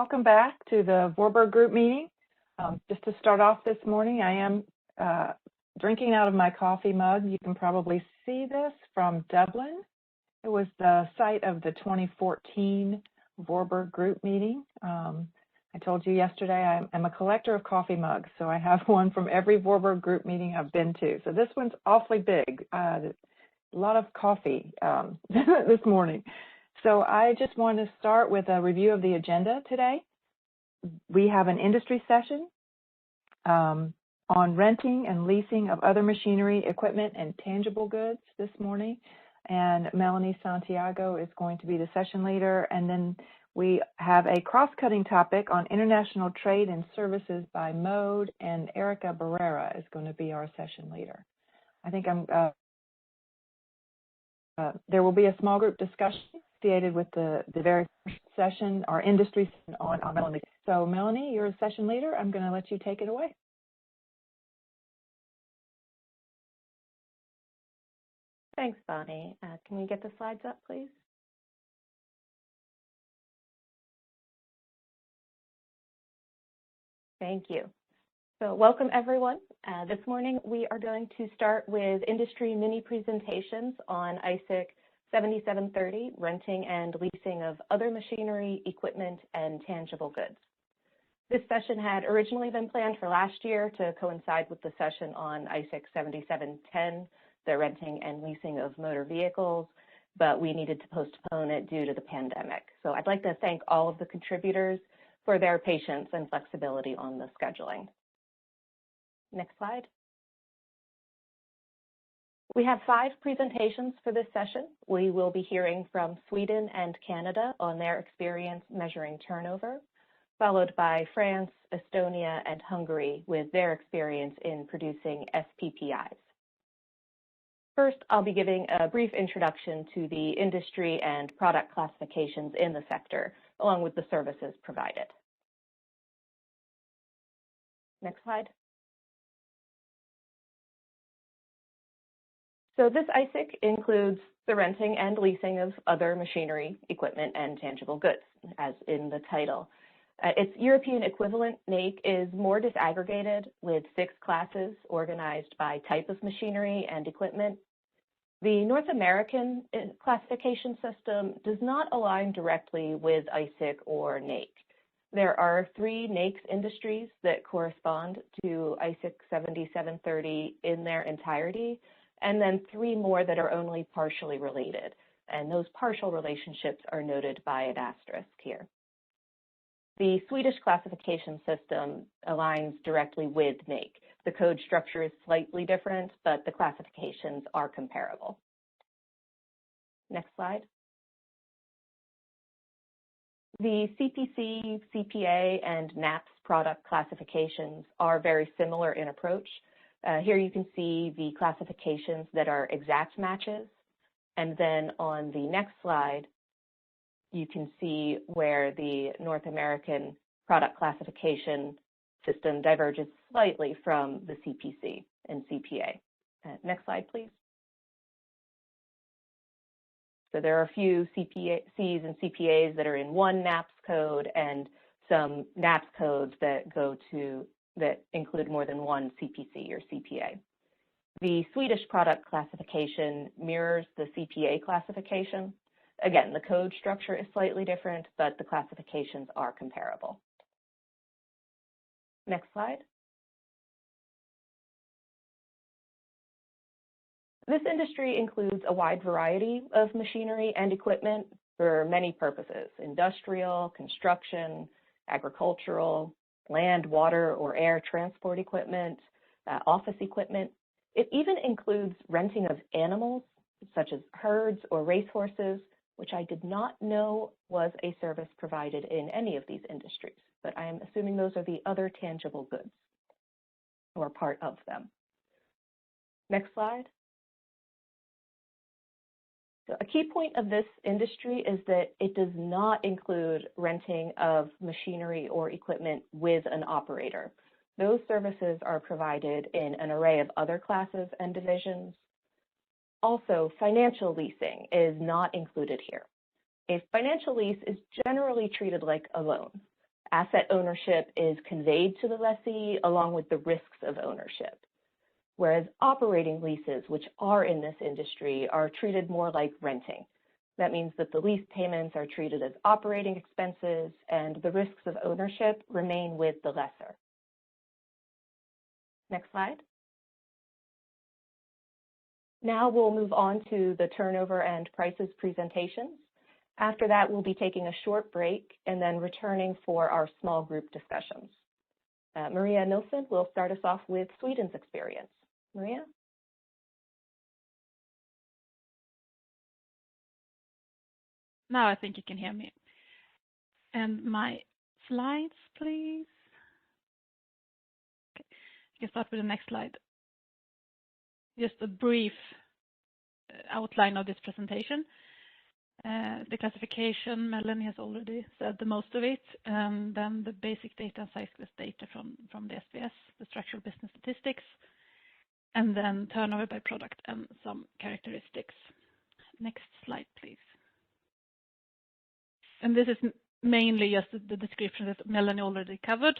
welcome back to the Voorburg Group Meeting. Just to start off this morning, I am drinking out of my coffee mug. You can probably see this from Dublin. It was the site of the 2014 Voorburg Group Meeting. I told you yesterday I'm a collector of coffee mugs, so I have one from every Voorburg Group meeting I've been to. So this one's awfully big. A lot of coffee this morning. So I just want to start with a review of the agenda today. We have an industry session on renting and leasing of other machinery, equipment, and tangible goods this morning. And Melanie Santiago is going to be the session leader. And then we have a cross-cutting topic on international trade and services by Mode, and Erica Barrera is going to be our session leader. I think there will be a small group discussion associated with the very first session, our industry session on Melanie. So Melanie, you're a session leader. I'm going to let you take it away. Thanks, Bonnie. Can we get the slides up, please? Thank you. So welcome, everyone. This morning, we are going to start with industry mini presentations on ISIC 7730, renting and leasing of other machinery, equipment, and tangible goods. This session had originally been planned for last year to coincide with the session on ISIC 7710, the renting and leasing of motor vehicles, but we needed to postpone it due to the pandemic. So I'd like to thank all of the contributors for their patience and flexibility on the scheduling. Next slide. We have 5 presentations for this session. We will be hearing from Sweden and Canada on their experience measuring turnover, followed by France, Estonia, and Hungary with their experience in producing SPPIs. First, I'll be giving a brief introduction to the industry and product classifications in the sector, along with the services provided. Next slide. So this ISIC includes the renting and leasing of other machinery, equipment, and tangible goods, as in the title. Its European equivalent, NAIC, is more disaggregated with 6 classes organized by type of machinery and equipment. The North American classification system does not align directly with ISIC or NAIC. There are 3 NAICS industries that correspond to ISIC 7730 in their entirety, and then 3 more that are only partially related. And those partial relationships are noted by an asterisk here. The Swedish classification system aligns directly with NAIC. The code structure is slightly different, but the classifications are comparable. Next slide. The CPC, CPA, and NAPS product classifications are very similar in approach. Here you can see the classifications that are exact matches. And then on the next slide, you can see where the North American product classification system diverges slightly from the CPC and CPA. Next slide, please. So there are a few CPCs and CPAs that are in one NAPS code and some NAPS codes that include more than one CPC or CPA. The Swedish product classification mirrors the CPA classification. Again, the code structure is slightly different, but the classifications are comparable. Next slide. This industry includes a wide variety of machinery and equipment for many purposes: industrial, construction, agricultural, land, water, or air transport equipment, office equipment. It even includes renting of animals, such as herds or racehorses, which I did not know was a service provided in any of these industries, but I am assuming those are the other tangible goods or part of them. Next slide. So a key point of this industry is that it does not include renting of machinery or equipment with an operator. Those services are provided in an array of other classes and divisions. Also, financial leasing is not included here. A financial lease is generally treated like a loan. asset ownership is conveyed to the lessee along with the risks of ownership, whereas operating leases, which are in this industry, are treated more like renting. That means that the lease payments are treated as operating expenses and the risks of ownership remain with the lessor. Next slide. Now we'll move on to the turnover and prices presentations. After that, we'll be taking a short break and then returning for our small group discussions. Maria Nilsson will start us off with Sweden's experience. Maria? Now I think you can hear me. And my slides, please. Okay. You can start with the next slide. Just a brief outline of this presentation. The classification, Melanie has already said the most of it, and then the basic data and size class data from the SBS, the structural business statistics, and then turnover by product and some characteristics. Next slide, please. And this is mainly just the description that Melanie already covered,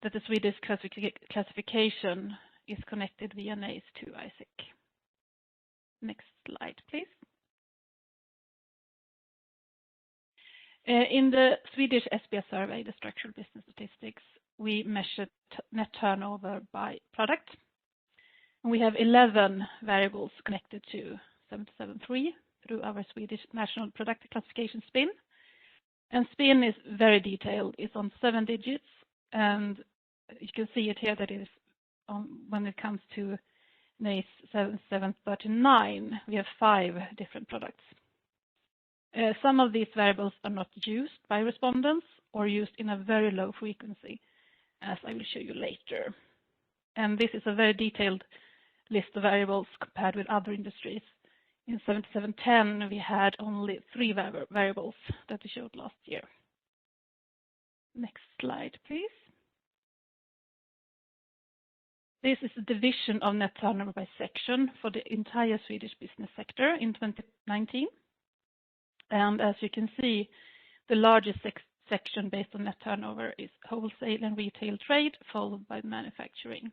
that the Swedish classification is connected via NACE to ISIC. Next slide, please. In the Swedish SBS survey, the structural business statistics, we measured net turnover by product. And we have 11 variables connected to 773 through our Swedish national product classification SPIN. And SPIN is very detailed. It's on 7 digits, and you can see it here that it is when it comes to NACE 7739, we have 5 different products. Some of these variables are not used by respondents or used in a very low frequency, as I will show you later. And this is a very detailed list of variables compared with other industries. In 7710, we had only 3 variables that we showed last year. Next slide, please. This is a division of net turnover by section for the entire Swedish business sector in 2019. And as you can see, the largest section based on net turnover is wholesale and retail trade, followed by manufacturing.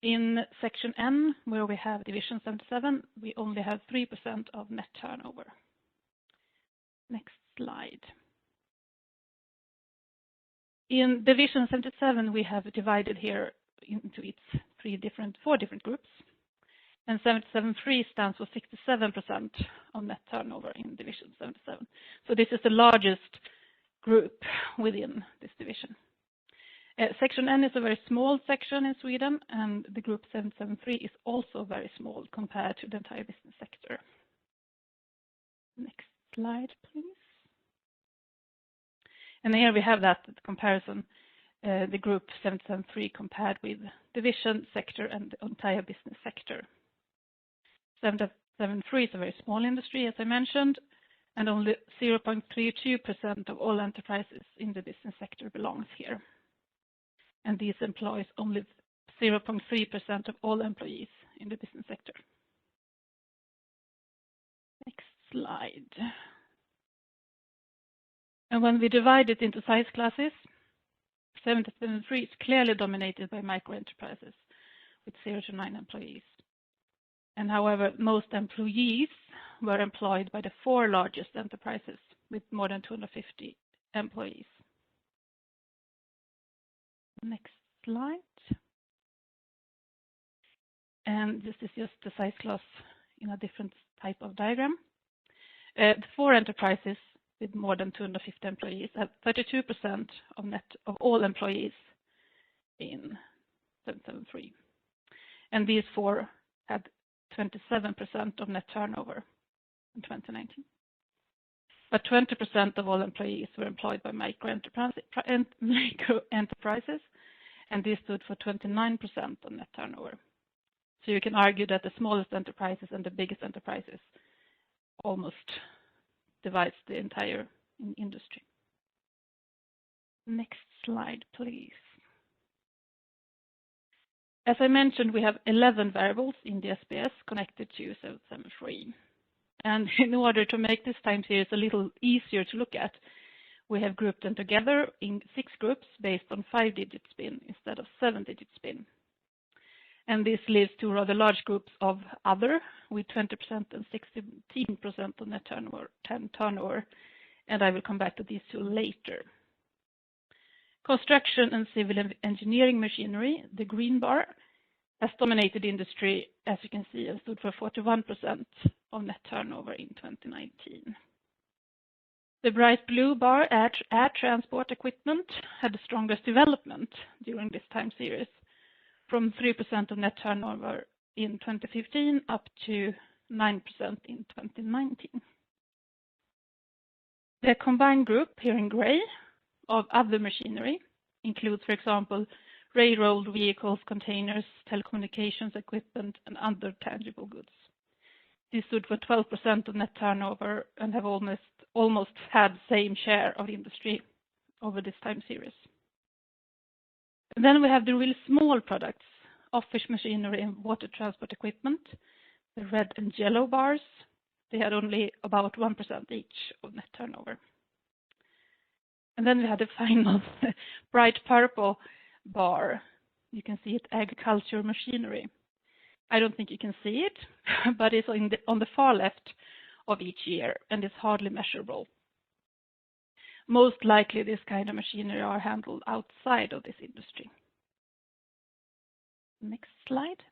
In section N, where we have division 77, we only have 3% of net turnover. Next slide. In division 77, we have divided here into its 4 different groups. And 773 stands for 67% of net turnover in division 77. So this is the largest group within this division. Section N is a very small section in Sweden, and the group 773 is also very small compared to the entire business sector. Next slide, please. And here we have that comparison, the group 773 compared with division, sector, and the entire business sector. 773 is a very small industry, as I mentioned, and only 0.32% of all enterprises in the business sector belongs here. And these employs only 0.3% of all employees in the business sector. Next slide. And when we divide it into size classes, 773 is clearly dominated by micro enterprises with 0 to 9 employees. And however, most employees were employed by the 4 largest enterprises with more than 250 employees. Next slide. And this is just the size class in a different type of diagram. The 4 enterprises with more than 250 employees have 32% of all employees in 773. And these 4 had 27% of net turnover in 2019. But 20% of all employees were employed by micro enterprises, and these stood for 29% of net turnover. So you can argue that the smallest enterprises and the biggest enterprises almost divides the entire industry. Next slide, please. As I mentioned, we have 11 variables in the SBS connected to 773. And in order to make this time series a little easier to look at, We have grouped them together in 6 groups based on 5-digit spin instead of 7-digit spin. And this leaves 2 rather large groups of other with 20% and 16% of net turnover, and I will come back to these 2 later. Construction and civil engineering machinery, the green bar, has dominated industry, as you can see, and stood for 41% of net turnover in 2019. The bright blue bar, air transport equipment, had the strongest development during this time series, from 3% of net turnover in 2015 up to 9% in 2019. The combined group, here in gray, of other machinery includes, for example, railroad vehicles, containers, telecommunications equipment, and other tangible goods. These stood for 12% of net turnover and have almost had the same share of the industry over this time series. And then we have the really small products, office machinery and water transport equipment, the red and yellow bars. They had only about 1% each of net turnover. And then we had the final bright purple bar. You can see it, agriculture machinery. I don't think you can see it, but it's on the far left of each year and is hardly measurable. Most likely this kind of machinery are handled outside of this industry. Next slide.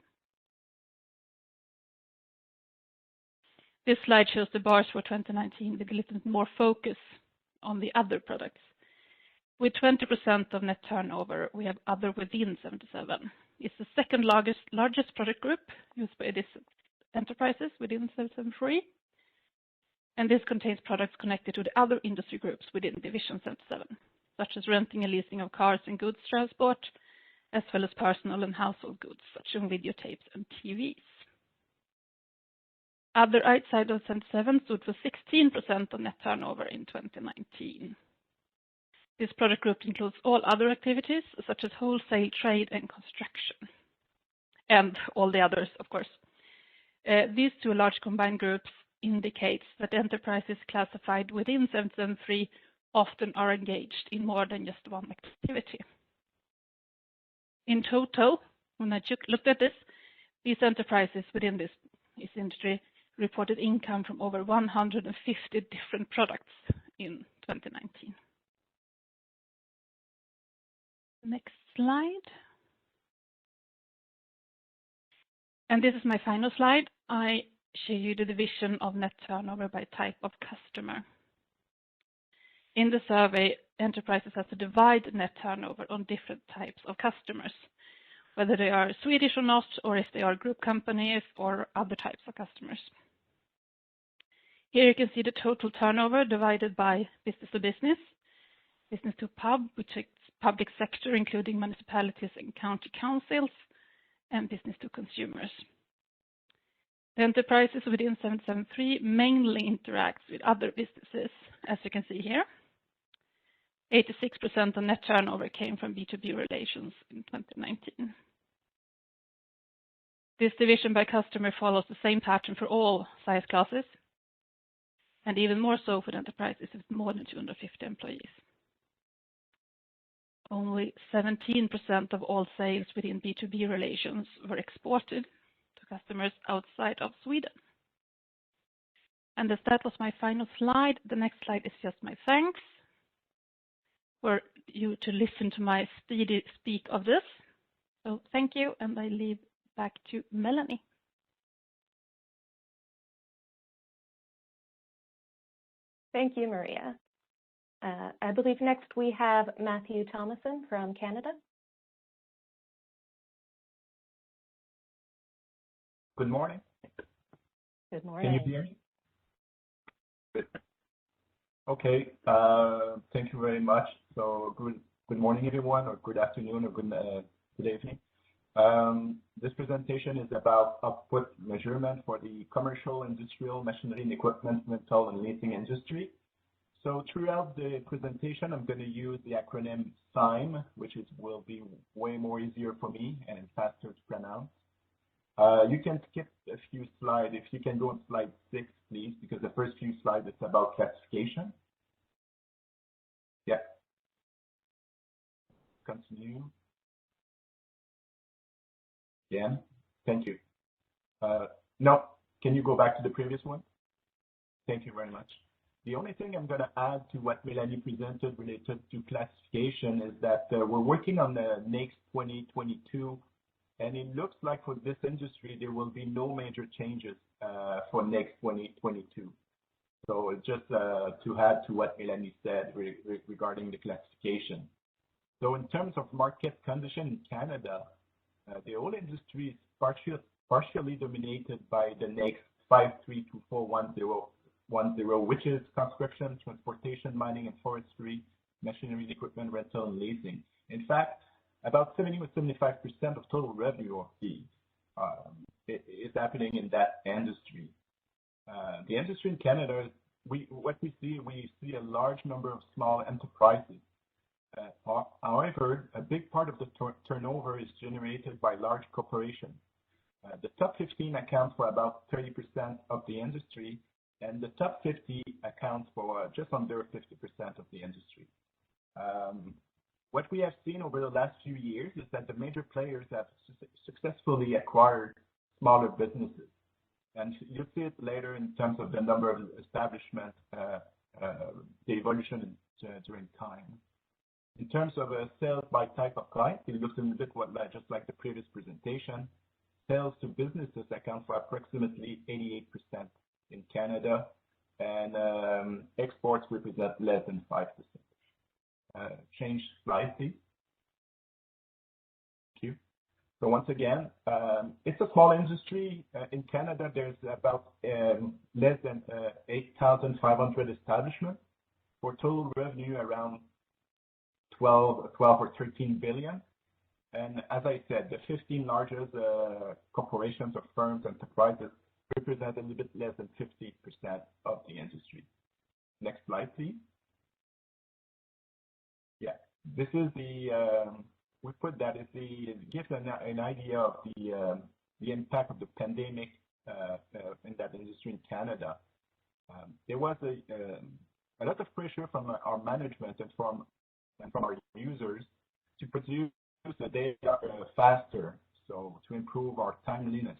This slide shows the bars for 2019 with a little bit more focus on the other products. With 20% of net turnover, we have other within 77. It's the second largest product group used by these enterprises within 773. And this contains products connected to the other industry groups within Division 77, such as renting and leasing of cars and goods transport, as well as personal and household goods, such as videotapes and TVs. Other outside of 77 stood for 16% of net turnover in 2019. This product group includes all other activities, such as wholesale, trade, and construction, and all the others, of course. These 2 large combined groups indicates that enterprises classified within 773 often are engaged in more than just one activity. In total, when I looked at this, these enterprises within this industry reported income from over 150 different products in 2019. Next slide. And this is my final slide. I show you the division of net turnover by type of customer. In the survey, enterprises have to divide net turnover on different types of customers, whether they are Swedish or not, or if they are group companies or other types of customers. Here you can see the total turnover divided by business to business, business to pub, which is public sector, including municipalities and county councils, and business to consumers. The enterprises within 773 mainly interacts with other businesses, as you can see here. 86% of net turnover came from B2B relations in 2019. This division by customer follows the same pattern for all size classes, and even more so for the enterprises with more than 250 employees. Only 17% of all sales within B2B relations were exported to customers outside of Sweden. And as that was my final slide, the next slide is just my thanks for you to listen to my speedy speak of this. So thank you, and I leave back to Melanie. Thank you, Maria. I believe next we have Matthew Thomason from Canada. Good morning. Good morning. Can you hear me? Good. Okay. Thank you very much. So good morning, everyone, or good afternoon, or good evening. This presentation is about output measurement for the commercial, industrial, machinery and equipment, rental and leasing industry. So throughout the presentation, I'm going to use the acronym SIME, which will be way more easier for me and faster to pronounce. You can skip a few slides. If you can go on slide 6, please, because the first few slides is about classification. continue. Again, thank you. No, can you go back to the previous one? Thank you very much. The only thing I'm going to add to what Melanie presented related to classification is that we're working on the NAICS 2022, and it looks like for this industry there will be no major changes for NAICS 2022. So just to add to what Melanie said regarding the classification. So in terms of market condition in Canada, the whole industry is partially dominated by the NAICS 532410, which is construction, transportation, mining, and forestry, machinery and equipment rental and leasing. In fact, about 70 or 75% of total revenue of the is happening in that industry. The industry in Canada, we see a large number of small enterprises. However, a big part of the turnover is generated by large corporations. The top 15 accounts for about 30% of the industry, and the top 50 accounts for just under 50% of the industry. What we have seen over the last few years is that the major players have successfully acquired smaller businesses. And you'll see it later in terms of the number of establishments, the evolution during time. In terms of sales by type of client, it looks a little bit just like the previous presentation. Sales to businesses account for approximately 88% in Canada, and exports represent less than 5%. Change slide, please. Thank you. So once again, it's a small industry. In Canada, there's about less than 8,500 establishments for total revenue around 12 or 13 billion. And as I said, the 15 largest corporations or firms, enterprises, represent a little bit less than 50% of the industry. Next slide, please. Yeah, this is we put that as gives an idea of the impact of the pandemic in that industry in Canada. There was a lot of pressure from our management and from our users to produce the data faster, so to improve our timeliness.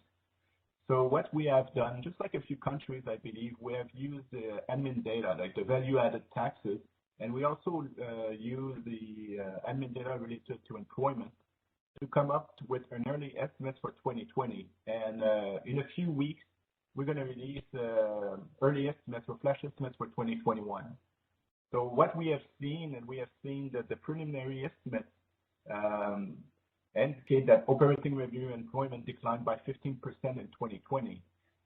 So what we have done, just like a few countries, I believe, we have used the admin data, like the value-added taxes, and we also use the admin data related to employment to come up with an early estimate for 2020. And in a few weeks, we're going to release early estimates or flash estimates for 2021. So what we have seen, and we have seen that the preliminary estimates indicate that operating revenue and employment declined by 15% in 2020.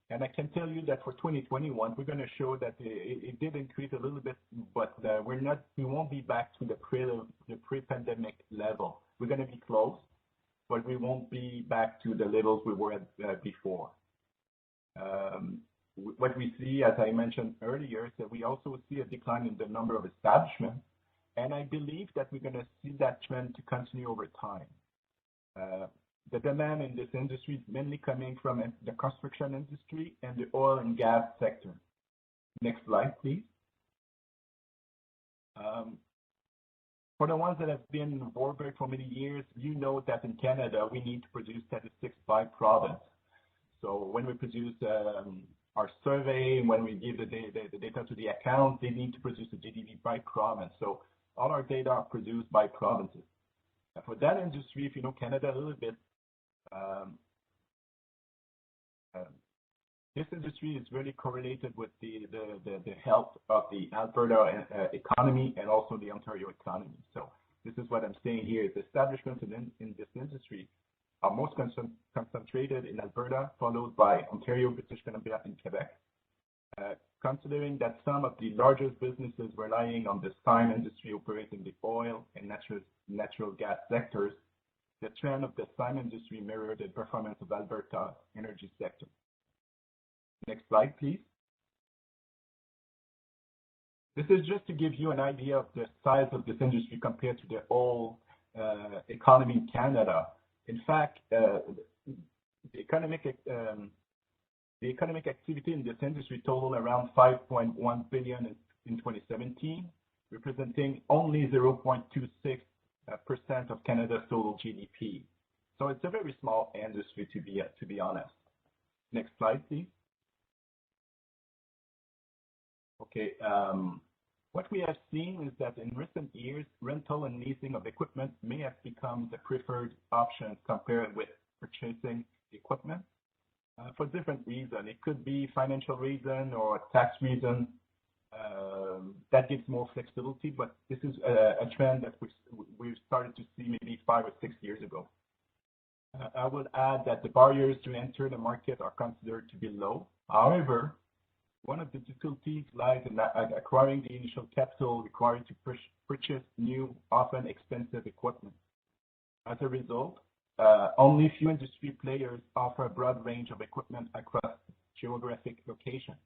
And I can tell you that for 2021, we're going to show that it did increase a little bit, but we won't be back to the pre-pandemic level. We're going to be close, but we won't be back to the levels we were at before. What we see, as I mentioned earlier, is that we also see a decline in the number of establishments, and I believe that we're going to see that trend to continue over time. The demand in this industry is mainly coming from the construction industry and the oil and gas sector. Next slide, please. For the ones that have been in Voorburg for many years, you know that in Canada, we need to produce statistics by province. So when we produce our survey, when we give the data to the account, they need to produce the GDP by province. So all our data are produced by provinces. For that industry, if you know Canada a little bit, this industry is really correlated with the health of the Alberta economy and also the Ontario economy. So this is what I'm saying here. The establishments in this industry are most concentrated in Alberta, followed by Ontario, British Columbia, and Quebec. Considering that some of the largest businesses relying on the sign industry operate in the oil and natural gas sectors, the trend of the sign industry mirrored the performance of Alberta's energy sector. Next slide, please. This is just to give you an idea of the size of this industry compared to the whole economy in Canada. In fact, the economic activity in this industry totaled around 5.1 billion in 2017, representing only 0.26% 4% of Canada's total GDP. So it's a very small industry, to be honest. Next slide, please. Okay. What we have seen is that in recent years, rental and leasing of equipment may have become the preferred option compared with purchasing equipment for different reasons. It could be financial reason or tax reason. That gives more flexibility, but this is a trend that we've started to see maybe 5 or 6 years ago. I would add that the barriers to enter the market are considered to be low. However, one of the difficulties lies in acquiring the initial capital required to purchase new, often expensive equipment. As a result, only few industry players offer a broad range of equipment across geographic locations.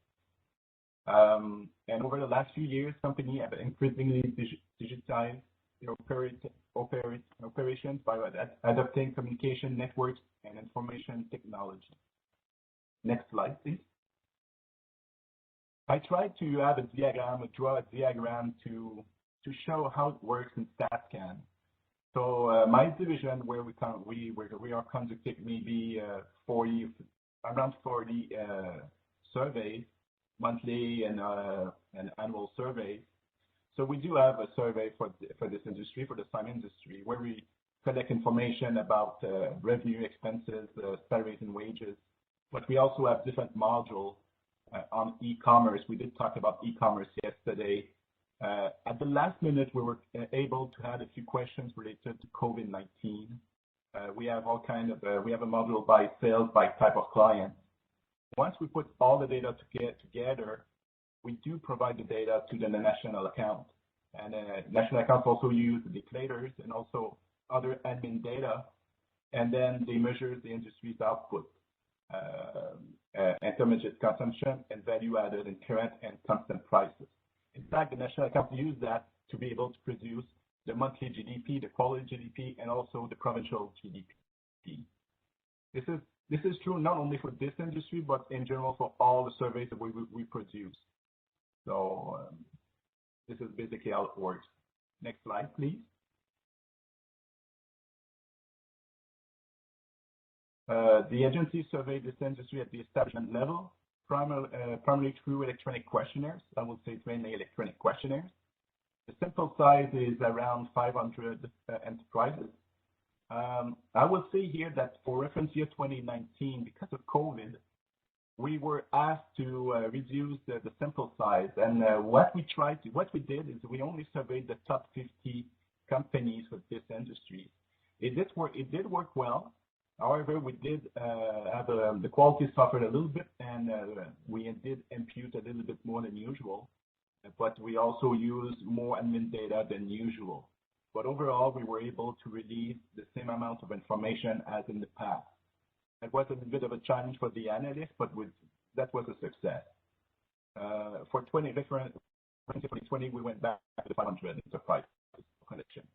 And over the last few years, companies have increasingly digitized their operations by adopting communication networks and information technology. Next slide, please. I tried to have a diagram, draw a diagram to show how it works in StatsCan. So my division, where we are conducting maybe around 40 surveys, monthly and annual surveys. So we do have a survey for this industry, for the sign industry, where we collect information about revenue, expenses, salaries and wages. But we also have different modules on e-commerce. We did talk about e-commerce yesterday. At the last minute, we were able to add a few questions related to COVID-19. We have we have a module by sales, by type of client. Once we put all the data together, we do provide the data to the national account. And national accounts also use the declarators and also other admin data. And then they measure the industry's output, intermediate consumption, and value added in current and constant prices. In fact, the national accounts use that to be able to produce the monthly GDP, the quality GDP, and also the provincial GDP. This is true not only for this industry, but in general for all the surveys that we produce. So this is basically how it works. Next slide, please. The agency surveyed this industry at the establishment level, primarily through electronic questionnaires. I would say it's mainly electronic questionnaires. The sample size is around 500 enterprises. I will say here that for reference year 2019, because of COVID, we were asked to reduce the sample size. And what we did is we only surveyed the top 50 companies with this industry. It did work well. However, we did have the quality suffered a little bit, and we did impute a little bit more than usual. But we also used more admin data than usual. But overall, we were able to release the same amount of information as in the past. It was a bit of a challenge for the analysts, but that was a success. For 2020, we went back to 500 enterprise collection.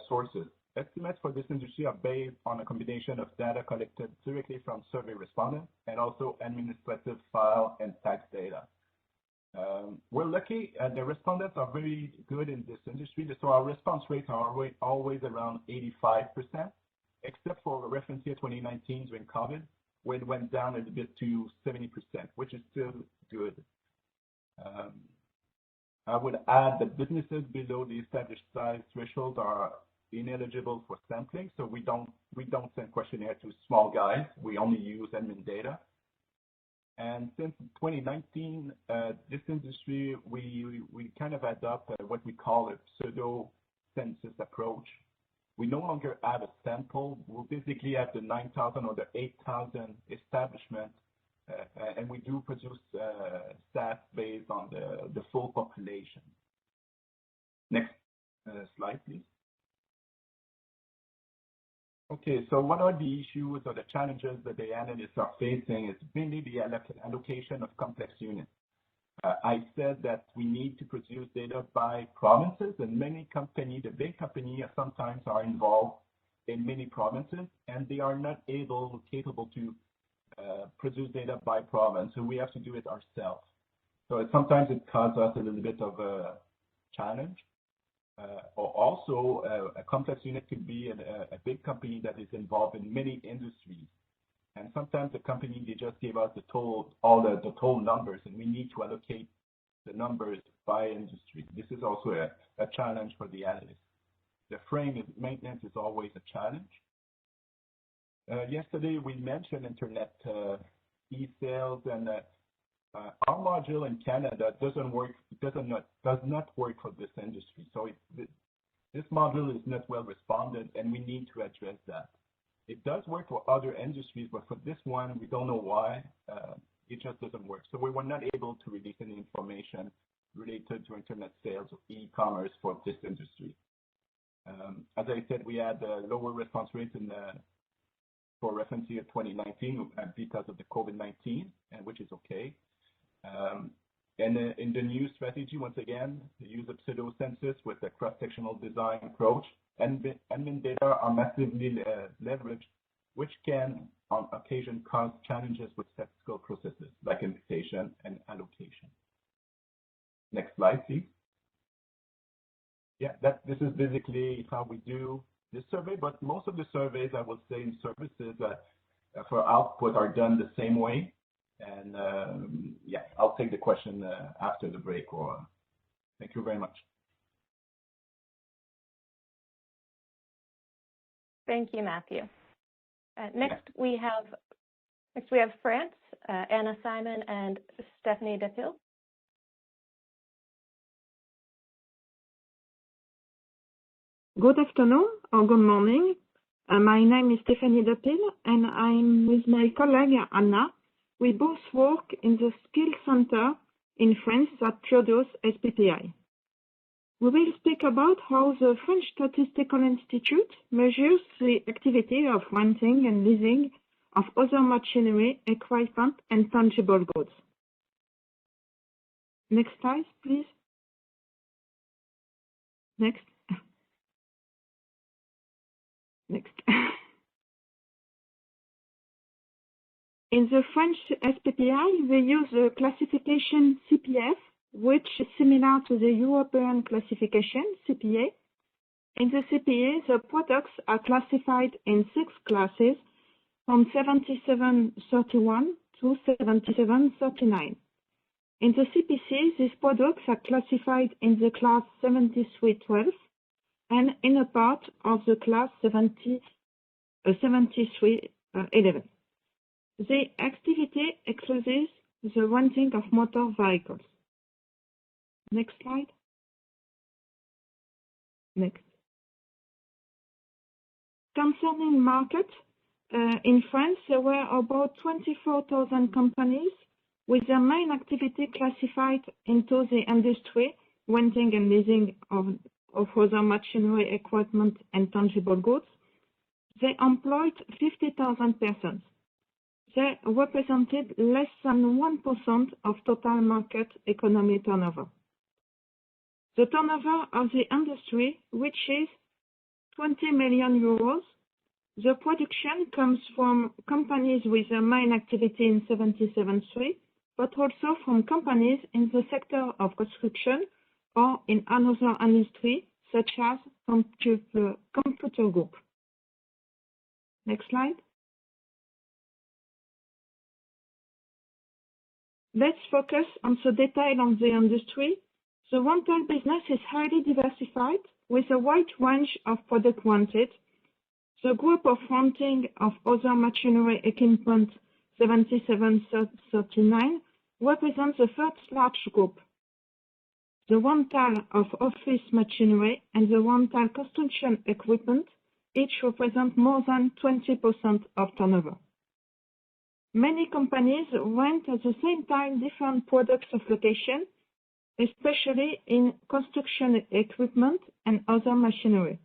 Sources. Estimates for this industry are based on a combination of data collected directly from survey respondents and also administrative file and tax data. We're lucky, the respondents are very good in this industry, so our response rates are always around 85%, except for reference year 2019 during COVID, when it went down a little bit to 70%, which is still good. I would add that businesses below the established size threshold are ineligible for sampling, so we don't send questionnaire to small guys. We only use admin data. And since 2019, this industry, we kind of adopt what we call a pseudo-census approach. We no longer have a sample. We basically have the 9,000 or the 8,000 establishments, and we do produce stats based on the full population. Next slide, please. Okay, so what are the issues or the challenges that the analysts are facing is mainly the allocation of complex units. I said that we need to produce data by provinces, and many companies, the big companies sometimes are involved in many provinces, and they are not capable to produce data by province, so we have to do it ourselves. So sometimes it causes us a little bit of a challenge. or also a complex unit could be a big company that is involved in many industries. And sometimes the company, they just give us the total numbers, and we need to allocate the numbers by industry. This is also a challenge for the analyst. The frame maintenance is always a challenge. Yesterday we mentioned internet e-sales, and our module in Canada does not work for this industry. So this module is not well responded, and we need to address that. It does work for other industries, but for this one, we don't know why. It just doesn't work. So we were not able to release any information related to internet sales or e-commerce for this industry. As I said, we had a lower response rate for reference year 2019 because of the COVID-19, which is okay. And in the new strategy, once again, the use of pseudo-census with a cross-sectional design approach, admin data are massively leveraged, which can, on occasion, cause challenges with statistical processes like imputation and allocation. Next slide, please. Yeah, this is basically how we do this survey, but most of the surveys, I would say, in services for output are done the same way. And yeah, I'll take the question after the break. Thank you very much. Thank you, Matthew. Next we have France, Anna Simon and Stephanie Depil. Good afternoon or good morning. My name is Stephanie Depil, and I'm with my colleague Anna. We both work in the skill center in France that produce SPPI. We will speak about how the French Statistical Institute measures the activity of renting and leasing of other machinery, equipment, and tangible goods. Next slide, please. Next. Next. In the French SPPI, we use the classification CPF, which is similar to the European classification, CPA. In the CPA, the products are classified in 6 classes from 7731 to 7739. In the CPC, these products are classified in the class 7312 and in a part of the class 7311. The activity excludes the renting of motor vehicles. Next slide. Next. Concerning market, in France, there were about 24,000 companies with their main activity classified into the industry, renting and leasing of other machinery, equipment, and tangible goods. They employed 50,000 persons. They represented less than 1% of total market economy turnover. The turnover of the industry reaches 20 million euros. The production comes from companies with their main activity in 77.3, but also from companies in the sector of construction or in another industry, such as computer group. Next slide. Let's focus on the detail on the industry. The rental business is highly diversified with a wide range of products rented. The group of renting of other machinery equipment 7739 represents the first large group. The rental of office machinery and the rental construction equipment each represent more than 20% of turnover. Many companies rent at the same time different products of location, especially in construction equipment and other machinery.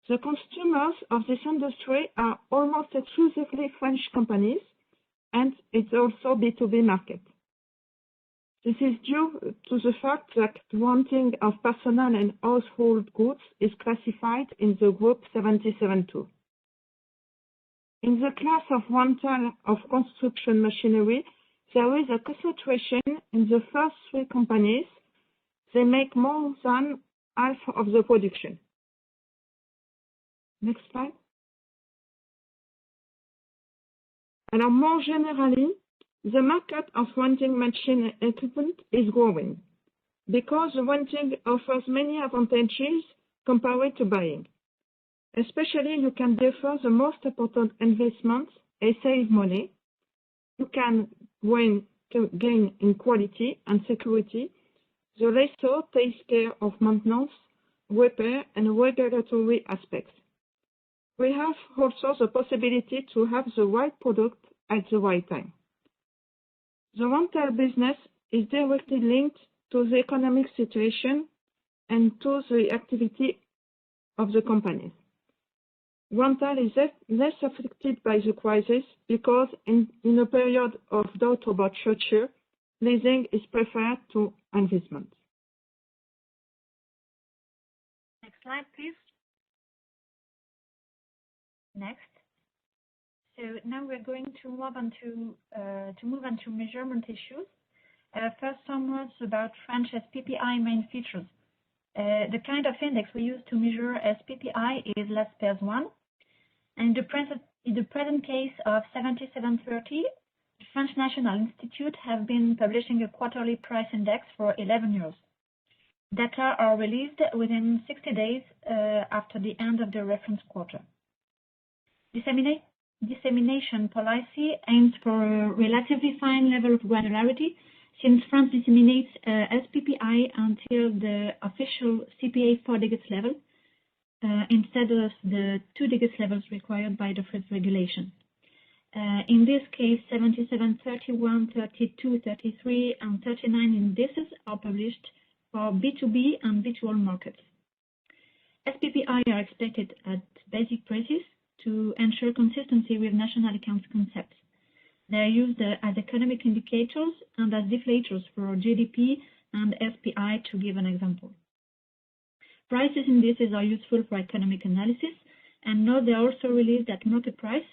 The consumers of this industry are almost exclusively French companies, and it's also B2B market. This is due to the fact that renting of personal and household goods is classified in the group 77.2. In the class of rental of construction machinery, there is a concentration in the first 3 companies. They make more than half of the production. Next slide. And more generally, the market of renting machine equipment is growing because renting offers many advantages compared to buying. Especially, you can defer the most important investments and save money. You can gain in quality and security. The lessor takes care of maintenance, repair, and regulatory aspects. We have also the possibility to have the right product at the right time. The rental business is directly linked to the economic situation and to the activity of the companies. Rental is less affected by the crisis because in a period of doubt about future, leasing is preferred to investment. Next slide, please. Next. So now we're going to move on to measurement issues. First, some words about French SPPI main features. The kind of index we use to measure SPPI is LASPERS1. And in the present case of 7730, the French National Institute have been publishing a quarterly price index for 11 years. Data are released within 60 days after the end of the reference quarter. Dissemination policy aims for a relatively fine level of granularity, since France disseminates SPPI until the official CPA 4 digits level, instead of the 2 digits levels required by the French regulation. In this case, 77, 31, 32, 33, and 39 indices are published for B2B and B2L markets. SPPI are expected at basic prices to ensure consistency with national accounts concepts. They are used as economic indicators and as deflators for GDP and SPI, to give an example. Prices indices are useful for economic analysis, and note they are also released at market price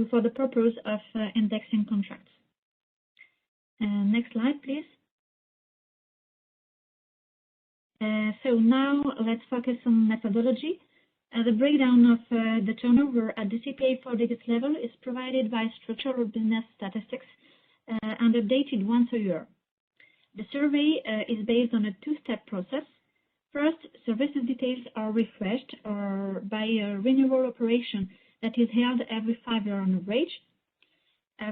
for the purpose of indexing contracts. Next slide, please. So now let's focus on methodology. The breakdown of the turnover at the CPA 4 digits level is provided by Structural Business Statistics and updated once a year. The survey is based on a two-step process. First, services details are refreshed by a renewal operation that is held every 5 years on average.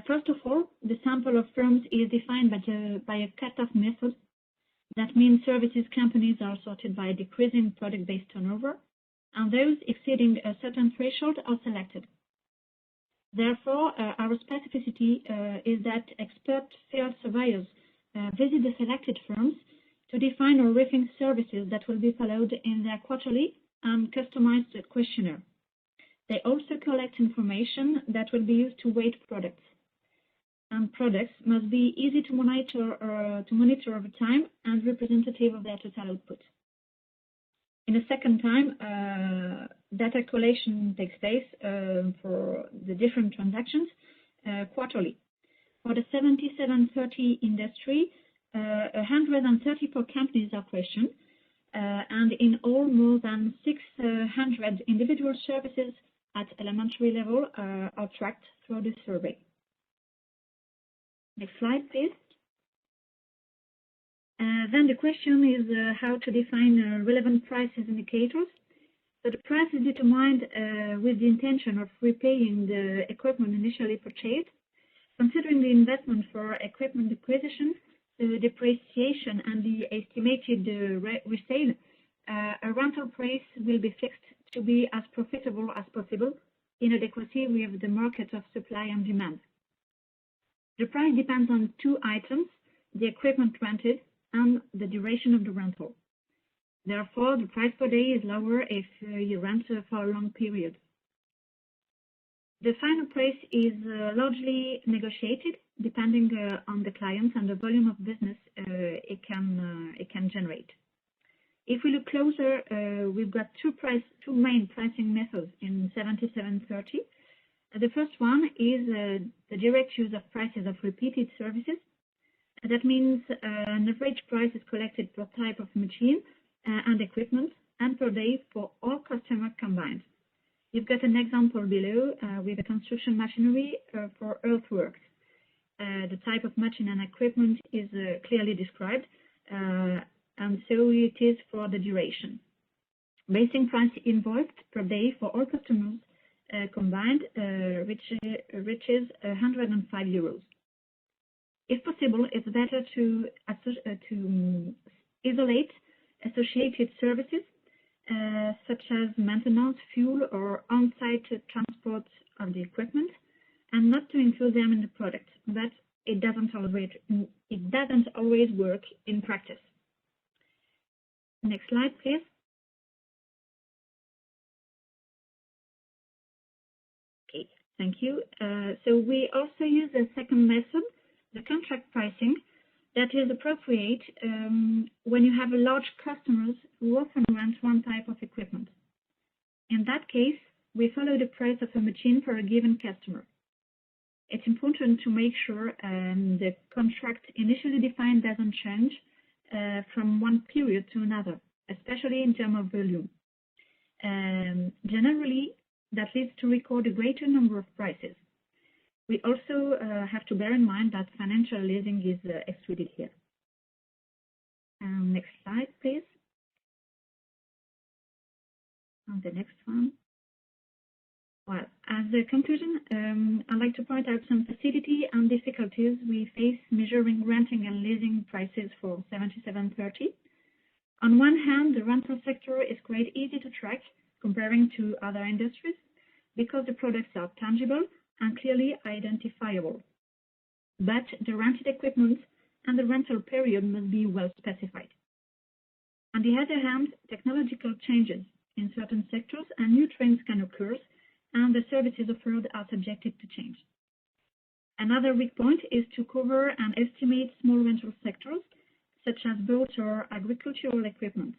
First of all, the sample of firms is defined by a cutoff method. That means services companies are sorted by decreasing product-based turnover, and those exceeding a certain threshold are selected. Therefore, our specificity is that expert field surveyors visit the selected firms to define or rethink services that will be followed in their quarterly and customized questionnaire. They also collect information that will be used to weight products. And products must be easy to monitor over time and representative of their total output. In a second time, data collection takes place for the different transactions quarterly. For the 7730 industry, 134 companies are questioned, and in all, more than 600 individual services at elementary level are tracked through the survey. Next slide, please. Then the question is how to define relevant prices indicators. So the price is determined with the intention of repaying the equipment initially purchased. Considering the investment for equipment acquisition, the depreciation, and the estimated resale, a rental price will be fixed to be as profitable as possible in adequacy with the market of supply and demand. The price depends on two items: the equipment rented and the duration of the rental. Therefore, the price per day is lower if you rent for a long period. The final price is largely negotiated depending on the client and the volume of business it can generate. If we look closer, we've got two main pricing methods in 7730. The first one is the direct use of prices of repeated services. That means an average price is collected per type of machine and equipment, and per day for all customers combined. You've got an example below with a construction machinery for earthworks. The type of machine and equipment is clearly described, and so it is for the duration. Basic price invoiced per day for all customers combined reaches 105 euros. If possible, it's better to isolate associated services such as maintenance, fuel, or on-site transport of the equipment, and not to include them in the product. But it doesn't always work in practice. Next slide, please. Okay, thank you. So we also use a second method, the contract pricing, that is appropriate when you have a large customers who often rent one type of equipment. In that case, we follow the price of a machine for a given customer. It's important to make sure the contract initially defined doesn't change from one period to another, especially in terms of volume. Generally, that leads to record a greater number of prices. We also have to bear in mind that financial leasing is excluded here. Next slide, please. On the next one. Well, as a conclusion, I'd like to point out some facility and difficulties we face measuring renting and leasing prices for 7730. On one hand, the rental sector is quite easy to track comparing to other industries because the products are tangible and clearly identifiable. But the rented equipment and the rental period must be well specified. On the other hand, technological changes in certain sectors and new trends can occur, and the services offered are subjected to change. Another weak point is to cover and estimate small rental sectors, such as boats or agricultural equipment.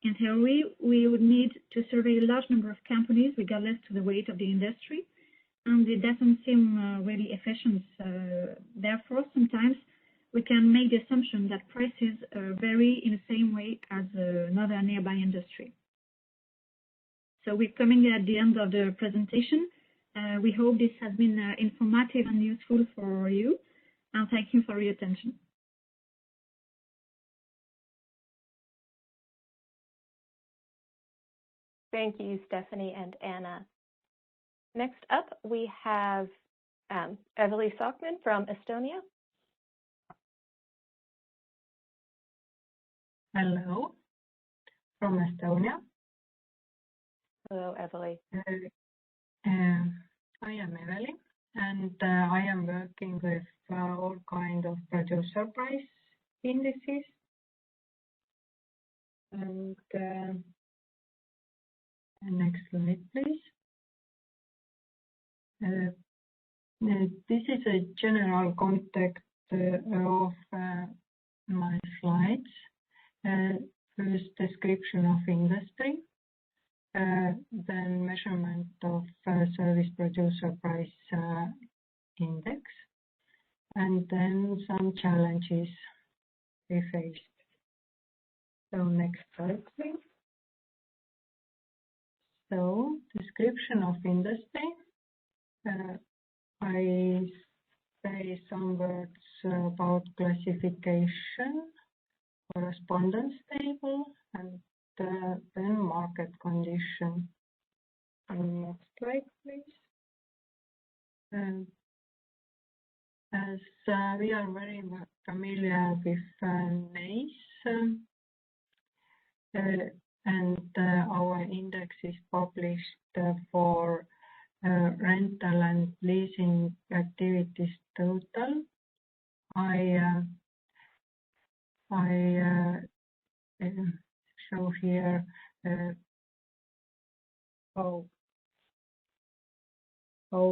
In theory, we would need to survey a large number of companies regardless to the weight of the industry, and it doesn't seem really efficient. Therefore, sometimes we can make the assumption that prices vary in the same way as another nearby industry. So we're coming at the end of the presentation. We hope this has been informative and useful for you, and thank you for your attention. Thank you, Stephanie and Anna. Next up, we have Eveli Sockman from Estonia. Hello, from Estonia. Hello, Eveli. I am Eveli, and I am working with all kinds of producer price indices. And next slide, please. This is a general context of my slides. First, description of industry, then measurement of service producer price index, and then some challenges we faced. So next slide, please. So, description of industry. I say some words about classification, correspondence table, and then market condition. Next slide, please. As we are very familiar with NACE, and our index is published for rental and leasing activities total. I show here how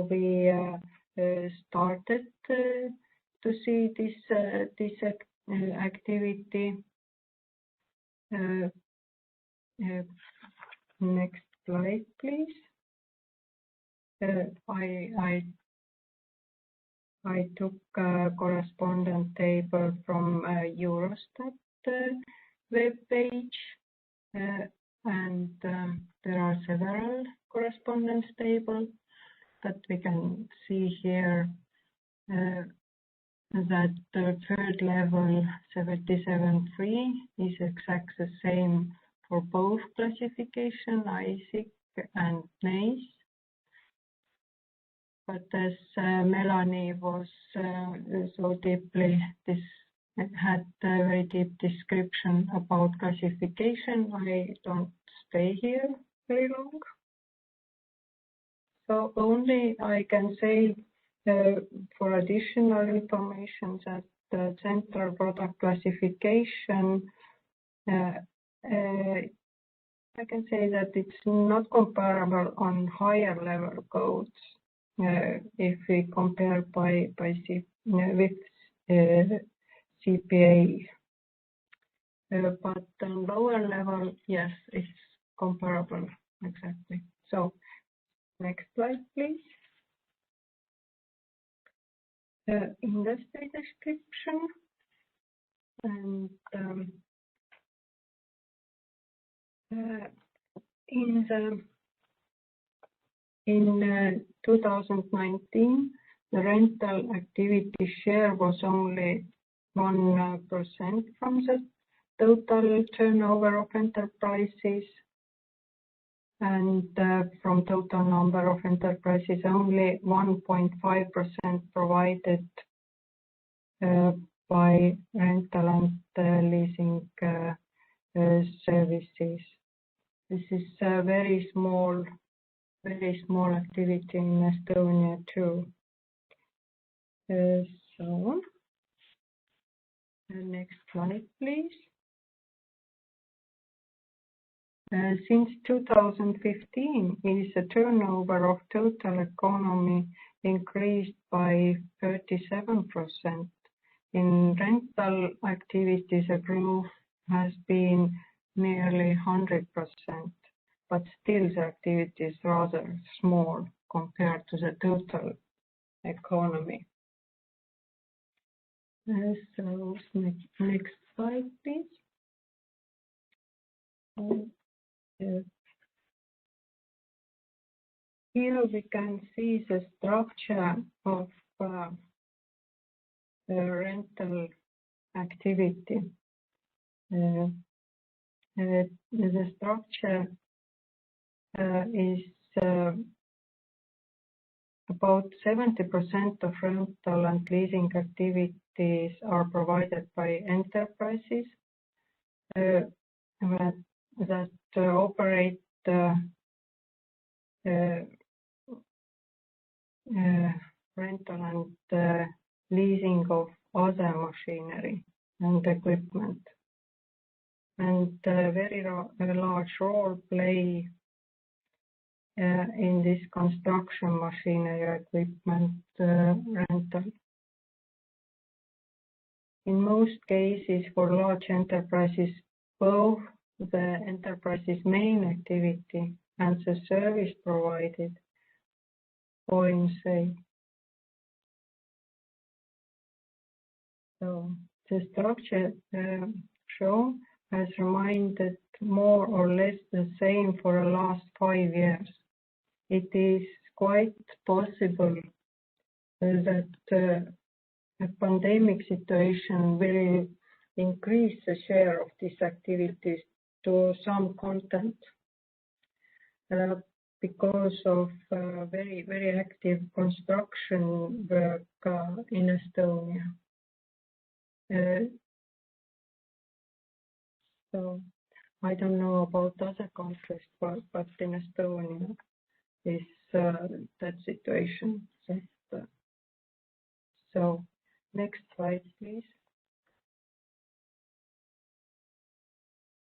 we started to see this activity. Next slide, please. I took a correspondent table from Eurostat web page, and there are several correspondence tables, but we can see here that the third level 77.3 is exactly the same for both classification, ISIC and NACE. But as Melanie was so deeply, had a very deep description about classification, I don't stay here very long. So only I can say for additional information that the central product classification, I can say that it's not comparable on higher level codes if we compare with CPA. But on lower level, yes, it's comparable, exactly. So next slide, please. Industry description. And in 2019, the rental activity share was only 1% from the total turnover of enterprises, and from total number of enterprises, only 1.5% provided by rental and leasing services. This is a very small activity in Estonia too. So, next slide, please. Since 2015, the turnover of total economy increased by 37%. In rental activities, the growth has been nearly 100%, but still the activity is rather small compared to the total economy. So next slide, please. Here we can see the structure of the rental activity. The structure is about 70% of rental and leasing activities are provided by enterprises that operate rental and leasing of other machinery and equipment. And a very large role play in this construction machinery equipment rental. In most cases, for large enterprises, both the enterprise's main activity and the service provided coincide. So the structure shown has remained more or less the same for the last 5 years. It is quite possible that a pandemic situation will increase the share of these activities to some content because of very, very active construction work in Estonia. So I don't know about other countries, but in Estonia is that situation. So next slide, please.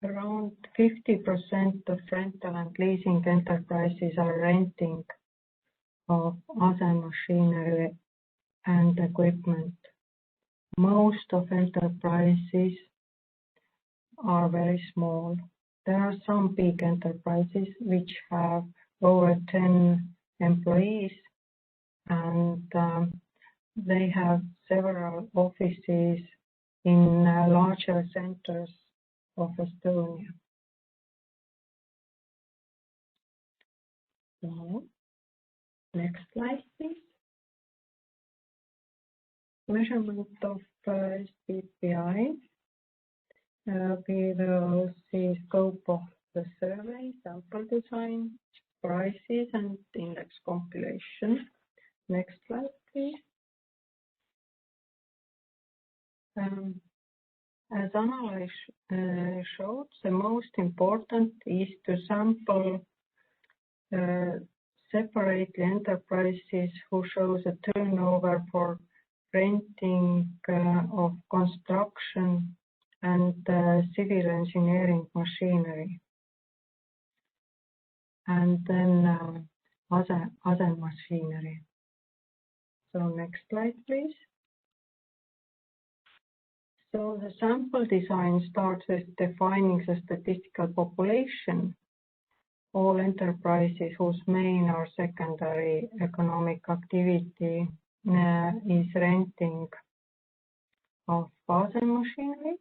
Around 50% of rental and leasing enterprises are renting of other machinery and equipment. Most of enterprises are very small. There are some big enterprises which have over 10 employees, and they have several offices in larger centers of Estonia. So, next slide, please. Measurement of SBPI. We will see scope of the survey, sample design, prices, and index compilation. Next slide, please. As analysis showed, the most important is to sample separately enterprises who shows a turnover for renting of construction and civil engineering machinery, and then other machinery. So next slide, please. So the sample design starts with defining the statistical population. All enterprises whose main or secondary economic activity is renting of other machinery.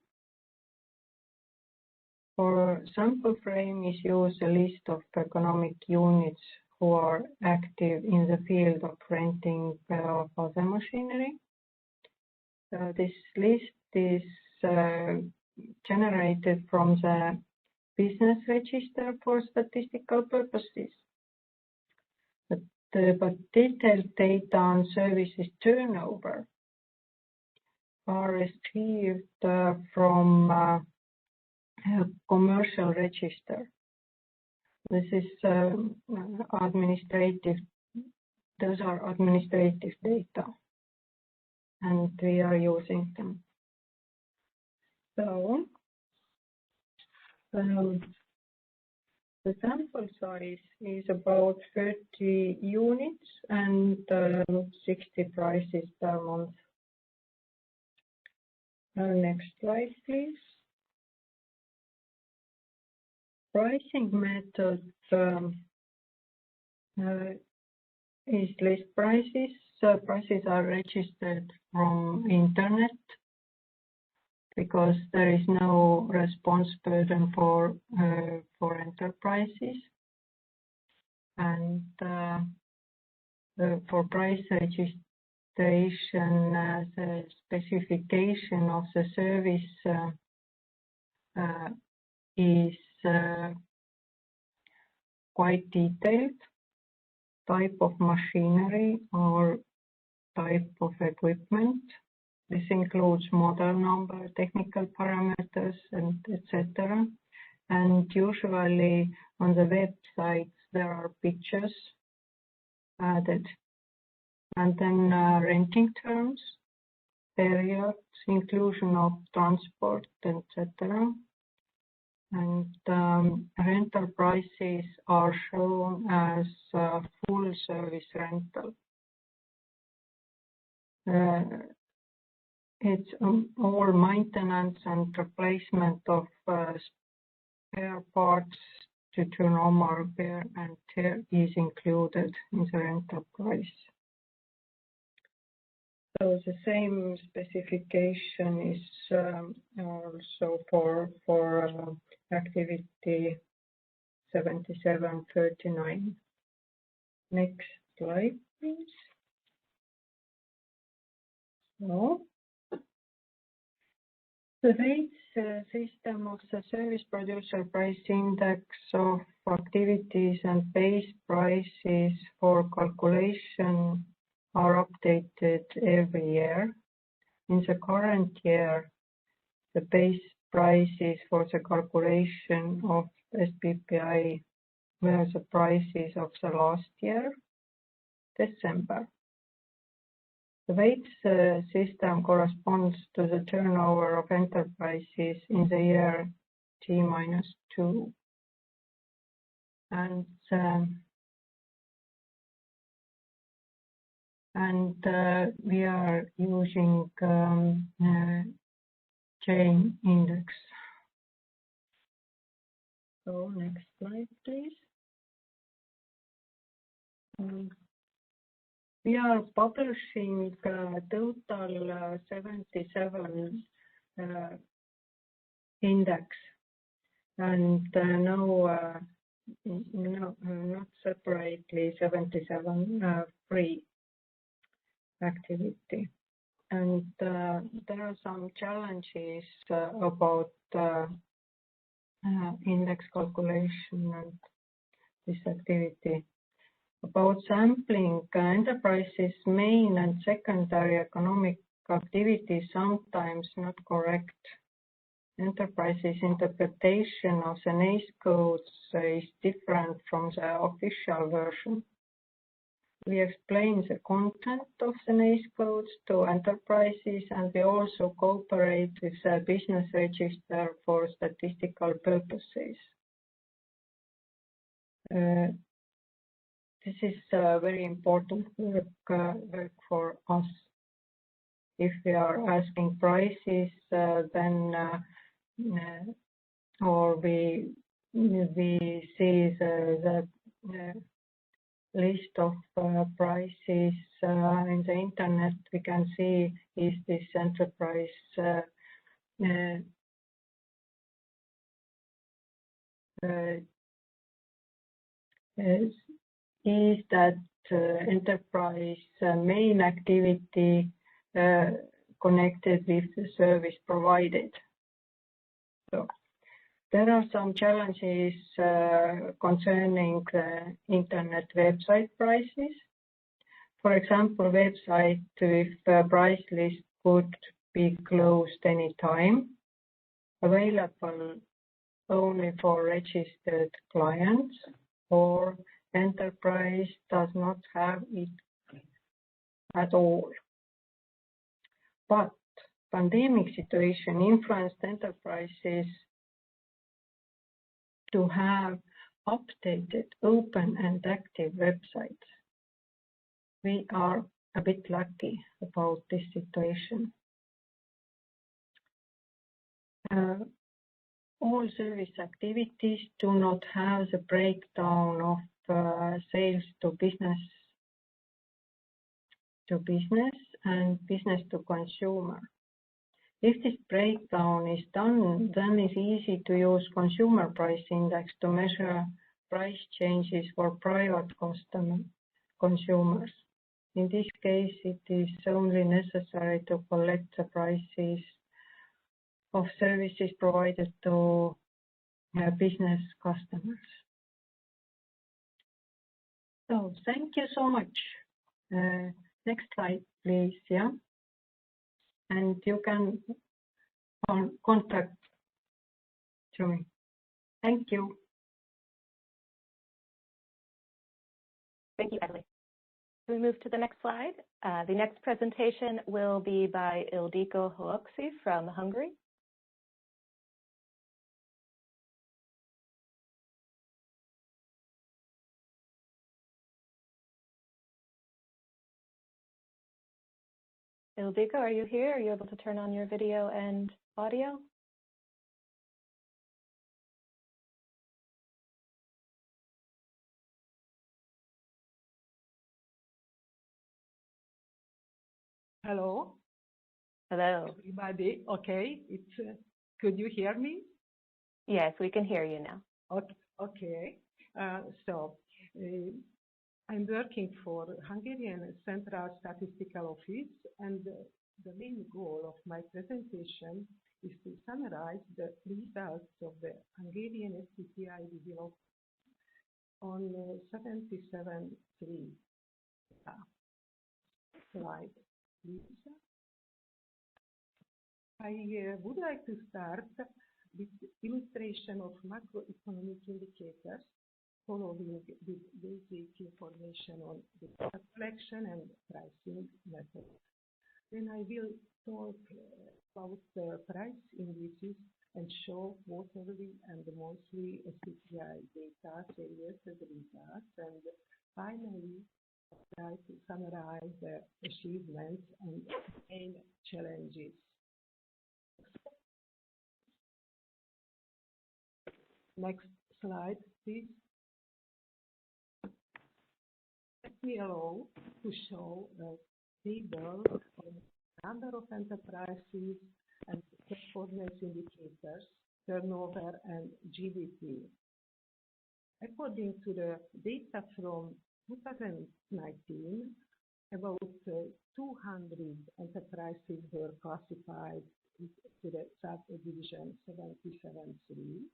For sample frame is used a list of economic units who are active in the field of renting of other machinery. This list is generated from the business register for statistical purposes. But detailed data on services turnover are retrieved from a commercial register. This is administrative. Those are administrative data, and we are using them. So the sample size is about 30 units and 60 prices per month. Next slide, please. Pricing method is list prices. So prices are registered from internet because there is no response burden for enterprises. And for price registration, the specification of the service is quite detailed. Type of machinery or type of equipment. This includes model number, technical parameters, and etc. And usually on the websites there are pictures added. And then renting terms, periods, inclusion of transport, etc. And rental prices are shown as full service rental. It's all maintenance and replacement of spare parts to normal repair and tear is included in the rental price. So the same specification is also for activity 7739. Next slide, please. So, the rates system of the service producer price index of activities and base prices for calculation are updated every year. In the current year, the base prices for the calculation of SBPI were the prices of the last year, December. The weights system corresponds to the turnover of enterprises in the year T-2. And we are using chain index. So next slide, please. We are publishing total 77 index, and now no, not separately 77 free activity. And there are some challenges about index calculation and this activity. About sampling, enterprises' main and secondary economic activity is sometimes not correct. Enterprises' interpretation of the NACE codes is different from the official version. We explain the content of the NACE codes to enterprises, and we also cooperate with the business register for statistical purposes. This is very important work for us. If we are asking prices, then or we see the list of prices in the internet, we can see is this enterprise is that enterprise main activity connected with the service provided. So there are some challenges concerning the internet website prices. For example, website with price list could be closed anytime, available only for registered clients, or enterprise does not have it at all. But pandemic situation influenced enterprises to have updated, open and active websites. We are a bit lucky about this situation. All service activities do not have the breakdown of sales to business and business to consumer. If this breakdown is done, then it's easy to use consumer price index to measure price changes for private consumers. In this case, it is only necessary to collect the prices of services provided to business customers. So thank you so much. Next slide, please. Yeah. And you can contact me. Thank you. Thank you, Emily. We move to the next slide. The next presentation will be by Ildiko Hoaxi from Hungary. Ildiko, are you here? Are you able to turn on your video and audio? Hello. Hello. Everybody, okay. Could you hear me? Yes, we can hear you now. Okay. I'm working for Hungarian Central Statistical Office, and the main goal of my presentation is to summarize the results of the Hungarian STTI developed on 77.3. Slide, please. I would like to start with illustration of macroeconomic indicators, following with basic information on data collection and pricing methods. Then I will talk about the price indices and show quarterly and monthly STTI data, series results, and finally try to summarize the achievements and main challenges. Next slide, please. Let me allow to show a table of number of enterprises and performance indicators, turnover and GDP. According to the data from 2019, about 200 enterprises were classified to the subdivision 77.3,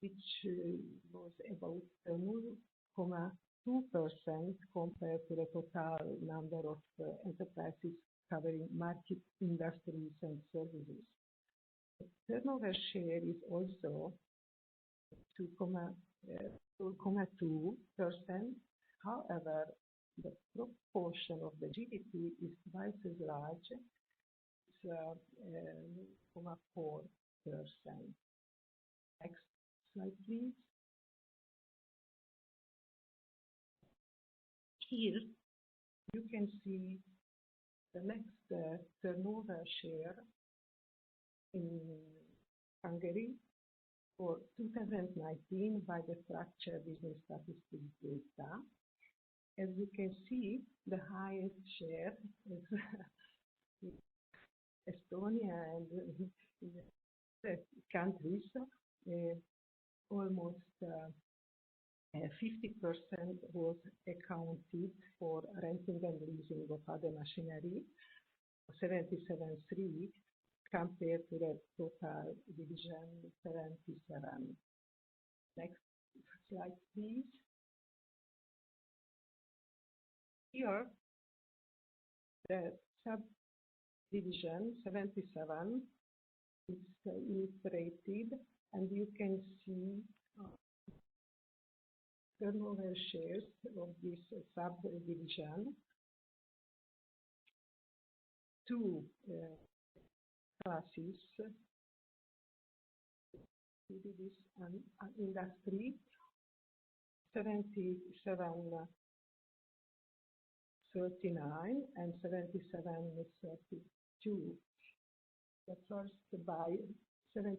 which was about 0.2% compared to the total number of enterprises covering market industries and services. The turnover share is also 2.2%. However, the proportion of the GDP is twice as large, it's 0.4%. Next slide, please. Here, you can see the next turnover share in Hungary for 2019 by the structured business statistics data. As you can see, the highest share is Estonia and the countries, almost 50% was accounted for renting and leasing of other machinery, 77.3 compared to the total division 77. Next slide, please. Here, the subdivision 77 is illustrated, and you can see turnover shares of this subdivision. Two classes, this industry, 77.39 and 77.32. The first by 75%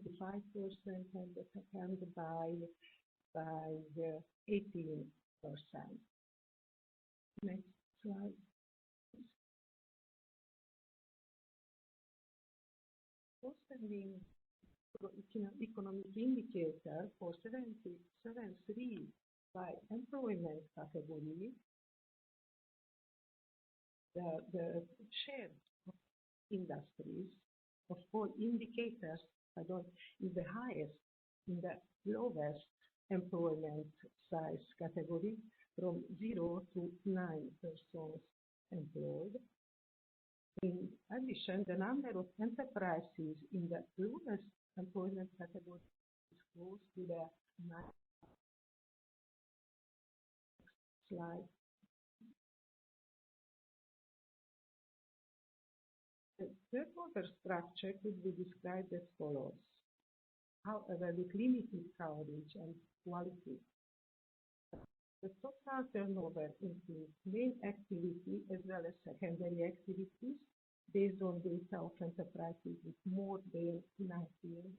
and the second by 18%. Next slide. Outstanding economic indicator for 77.3 by employment category, the share of industries of all indicators is the highest in the lowest employment size category from 0 to 9 persons employed. In addition, the number of enterprises in the lowest employment category is close to the 9. Slide. The turnover structure could be described as follows. However, with limited coverage and quality. The total turnover includes main activity as well as secondary activities based on data of enterprises with more than 19.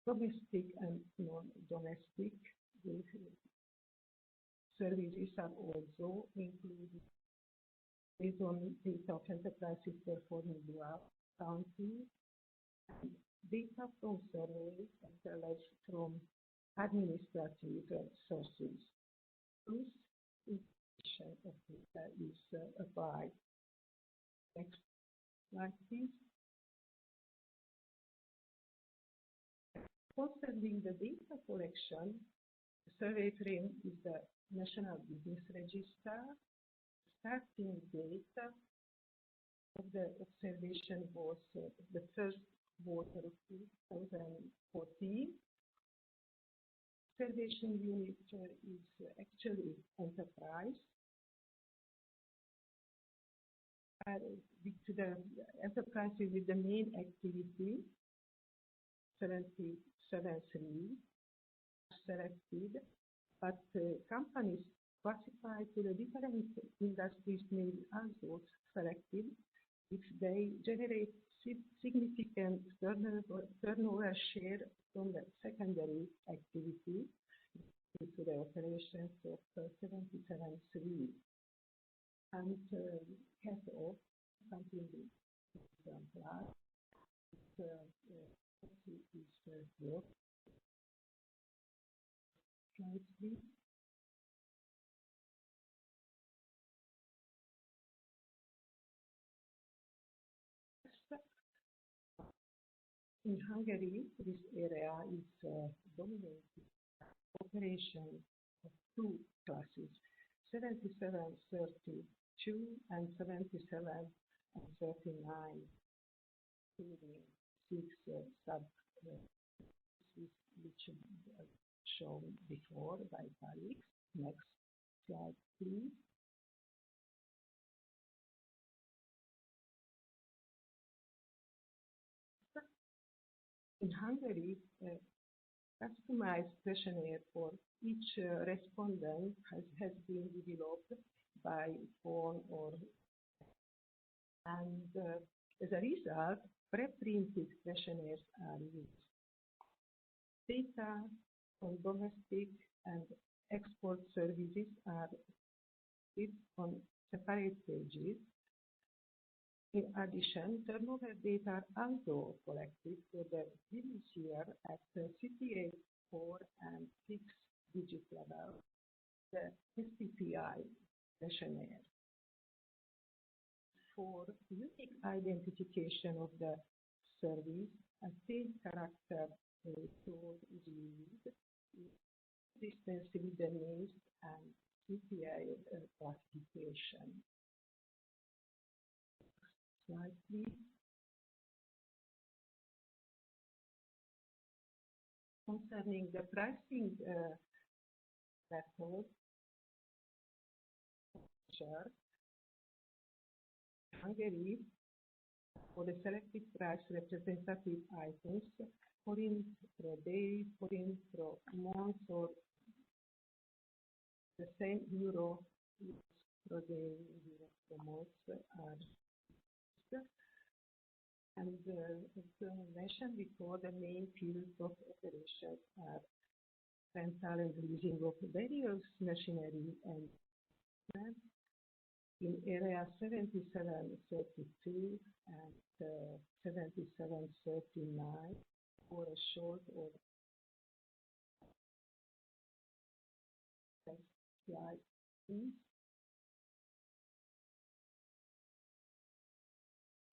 Domestic and non-domestic services are also included based on data of enterprises performing dual counting and data from surveys as well as from administrative sources. This information of data is applied. Next slide, please. Concerning the data collection, the survey frame is the National Business Register. Starting date of the observation was the first quarter of 2014. Observation unit is actually enterprise. To the enterprises with the main activity, 77.3 selected, but companies classified to the different industries may be also selected if they generate significant turnover share from the secondary activity to the operations of 77.3 and has of something exemplar. Slide, please. In Hungary, this area is dominated by operation of two classes, 7732 and 7739, including 6 sub-classes which are shown before by colleagues. Next slide, please. In Hungary, a customized questionnaire for each respondent has been developed by phone and as a result, pre-printed questionnaires are used. Data on domestic and export services are put on separate pages. In addition, turnover data are also collected for the previous year at the CTA 4 and 6 digit level, the SPPI questionnaire. For unique identification of the service, a same character code is used, consistent with the names and CPI classification. Slide, please. Concerning the pricing method, Hungary, for the selected price representative items, forint per day, forint per month, or the same euro per day, euro per month are used. And as mentioned before, the main fields of operations are rental and leasing of various machinery and equipment in area 7732 and 7739 for a short or slide, please.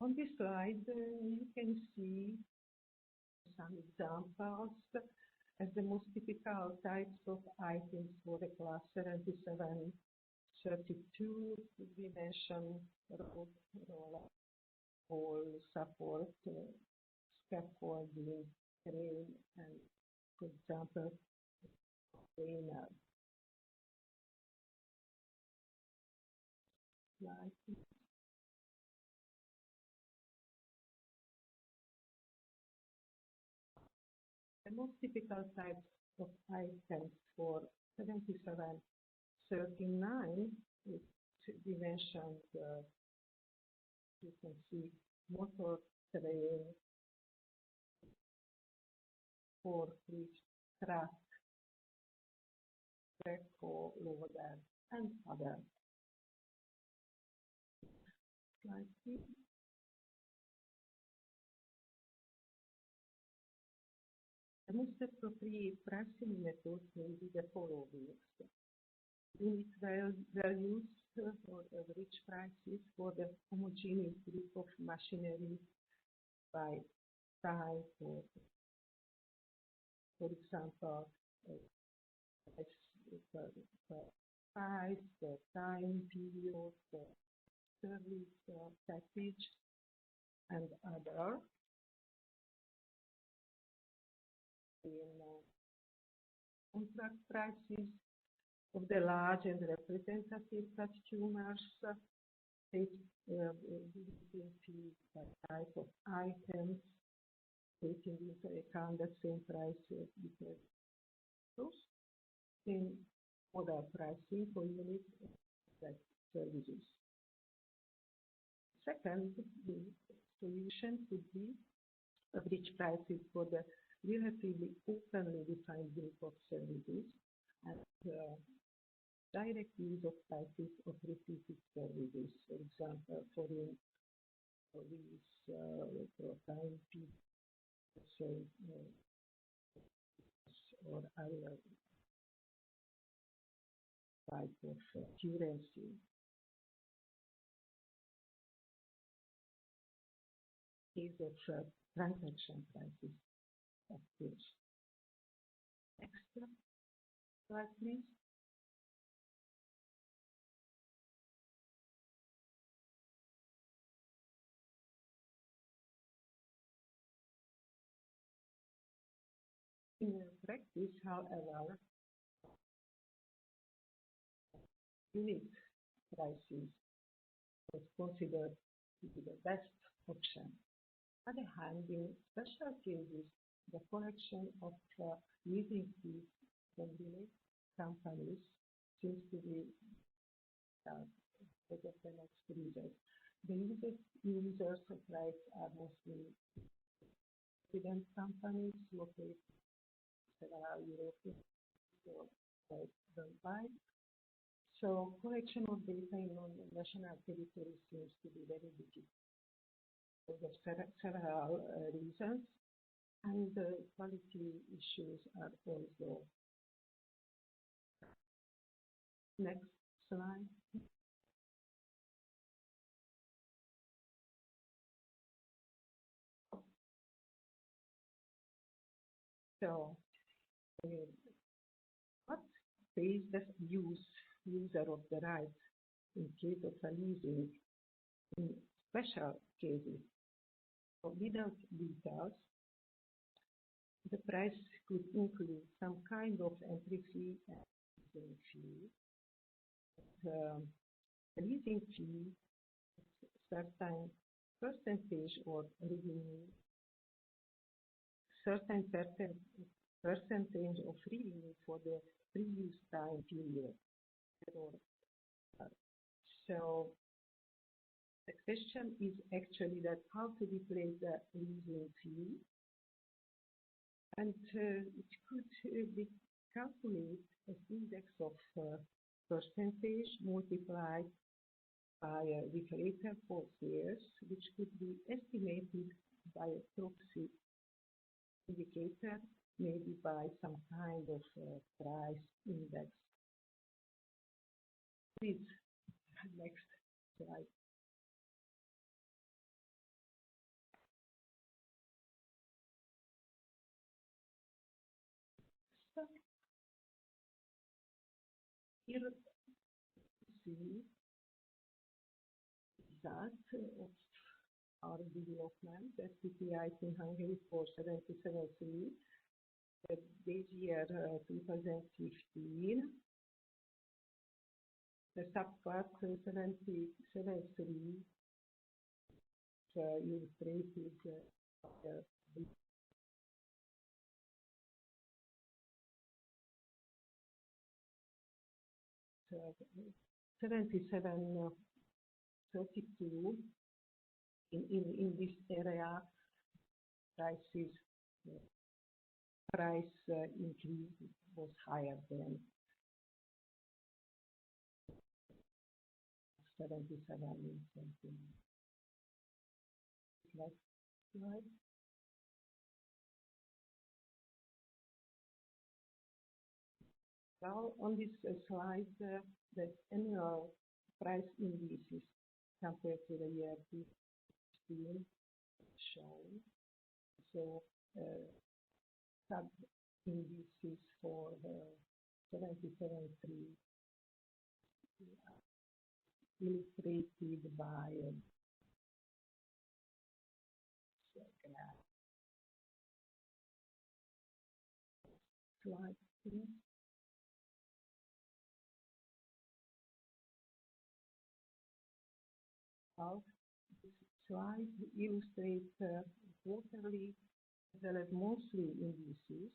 On this slide, you can see some examples as the most typical types of items for the class 7732. We mentioned roller, pole, support, scaffolding, crane, and, for example, container. Slide, please. The most typical types of items for 7739 is we mentioned, you can see motor train, forklift, truck, backhoe, loader, and other. Slide, please. The most appropriate pricing methods may be the following. Unit values or average prices for the homogeneous group of machinery by type, or, for example, price, the time period, the service package, and other. In contract prices of the large and representative customers, by type of items, taking into account the same price because in model pricing for unit services. Second, the solution could be average prices for the relatively openly defined group of services and direct use of prices of repeated services. For example, for time period or other type of currency. Case of transaction prices, of course. Next slide, please. In practice, however, unit prices was considered to be the best option. On the other hand, in special cases, the collection of leasing fees from related companies seems to be one of the next reasons. The users of rights are mostly resident companies located several European or worldwide. So collection of data in national territory seems to be very difficult for several reasons, and the quality issues are also. Next slide. So, what pays the user of the rights in case of a leasing in special cases? So without details, the price could include some kind of entry fee and leasing fee. The leasing fee is a certain percentage or revenue, certain percentage of revenue for the previous time period. So the question is actually that how to replace the leasing fee, and it could be calculated as index of percentage multiplied by a deflator for years, which could be estimated by a proxy indicator, maybe by some kind of price index. Please, next slide. So, here you see that of our development, SPPI in Hungary for 77.3, this year 2015, the subclass 77.3 illustrated 77.32 in this area, price increase was higher than 77 in something. Next slide. Now on this slide, the annual price indices compared to the year 2015 shown. So sub indices for the 77.3 illustrated by slide, please. This slide illustrates quarterly as well as monthly indices,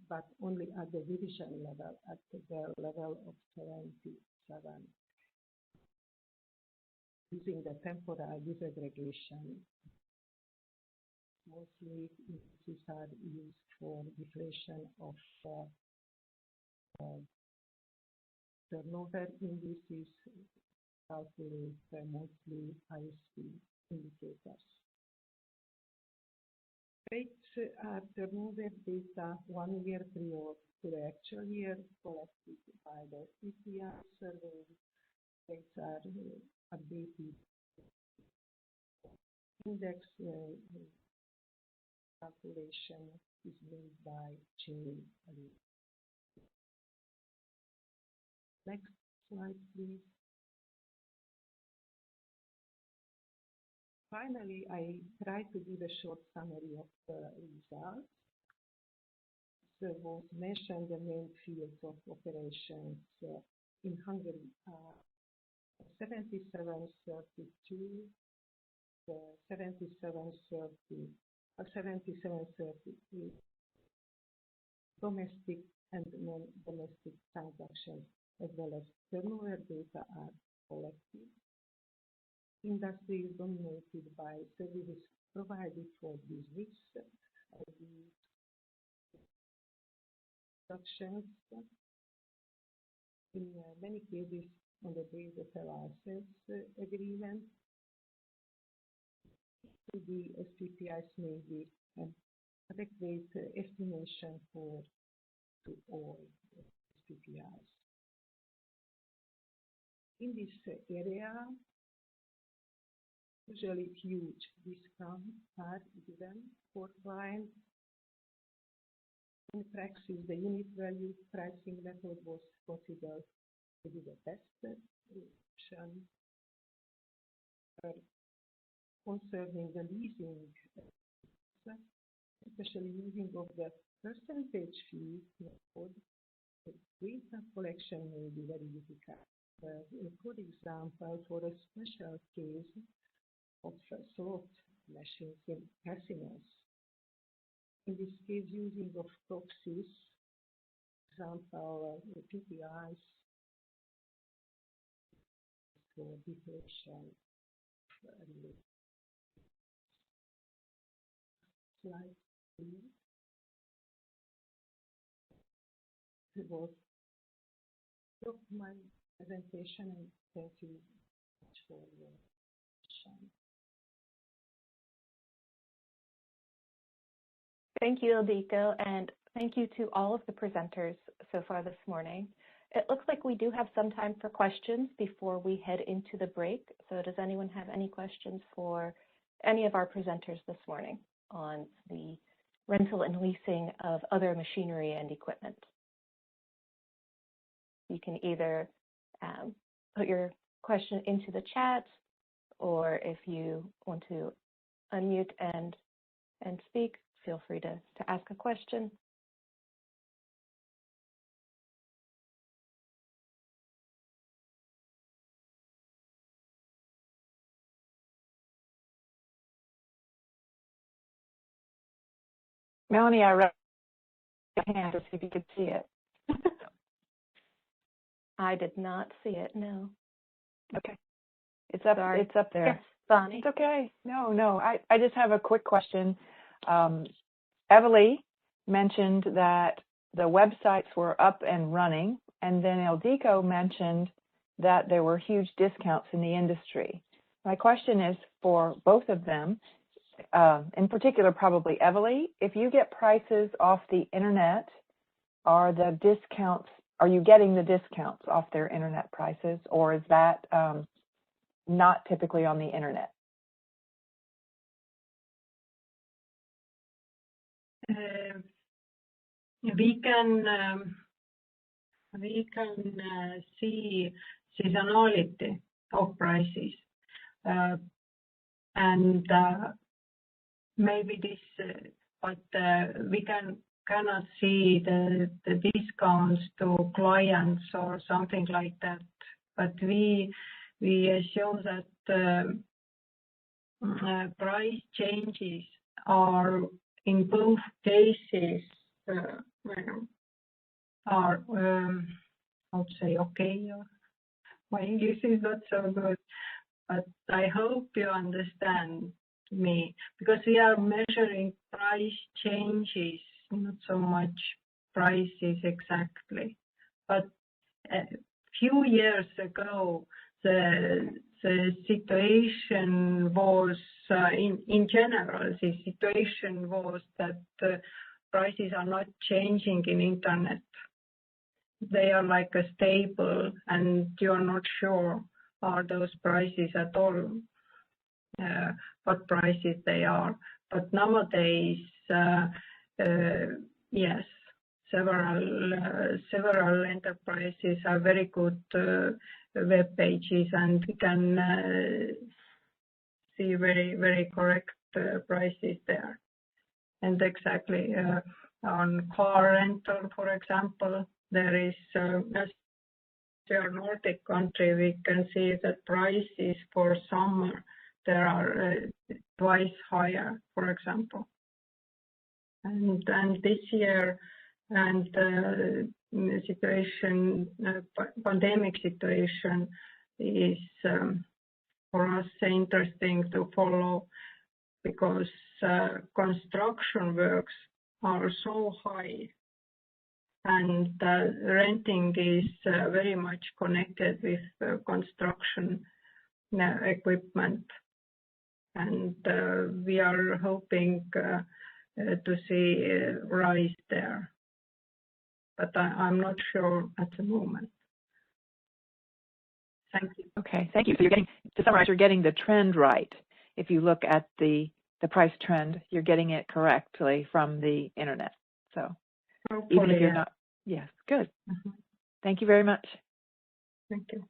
but only at the division level, at the level of 77. Using the temporal disaggregation, mostly indices are used for deflation of turnover indices, calculate mostly ISP indicators. Rates are turnover data 1 year period to the actual year collected by the CPI survey. Rates are updated. Index calculation is made by J. Next slide, please. Finally, I try to give a short summary of the results. There was mentioned the main fields of operations in Hungary are 7732, 7733 domestic and non-domestic transactions, as well as turnover data are collected. Industry is dominated by services provided for business, productions, in many cases on the basis of a license agreement. The SPPIs may be an adequate estimation to all SPPIs. In this area, usually huge discounts are given for clients. In practice, the unit value pricing method was considered to be the best option. Concerning the leasing, especially using of the percentage fee method, the data collection may be very difficult. For example, for a special case of slot machines in casinos, in this case, using of proxies, for example, PPIs for deflation. Slide, please. It was my presentation, and thank you much for your attention. Thank you, Ildiko, and thank you to all of the presenters so far this morning. It looks like we do have some time for questions before we head into the break. So does anyone have any questions for any of our presenters this morning on the rental and leasing of other machinery and equipment? You can either put your question into the chat, or if you want to unmute and speak, feel free to ask a question. Melanie, I raised your hand to see if you could see it. I did not see it, no. Okay. It's up. Sorry. It's up there. Yes, Bonnie. It's okay. No. I just have a quick question. Evalie mentioned that the websites were up and running, and then Ildiko mentioned that there were huge discounts in the industry. My question is for both of them, in particular probably Evalie, if you get prices off the internet, are you getting the discounts off their internet prices, or is that not typically on the internet? We can see seasonality of prices, and maybe this, but we cannot see the discounts to clients or something like that. But we assume that price changes are in both cases are how to say okay. My English is not so good, but I hope you understand me, because we are measuring price changes, not so much prices exactly. But a few years ago, the situation was in general, the situation was that prices are not changing in internet. They are like a stable, and you are not sure are those prices at all, what prices they are. But nowadays, yes, several enterprises have very good web pages, and we can see very correct prices there. And exactly on car rental, for example, there is, as we are Nordic country, we can see that prices for summer, there are twice higher, for example. And this year, and the situation, pandemic situation is for us interesting to follow, because construction works are so high, and renting is very much connected with construction equipment. And we are hoping to see a rise there, but I'm not sure at the moment. Thank you. Okay, thank you. So to summarize, you're getting the trend right. If you look at the price trend, you're getting it correctly from the internet. So hopefully, even if you're not, yes, good. Thank you very much. Thank you.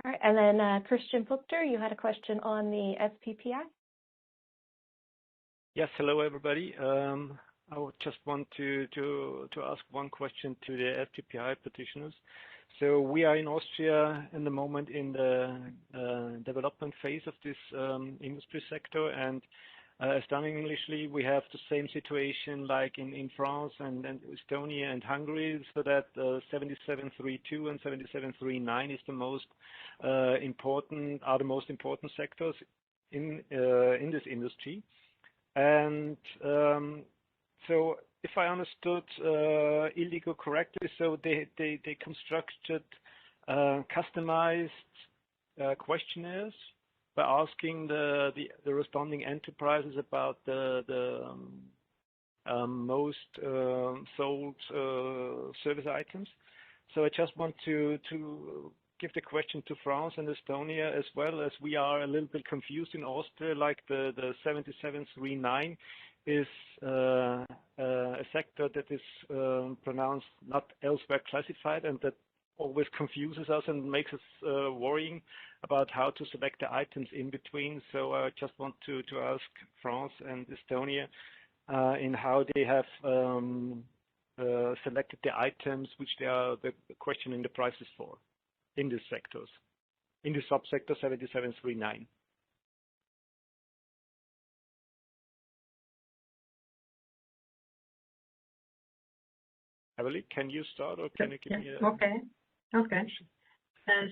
All right, and then Christian Fuchter, you had a question on the SPPI? Yes, hello everybody. I would just want to ask one question to the SPPI petitioners. So we are in Austria in the moment in the development phase of this industry sector, and astonishingly, we have the same situation like in France and Estonia and Hungary, so that 7732 and 7739 is the most important sectors in this industry. And so if I understood Ildiko correctly, so they constructed customized questionnaires by asking the responding enterprises about the most sold service items. So I just want to give the question to France and Estonia as well, as we are a little bit confused in Austria, like the 7739 is a sector that is pronounced not elsewhere classified, and that always confuses us and makes us worrying about how to select the items in between. So I just want to ask France and Estonia in how they have selected the items which they are questioning the prices for in these sectors, in the subsector 7739. Evelyn, can you start, or can you give me a... Okay. As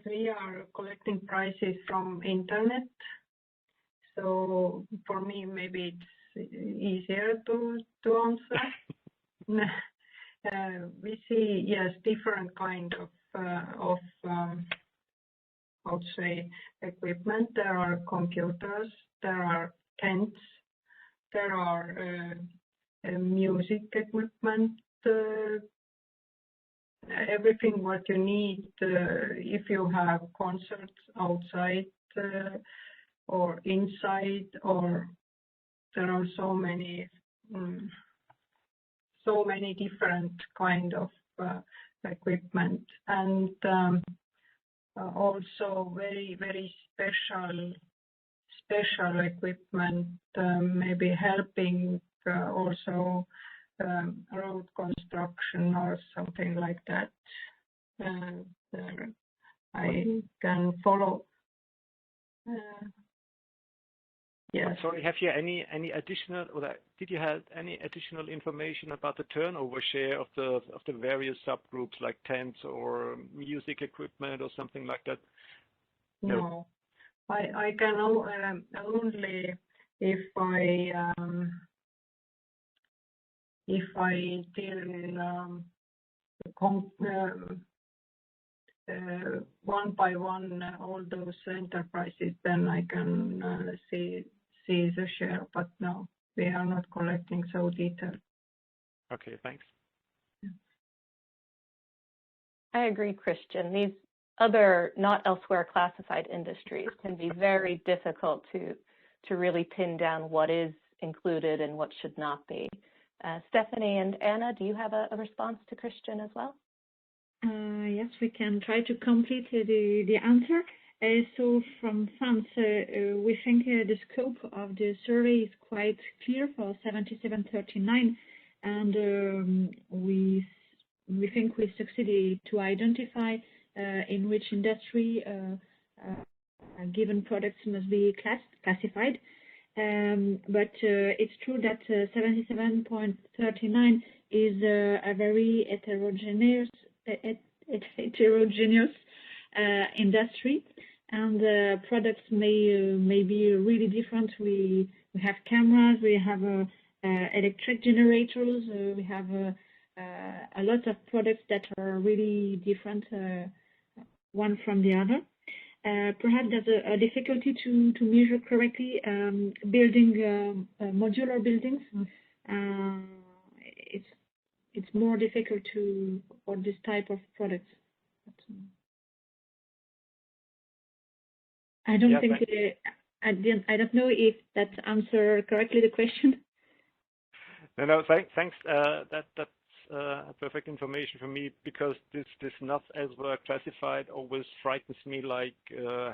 we are collecting prices from internet, so for me maybe it's easier to answer. We see, yes, different kind of I would say equipment. There are computers, there are tents, there are music equipment, everything what you need if you have concerts outside or inside, or there are so many different kind of equipment, and also very special equipment, maybe helping also road construction or something like that. I can follow. Yes. Sorry, have you any additional, or did you have any additional information about the turnover share of the various subgroups like tents or music equipment or something like that? No. I can only if I deal one by one all those enterprises, then I can see see the share, but no, we are not collecting so detailed. Okay, thanks. I agree, Christian. These other not elsewhere classified industries can be very difficult to really pin down what is included and what should not be. Stephanie and Anna, do you have a response to Christian as well? Yes, we can try to complete the answer. So from France, we think the scope of the survey is quite clear for 7739, and we think we succeeded to identify in which industry given products must be classified. But it's true that 77.39 is a very heterogeneous industry, and products may be really different. We have cameras, we have electric generators, we have a lot of products that are really different one from the other. Perhaps there's a difficulty to measure correctly building modular buildings. It's more difficult for this type of products. I don't think I don't know if that answered correctly the question. No, thanks. That's perfect information for me, because this not elsewhere classified always frightens me, like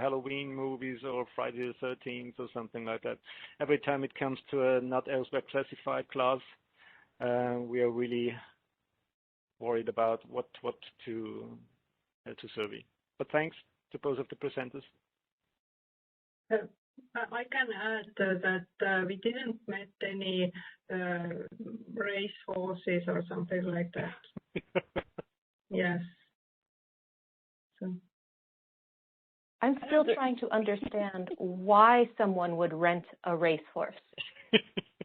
Halloween movies or Friday the 13th or something like that. Every time it comes to a not elsewhere classified class, we are really worried about what to survey. But thanks to both of the presenters. I can add that we didn't meet any race horses or something like that. Yes. So. I'm still trying to understand why someone would rent a racehorse.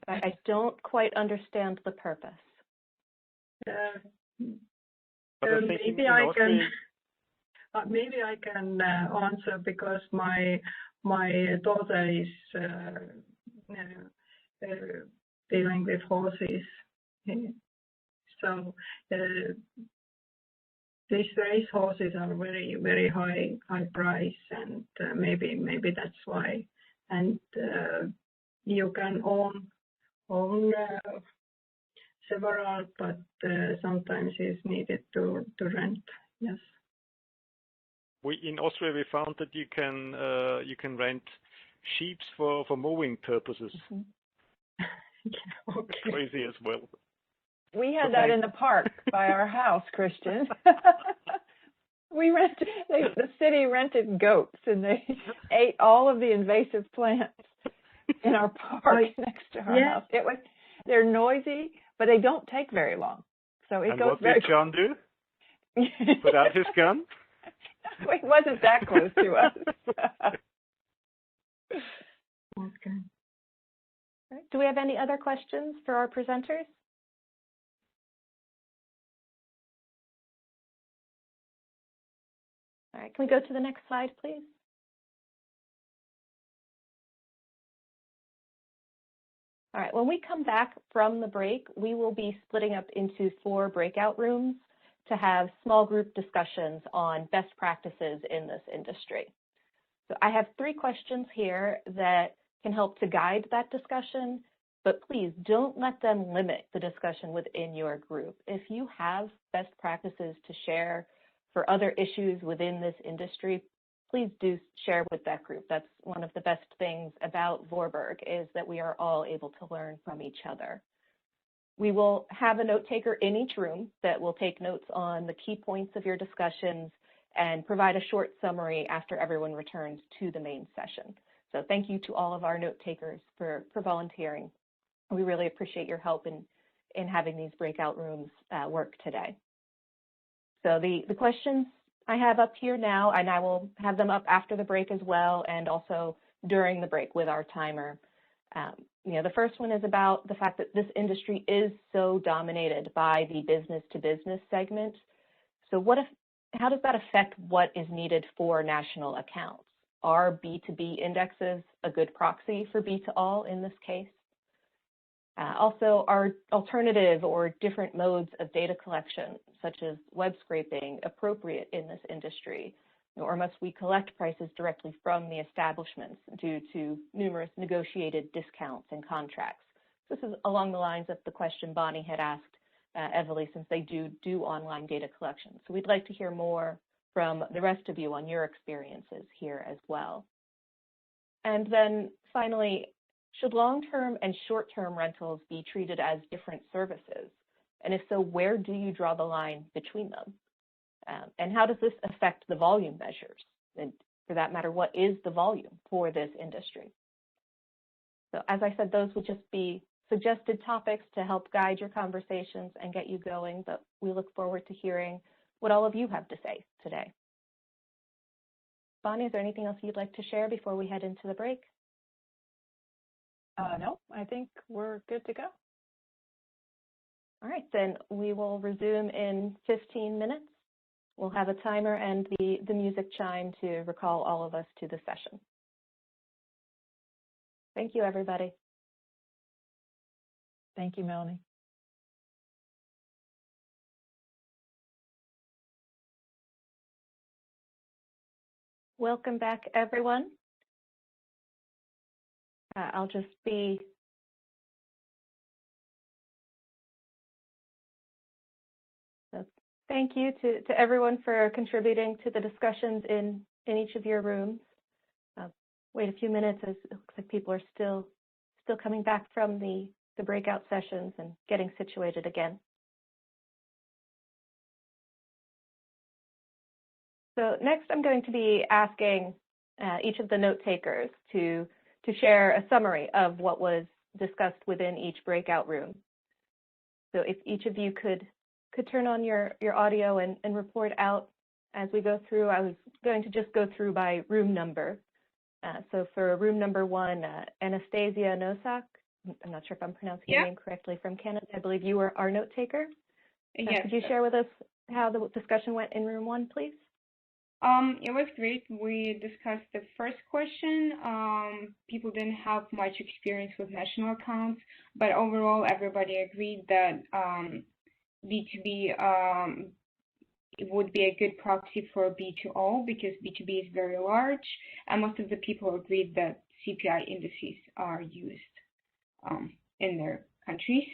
I don't quite understand the purpose. Maybe I can answer, because my daughter is dealing with horses. So these race horses are very, very high price, and maybe that's why. And you can own several, but sometimes it's needed to rent. Yes. In Austria, we found that you can rent sheep for mowing purposes. Mm-hmm. Yeah, okay. Crazy as well. We had that in the park by our house, Christian. The city rented goats, and they ate all of the invasive plants in our park next to our house. They're noisy, but they don't take very long. So it goes very. And what did John do? Put out his gun? It wasn't that close to us. Okay. Do we have any other questions for our presenters? All right, can we go to the next slide, please? All right, when we come back from the break, we will be splitting up into 4 breakout rooms to have small group discussions on best practices in this industry. So I have 3 questions here that can help to guide that discussion, but please don't let them limit the discussion within your group. If you have best practices to share for other issues within this industry, please do share with that group. That's one of the best things about Voorburg, is that we are all able to learn from each other. We will have a note taker in each room that will take notes on the key points of your discussions and provide a short summary after everyone returns to the main session. So thank you to all of our note takers for volunteering. We really appreciate your help in having these breakout rooms work today. So the questions I have up here now, and I will have them up after the break as well, and also during the break with our timer. The first one is about the fact that this industry is so dominated by the business-to-business segment. So how does that affect what is needed for national accounts? are B2B indexes a good proxy for B2All in this case? Also, are alternative or different modes of data collection, such as web scraping, appropriate in this industry? Or must we collect prices directly from the establishments due to numerous negotiated discounts and contracts? This is along the lines of the question Bonnie had asked Evely, since they do online data collection. So we'd like to hear more from the rest of you on your experiences here as well. And then finally, should long-term and short-term rentals be treated as different services? And if so, where do you draw the line between them? And how does this affect the volume measures? And for that matter, what is the volume for this industry? So as I said, those would just be suggested topics to help guide your conversations and get you going, but we look forward to hearing what all of you have to say today. Bonnie, is there anything else you'd like to share before we head into the break? No, I think we're good to go. All right, then we will resume in 15 minutes. We'll have a timer and the music chime to recall all of us to the session. Thank you, everybody. Thank you, Melanie. Welcome back, everyone. I'll just be thank you to everyone for contributing to the discussions in each of your rooms. Wait a few minutes as it looks like people are still coming back from the breakout sessions and getting situated again. So next I'm going to be asking each of the note takers to share a summary of what was discussed within each breakout room. So if each of you could turn on your audio and report out as we go through. I was going to just go through by room number. So for room number 1, Anastasia Nosak, I'm not sure if I'm pronouncing your name correctly, from Canada. I believe you were our note taker. Yes. Could you share with us how the discussion went in room 1, please? It was great. We discussed the first question. People didn't have much experience with national accounts, but overall everybody agreed that B2B it would be a good proxy for B2O because B2B is very large, and most of the people agreed that CPI indices are used in their countries.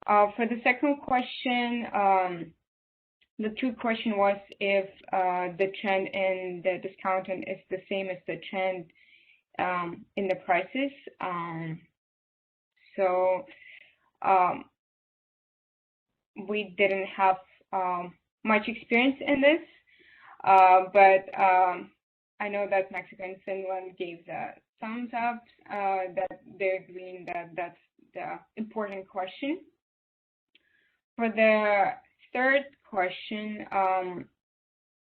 For the second question, the true question was if the trend in the discounting is the same as the trend in the prices. We didn't have much experience in this, but I know that Mexico and Finland gave the thumbs up, that they're agreeing that that's the important question. For the third question,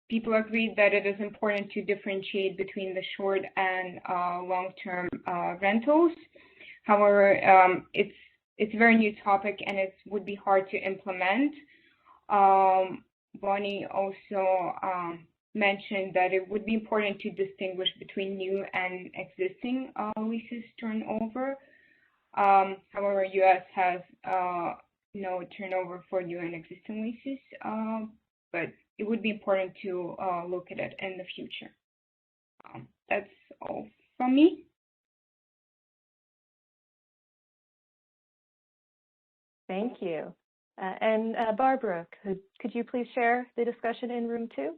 people agreed that it is important to differentiate between the short and long-term rentals. However, it's a very new topic and it would be hard to implement. Bonnie also mentioned that it would be important to distinguish between new and existing leases turnover. However, US has no turnover for new and existing leases, but it would be important to look at it in the future. That's all from me. Thank you. And Barbara, could you please share the discussion in room 2?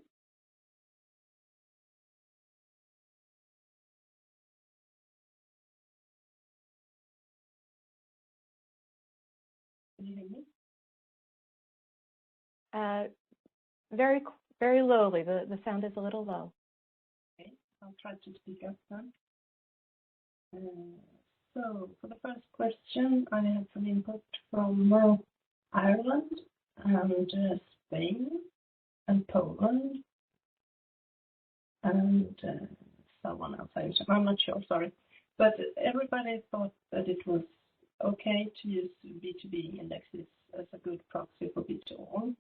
Can you hear me? Very, very lowly. The sound is a little low. Okay, I'll try to speak up then. So for the first question, I have some input from Ireland and Spain and Poland and someone else. I'm not sure, sorry. But everybody thought that it was okay to use B2B indexes as a good proxy for B2O.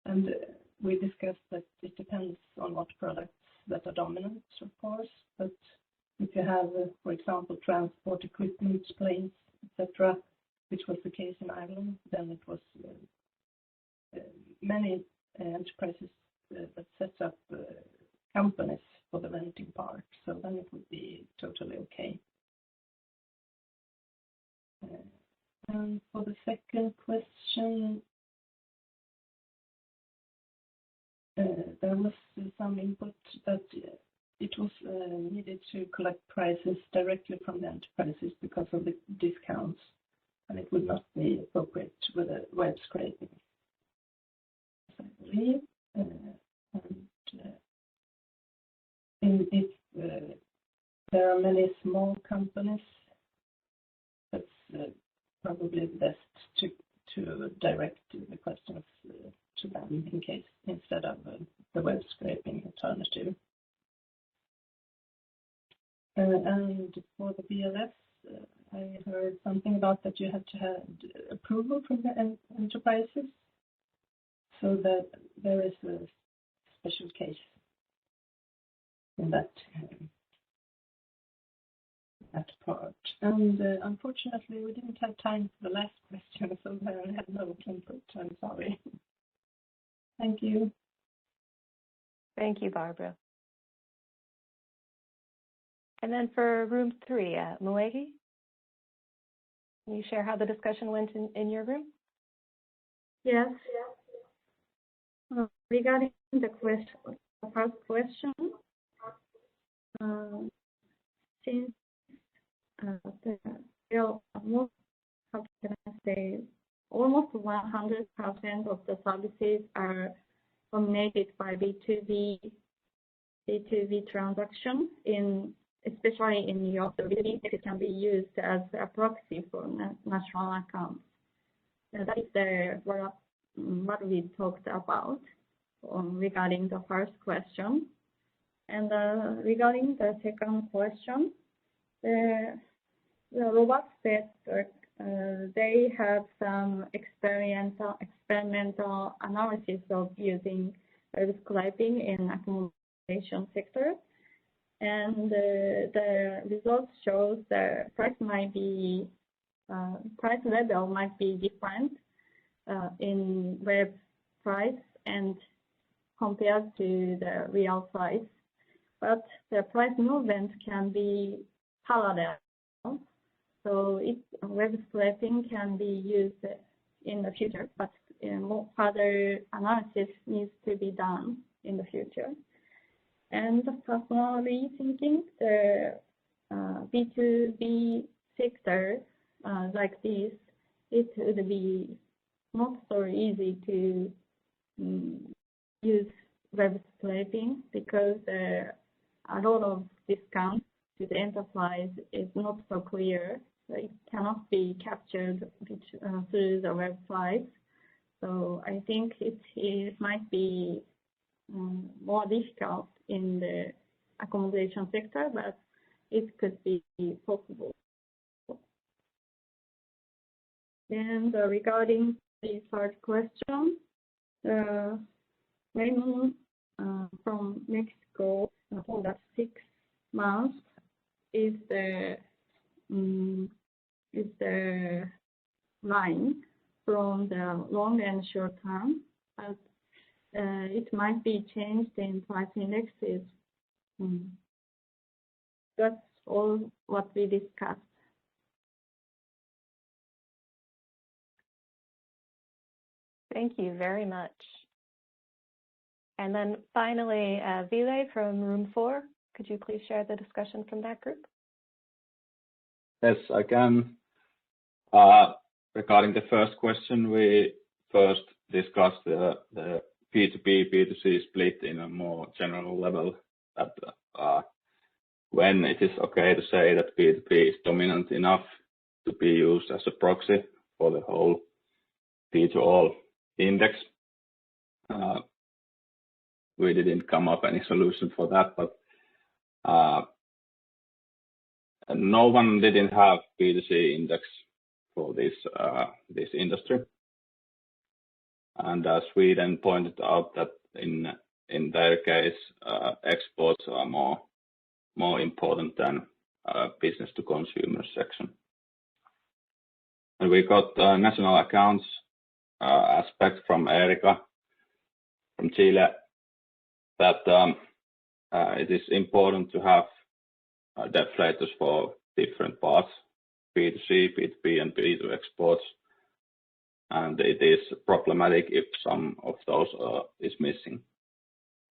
And we discussed that it depends on what products that are dominant, of course. have, for example, transport equipment, planes, etc., which was the case in Ireland. Then it was many enterprises that set up companies for the renting part. So then it would be totally okay. And for the second question, there was some input that it was needed to collect prices directly from the enterprises because of the discounts, and it would not be appropriate with a web scraping, I believe. If there are many small companies, that's probably best to direct the questions to them in case instead of the web scraping alternative. And for the BLS, I heard something about that you had to have approval from the enterprises, so that there is a special case in that part. And unfortunately, we didn't have time for the last question, so I had no input. I'm sorry. Thank you. Thank you, Barbara. And then for room 3, Muegi, can you share how the discussion went in your room? Yes. Regarding the first question, since almost 100% of the services are dominated by B2B transaction, especially in Europe. So it can be used as a proxy for national accounts. That is what we talked about regarding the first question. And regarding the second question, the robot said they have some experimental analysis of using web scraping in accommodation sector, and the results shows the price level might be different in web price and compared to the real price, but the price movement can be parallel. So web scraping can be used in the future, but more further analysis needs to be done in the future. And personally thinking, the B2B sector like this, it would be not so easy to use web scraping because a lot of discounts to the enterprise is not so clear. So it cannot be captured through the website. So I think it might be more difficult in the accommodation sector, but it could be possible. And regarding the third question, Raymond from Mexico for that 6 months is the line from the long and short term, but it might be changed in price indexes. That's all what we discussed. Thank you very much. And then finally, Ville from room 4, could you please share the discussion from that group? Yes, I can. Regarding the first question, we first discussed the B2B, B2C split in a more general level, that when it is okay to say that B2B is dominant enough to be used as a proxy for the whole B2all index. We didn't come up any solution for that, but no one didn't have B2C index for this industry. And Sweden pointed out that in their case, exports are more important than business to consumer section. And we got national accounts aspect from Erika from Chile, that it is important to have deflators for different parts, B2C, B2B, and B2 exports. And it is problematic if some of those is missing.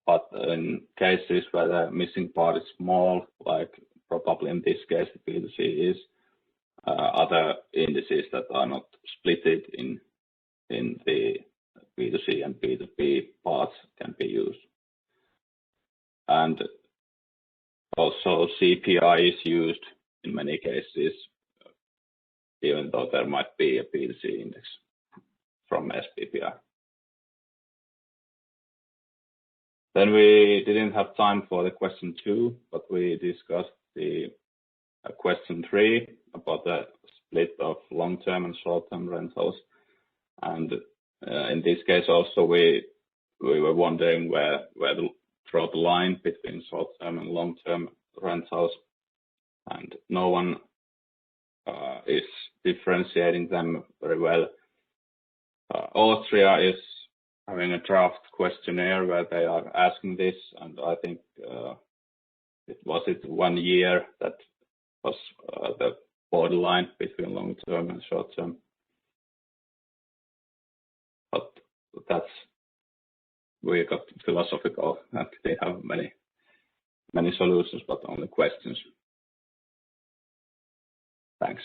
But in cases where the missing part is small, like probably in this case the B2C is, other indices that are not splitted in the B2C and B2B parts can be used. And also CPI is used in many cases, even though there might be a B2C index from SPPI. Then we didn't have time for the question 2, but we discussed the question 3 about the split of long-term and short-term rentals. And in this case also we were wondering where to draw the line between short-term and long-term rentals, and no one is differentiating them very well. Austria is having a draft questionnaire where they are asking this, and I think it was 1 year that was the borderline between long-term and short-term. But we got philosophical, and they have many solutions, but only questions. Thanks.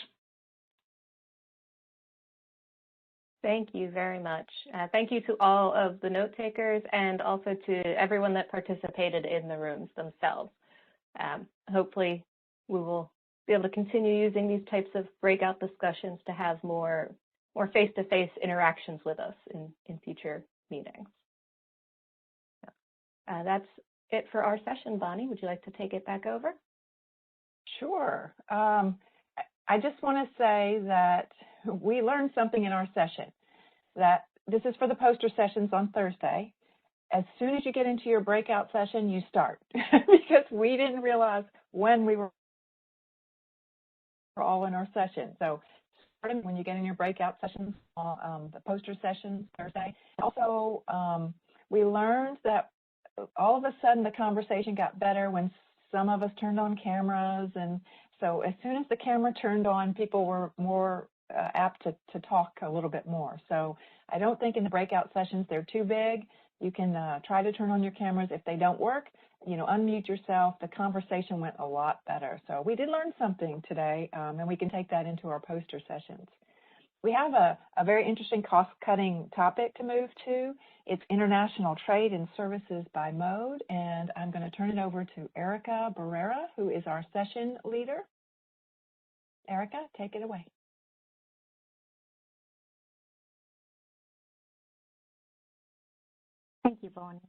Thank you very much. Thank you to all of the note takers and also to everyone that participated in the rooms themselves. Hopefully we will be able to continue using these types of breakout discussions to have more face-to-face interactions with us in future meetings. That's it for our session. Bonnie, would you like to take it back over? Sure. I just want to say that we learned something in our session, that this is for the poster sessions on Thursday. As soon as you get into your breakout session, you start, because we didn't realize when we were all in our session. So starting when you get in your breakout sessions, the poster sessions Thursday. Also, we learned that all of a sudden the conversation got better when some of us turned on cameras, and so as soon as the camera turned on, people were more apt to talk a little bit more. So I don't think in the breakout sessions they're too big. You can try to turn on your cameras. If they don't work, unmute yourself. The conversation went a lot better. So we did learn something today, and we can take that into our poster sessions. We have a very interesting cost-cutting topic to move to. It's international trade and services by mode, and I'm going to turn it over to Erika Barrera, who is our session leader. Erika, take it away. Thank you, Bonnie.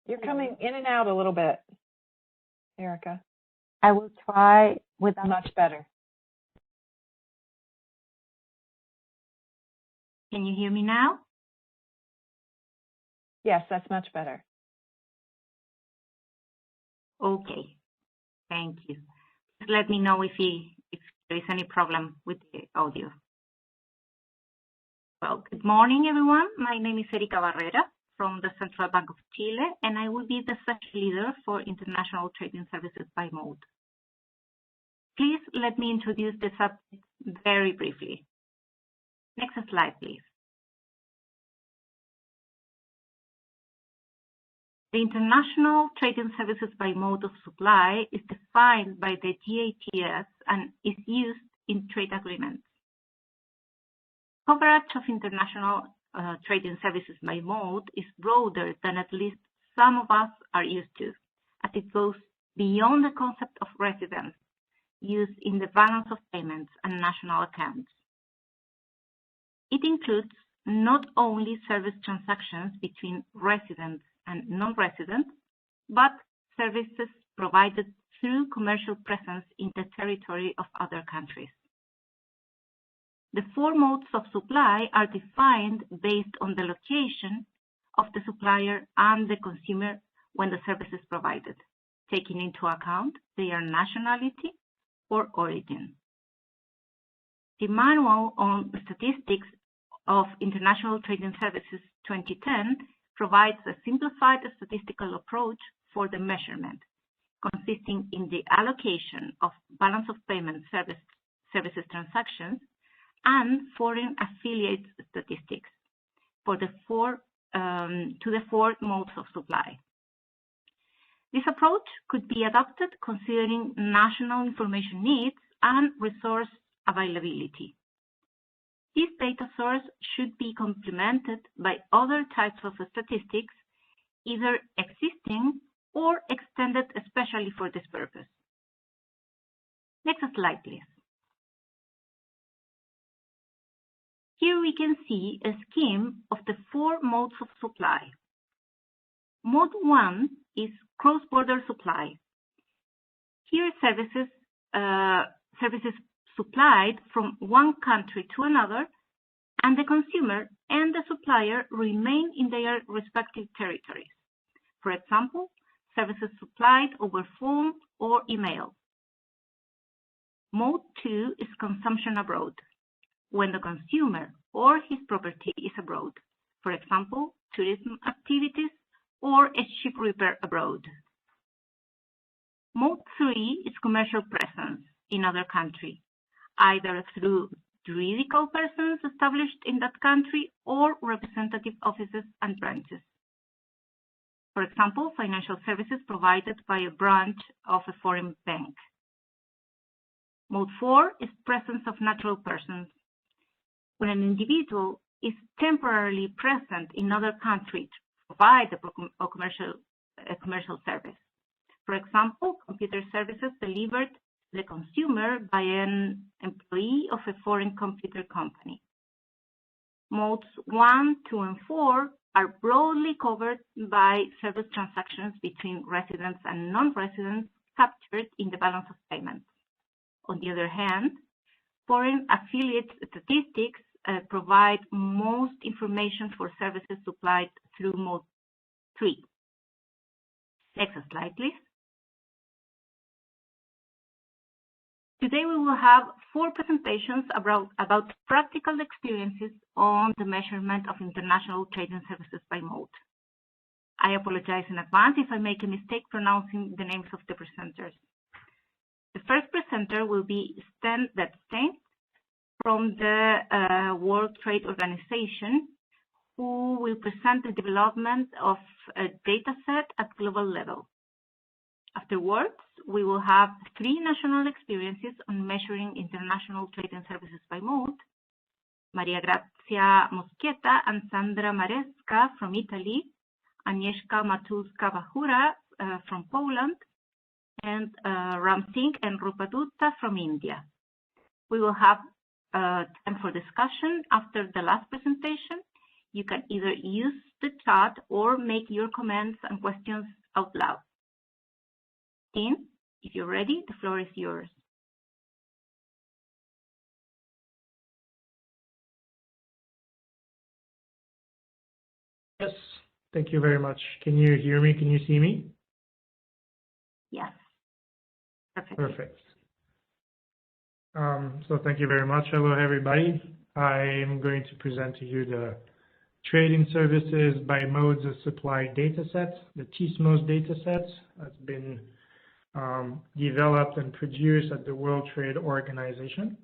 You're coming in and out a little bit, Erika. I will try without. Much better. Can you hear me now? Yes, that's much better. Okay, thank you. Just let me know if there is any problem with the audio. Well, good morning, everyone. My name is Erika Barrera from the Central Bank of Chile, and I will be the session leader for International Trading Services by Mode. Please let me introduce the subject very briefly. Next slide, please. The International Trading Services by Mode of Supply is defined by the GATS and is used in trade agreements. Coverage of international trading services by mode is broader than at least some of us are used to, as it goes beyond the concept of residence used in the balance of payments and national accounts. It includes not only service transactions between residents and non-residents, but services provided through commercial presence in the territory of other countries. The four modes of supply are defined based on the location of the supplier and the consumer when the service is provided, taking into account their nationality or origin. The Manual on Statistics of International Trading Services 2010 provides a simplified statistical approach for the measurement, consisting in the allocation of balance of payment services transactions and foreign affiliate statistics for the four modes of supply. This approach could be adopted considering national information needs and resource availability. This data source should be complemented by other types of statistics, either existing or extended especially for this purpose. Next slide, please. Here we can see a scheme of the four modes of supply. Mode 1 is cross-border supply. Here services supplied from one country to another, and the consumer and the supplier remain in their respective territories. For example, services supplied over phone or email. Mode 2 is consumption abroad, when the consumer or his property is abroad. For example, tourism activities or a ship repair abroad. Mode 3 is commercial presence in other country, either through juridical persons established in that country or representative offices and branches. For example, financial services provided by a branch of a foreign bank. Mode 4 is presence of natural persons, when an individual is temporarily present in other countries to provide a commercial service. For example, computer services delivered to the consumer by an employee of a foreign computer company. Modes 1, 2, and 4 are broadly covered by service transactions between residents and non-residents captured in the balance of payments. On the other hand, foreign affiliate statistics provide most information for services supplied through Mode 3. Next slide, please. Today we will have 4 presentations about practical experiences on the measurement of international trading services by mode. I apologize in advance if I make a mistake pronouncing the names of the presenters. The first presenter will be Sten Detstein from the World Trade Organization, who will present the development of a data set at global level. Afterwards, we will have 3 national experiences on measuring international trading services by mode: Maria Grazia Moschetta and Sandra Maresca from Italy, Agnieszka Matulska-Bahura from Poland, and Ram Singh and Rupa Dutta from India. We will have time for discussion after the last presentation. You can either use the chat or make your comments and questions out loud. Tim, if you're ready, the floor is yours. Yes, thank you very much. Can you hear me? Can you see me? Yes. Perfect. Perfect. So thank you very much. Hello, everybody. I'm going to present to you the trading services by modes of supply dataset, the TSMOS dataset that's been developed and produced at the World Trade Organization.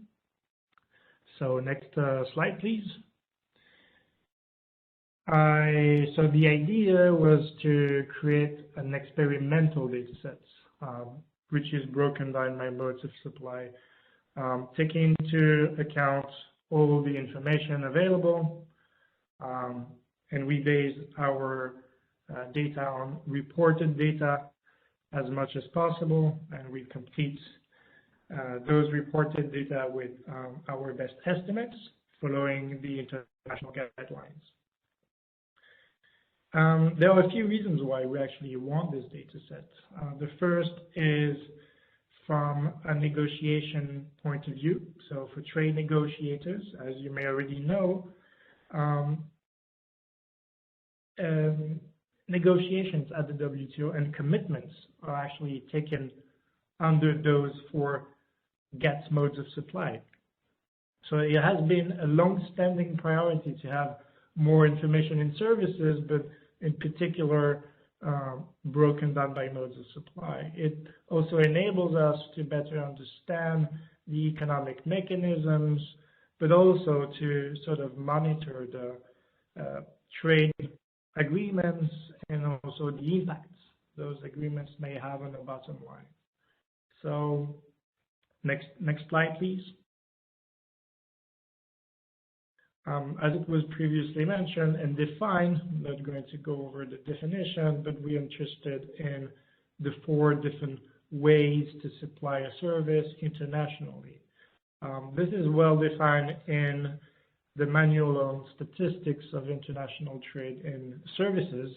So next slide, please. So the idea was to create an experimental dataset, which is broken down by modes of supply, taking into account all the information available, and we base our data on reported data as much as possible, and we complete those reported data with our best estimates following the international guidelines. There are a few reasons why we actually want this data set. The first is from a negotiation point of view. So for trade negotiators, as you may already know, negotiations at the WTO and commitments are actually taken under those 4 GATS modes of supply. So it has been a long-standing priority to have more information in services, but in particular broken down by modes of supply. It also enables us to better understand the economic mechanisms, but also to sort of monitor the trade agreements and also the impacts those agreements may have on the bottom line. So next slide, please. As it was previously mentioned and defined, I'm not going to go over the definition, but we're interested in the 4 different ways to supply a service internationally. This is well defined in the Manual on Statistics of International Trade in Services,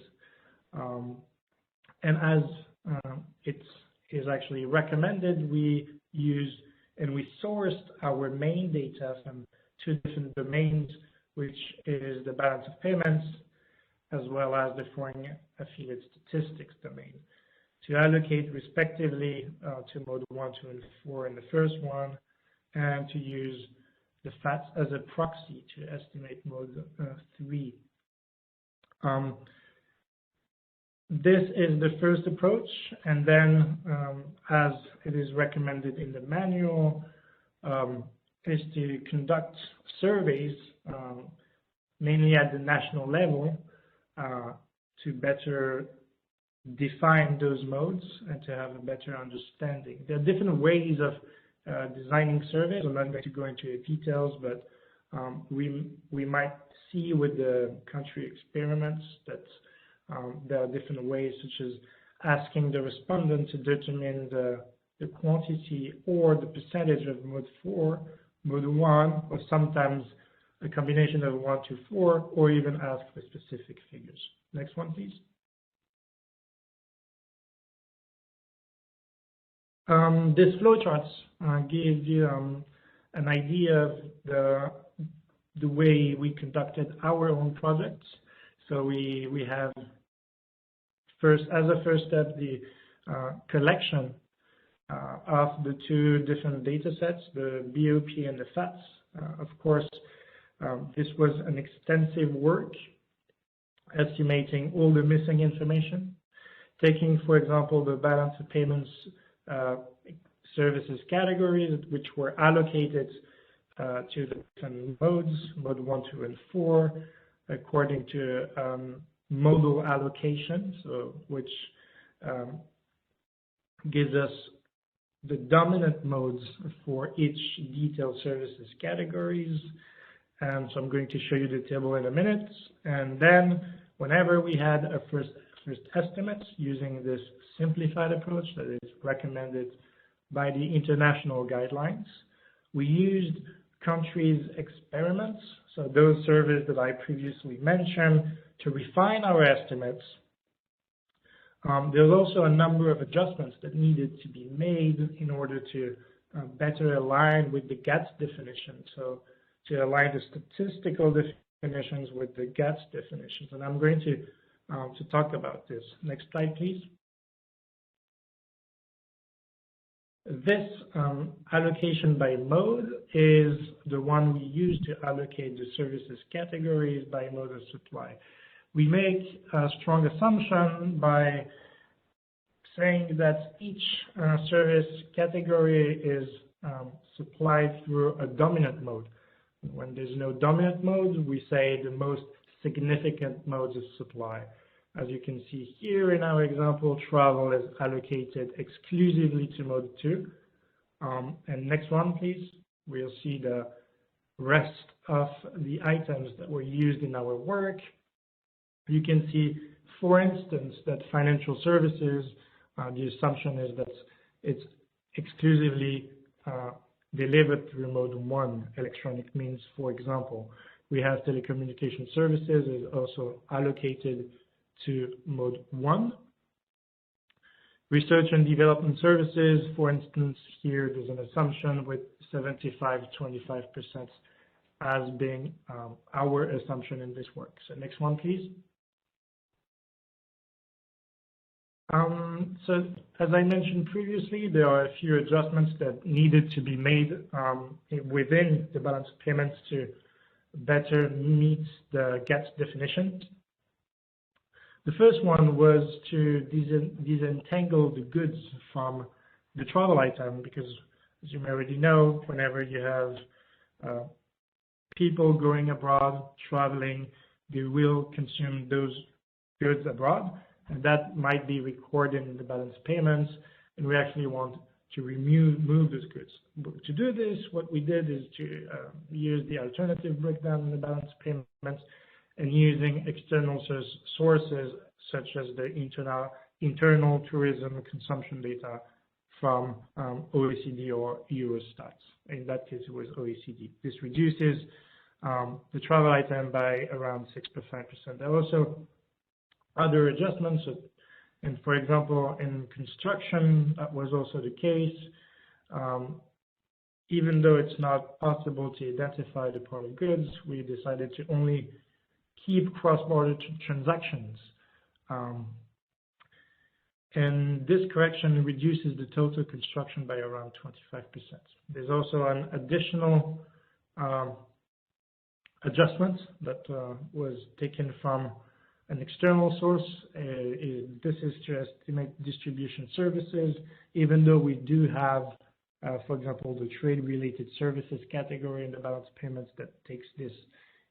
and as it is actually recommended, we use and we sourced our main data from 2 different domains, which is the balance of payments as well as the foreign affiliate statistics domain, to allocate respectively to mode 1, 2, and 4 in the first one, and to use the FATS as a proxy to estimate mode 3. This is the first approach, and then as it is recommended in the manual, is to conduct surveys, mainly at the national level, to better define those modes and to have a better understanding. There are different ways of designing surveys. I'm not going to go into the details, but we might see with the country experiments that there are different ways, such as asking the respondent to determine the quantity or the percentage of mode 4, mode 1, or sometimes a combination of 1 to 4, or even ask for specific figures. Next one, please. This flowchart gives you an idea of the way we conducted our own projects. So we have as a first step the collection of the 2 different data sets, the BOP and the FATS. Of course, this was an extensive work estimating all the missing information, taking, for example, the balance of payments services categories, which were allocated to the different modes, mode 1, 2, and 4, according to modal allocation, so which gives us the dominant modes for each detailed services categories. And so I'm going to show you the table in a minute. And then whenever we had a first estimate using this simplified approach that is recommended by the international guidelines, we used countries' experiments, so those surveys that I previously mentioned, to refine our estimates. There's also a number of adjustments that needed to be made in order to better align with the GATS definition, so to align the statistical definitions with the GATS definitions. And I'm going to talk about this. Next slide, please. This allocation by mode is the one we use to allocate the services categories by mode of supply. We make a strong assumption by saying that each service category is supplied through a dominant mode. When there's no dominant mode, we say the most significant modes of supply. As you can see here in our example, travel is allocated exclusively to mode 2. And next one, please. We'll see the rest of the items that were used in our work. You can see, for instance, that financial services, the assumption is that it's exclusively delivered through mode 1, electronic means, for example. We have telecommunication services is also allocated to mode 1. Research and development services, for instance, here there's an assumption with 75-25% as being our assumption in this work. So next one, please. So as I mentioned previously, there are a few adjustments that needed to be made within the balance of payments to better meet the GETS definition. The first one was to disentangle the goods from the travel item, because as you may already know, whenever you have people going abroad, traveling, they will consume those goods abroad, and that might be recorded in the balance payments, and we actually want to remove those goods. But to do this, what we did is to use the alternative breakdown in the balance payments and using external sources such as the internal tourism consumption data from OECD or Eurostat. In that case, it was OECD. This reduces the travel item by around 6.5%. There are also other adjustments, and for example, in construction, that was also the case. Even though it's not possible to identify the part of goods, we decided to only keep cross-border transactions. And this correction reduces the total construction by around 25%. There's also an additional adjustment that was taken from an external source. This is to estimate distribution services, even though we do have, for example, the trade-related services category in the balance payments that takes this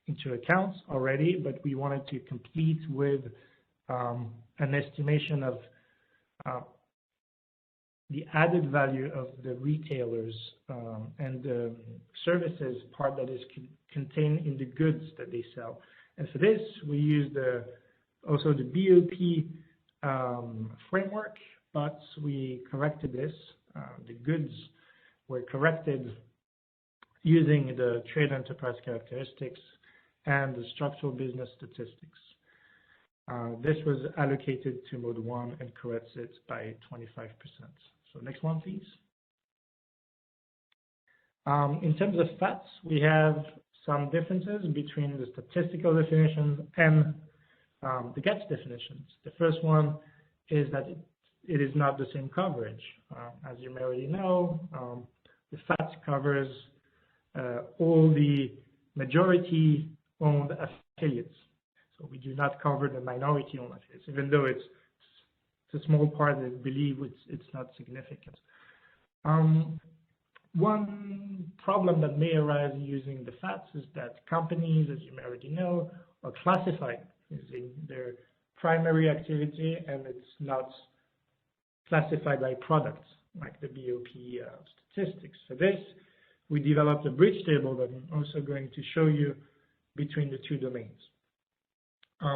into account already, but we wanted to complete with an estimation of the added value of the retailers and the services part that is contained in the goods that they sell. And for this, we used also the BOP framework, but we corrected this. The goods were corrected using the trade enterprise characteristics and the structural business statistics. This was allocated to mode 1 and corrects it by 25%. So next one, please. In terms of FATs, we have some differences between the statistical definitions and the GETS definitions. The first one is that it is not the same coverage. As you may already know, the FATs covers all the majority-owned affiliates. So we do not cover the minority-owned affiliates, even though it's a small part. I believe it's not significant. One problem that may arise using the FATs is that companies, as you may already know, are classified using their primary activity, and it's not classified by products like the BOP statistics. For this, we developed a bridge table that I'm also going to show you between the two domains.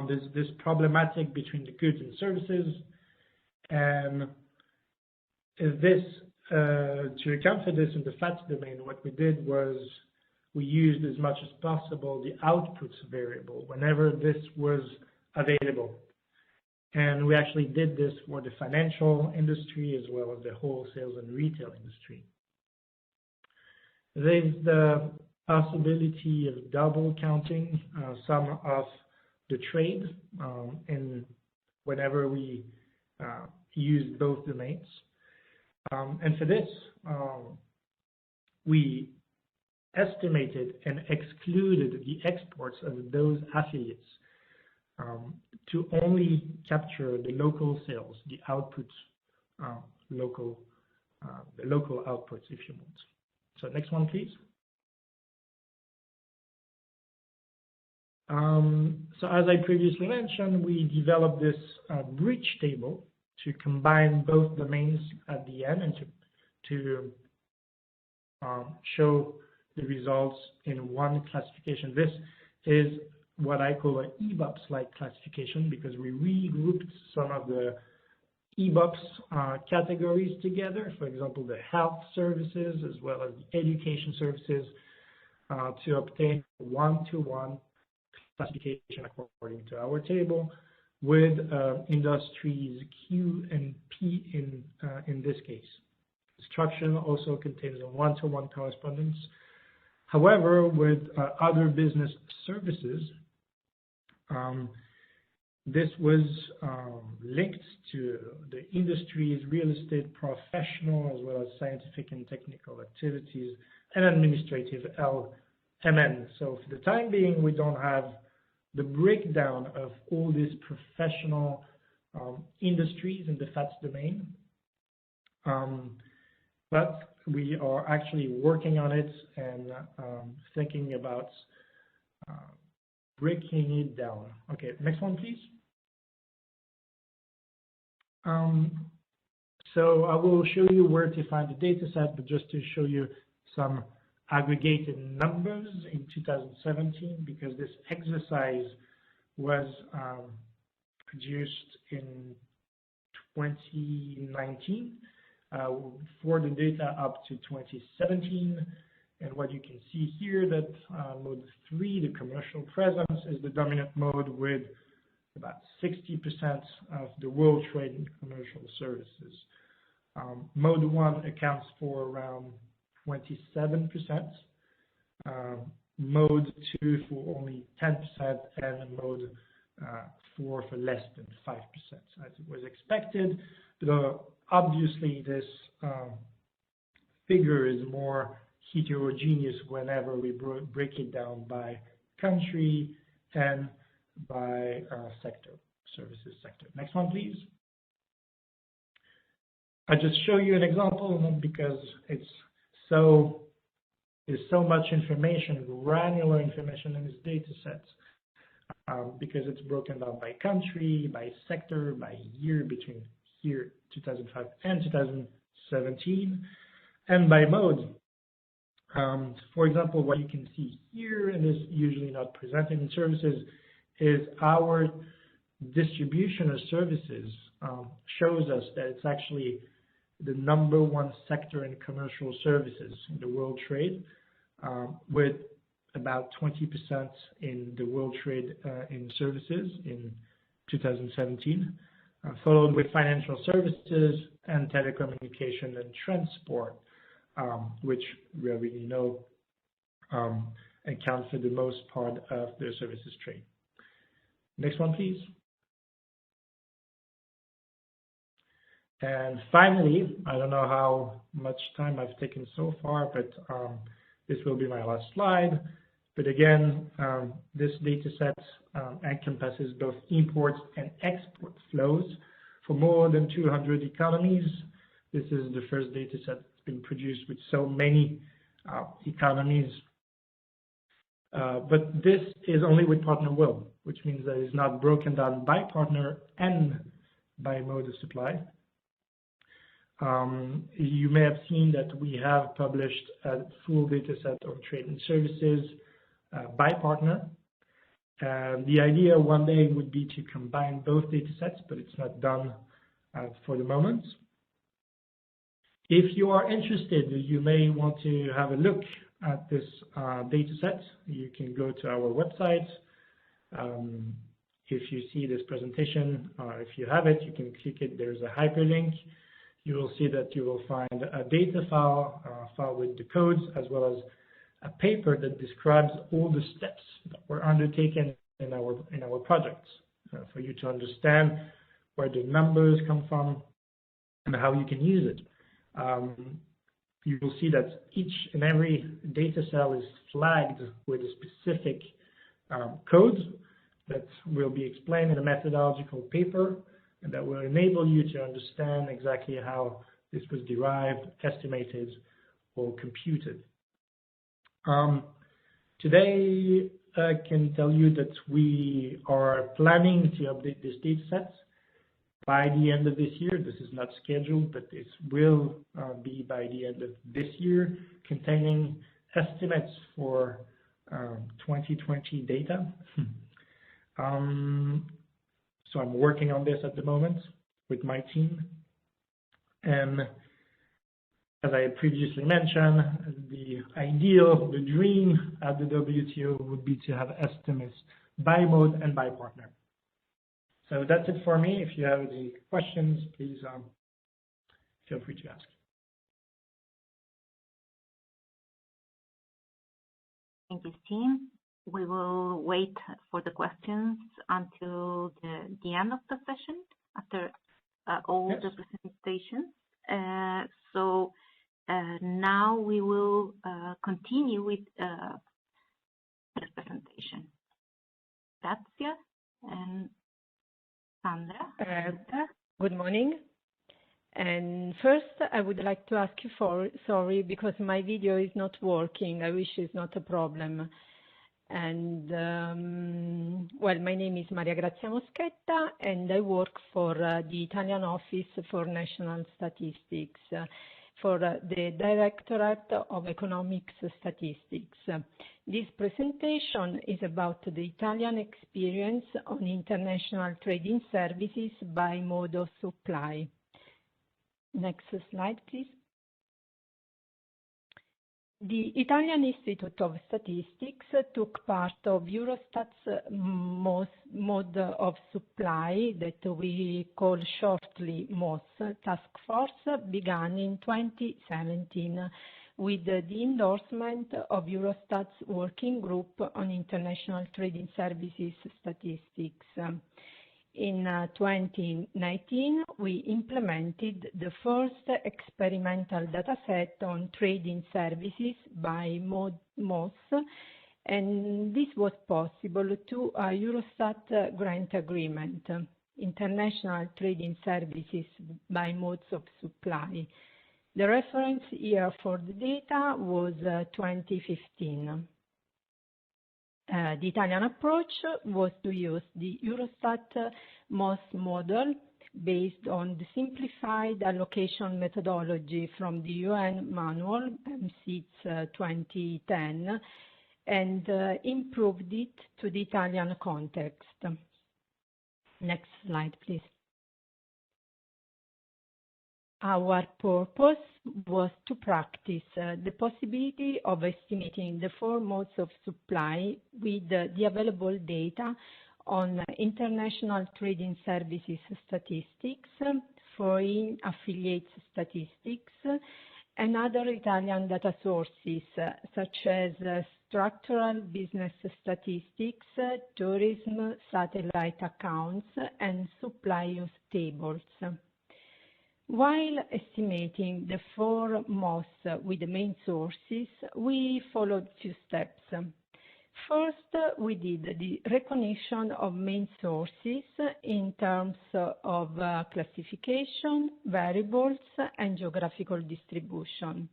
There's this problematic between the goods and services, and to account for this in the FATS domain, what we did was we used as much as possible the outputs variable whenever this was available. And we actually did this for the financial industry as well as the wholesale and retail industry. There's the possibility of double counting some of the trade whenever we use both domains. And for this, we estimated and excluded the exports of those affiliates to only capture the local sales, the outputs, the local outputs, if you want. So next one, please. So as I previously mentioned, we developed this bridge table to combine both domains at the end and to show the results in one classification. This is what I call an EBOPS-like classification because we regrouped some of the EBOPS categories together, for example, the health services as well as the education services to obtain one-to-one classification according to our table with industries Q and P in this case. Construction also contains a one-to-one correspondence. However, with other business services, this was linked to the industry's real estate professional as well as scientific and technical activities and administrative LMN. So for the time being, we don't have the breakdown of all these professional industries in the FATS domain. But we are actually working on it and thinking about breaking it down. Okay, next one, please. So I will show you where to find the data set, but just to show you some aggregated numbers in 2017, because this exercise was produced in 2019 for the data up to 2017. And what you can see here that mode 3, the commercial presence, is the dominant mode with about 60% of the world trade in commercial services. Mode 1 accounts for around 27%, mode 2 for only 10%, and mode 4 for less than 5%, as it was expected. But obviously, this figure is more heterogeneous whenever we break it down by country and by sector, services sector. Next one, please. I just show you an example because there's so much information, granular information in this data set, because it's broken down by country, by sector, by year between here 2005 and 2017, and by mode. For example, what you can see here, and is usually not presented in services, is our distribution of services shows us that it's actually the #1 sector in commercial services in the world trade, with about 20% in the world trade in services in 2017, followed with financial services and telecommunication and transport, which we already know account for the most part of the services trade. Next one, please. And finally, I don't know how much time I've taken so far, but this will be my last slide. But again, this data set encompasses both imports and export flows for more than 200 economies. This is the first data set that's been produced with so many economies. But this is only with partner will, which means that it's not broken down by partner and by mode of supply. You may have seen that we have published a full data set on trade and services by partner. The idea one day would be to combine both data sets, but it's not done for the moment. If you are interested, you may want to have a look at this data set. You can go to our website. If you see this presentation, if you have it, you can click it. There's a hyperlink. You will see that you will find a data file, file with the codes, as well as a paper that describes all the steps that were undertaken in our projects, for you to understand where the numbers come from and how you can use it. You will see that each and every data cell is flagged with a specific code that will be explained in a methodological paper, and that will enable you to understand exactly how this was derived, estimated, or computed. Today, I can tell you that we are planning to update this data set by the end of this year. This is not scheduled, but it will be by the end of this year, containing estimates for 2020 data. So I'm working on this at the moment with my team. And as I previously mentioned, the ideal, the dream at the WTO would be to have estimates by mode and by partner. So that's it for me. If you have any questions, please feel free to ask. Thank you, team. we will wait for the questions until the end of the session, after all the presentations. So now we will continue with the presentation. Grazie. And Sandra. Good morning. And first, I would like to ask you sorry, because my video is not working. I wish it's not a problem. And, well, my name is Maria Grazia Moschetta, and I work for the Italian Office for National Statistics, for the Directorate of Economics Statistics. This presentation is about the Italian experience on international trading services by mode of supply. Next slide, please. The Italian Institute of Statistics took part of Eurostat's mode of supply, that we call shortly MOS task force, began in 2017 with the endorsement of Eurostat's Working Group on International Trading Services Statistics. In 2019, we implemented the first experimental dataset on trading services by MOS, and this was possible to a Eurostat grant agreement, International Trading Services by Modes of Supply. The reference year for the data was 2015. The Italian approach was to use the Eurostat MOS model based on the simplified allocation methodology from the UN manual, MCITS 2010, and improved it to the Italian context. Next slide, please. Our purpose was to practice the possibility of estimating the four modes of supply with the available data on international trading services statistics, foreign affiliates statistics, and other Italian data sources such as structural business statistics, tourism, satellite accounts, and supply use tables. While estimating the four MOS with the main sources, we followed few steps. First, we did the recognition of main sources in terms of classification, variables, and geographical distribution.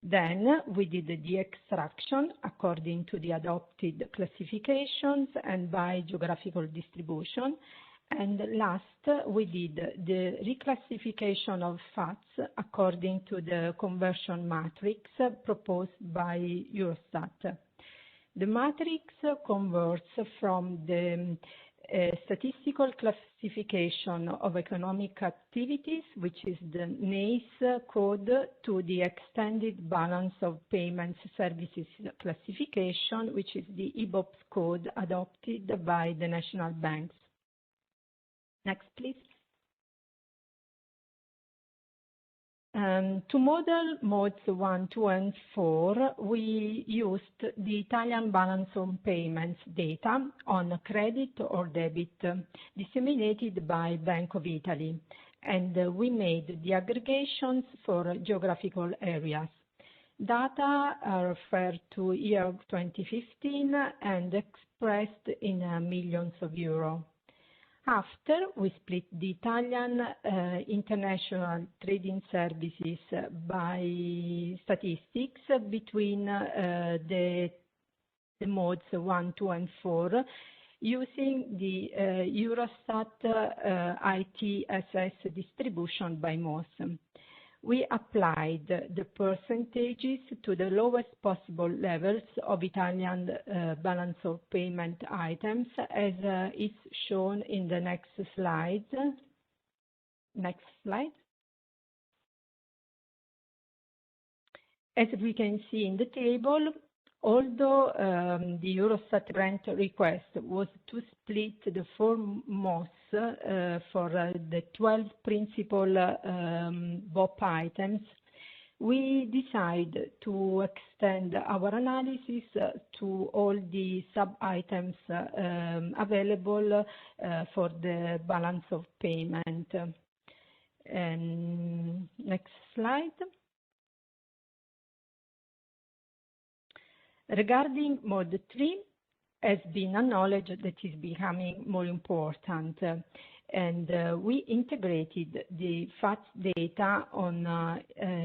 Then we did the extraction according to the adopted classifications and by geographical distribution. And last, we did the reclassification of facts according to the conversion matrix proposed by Eurostat. The matrix converts from the statistical classification of economic activities, which is the NACE code, to the extended balance of payments services classification, which is the IBOPS code adopted by the national banks. Next, please. To model modes 1, 2, and 4, we used the Italian balance on payments data on credit or debit disseminated by Bank of Italy, and we made the aggregations for geographical areas. Data are referred to year 2015 and expressed in millions of euro. After, we split the Italian international trading services by statistics between the modes 1, 2, and 4 using the Eurostat ITSS distribution by MOS. We applied the percentages to the lowest possible levels of Italian balance of payment items, as is shown in the next slide. Next slide. As we can see in the table, although the Eurostat grant request was to split the four MOS for the 12 principal BOP items, we decide to extend our analysis to all the sub-items available for the balance of payment. And next slide. Regarding Mode 3, has been acknowledged that is becoming more important. And we integrated the FATS data on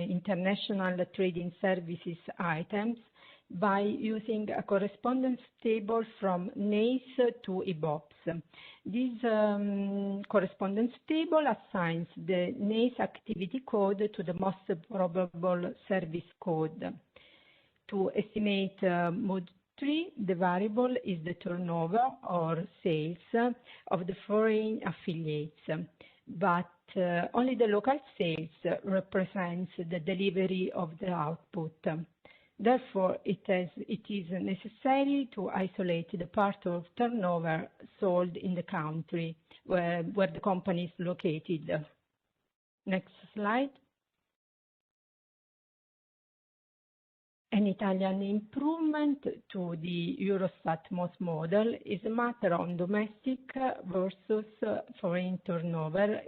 international trading services items by using a correspondence table from NACE to IBOPS. This correspondence table assigns the NACE activity code to the most probable service code. To estimate Mode 3, the variable is the turnover or sales of the foreign affiliates, but only the local sales represents the delivery of the output. Therefore, it is necessary to isolate the part of turnover sold in the country where the company is located. Next slide. An Italian improvement to the Eurostat MOS model is a matter on domestic versus foreign turnover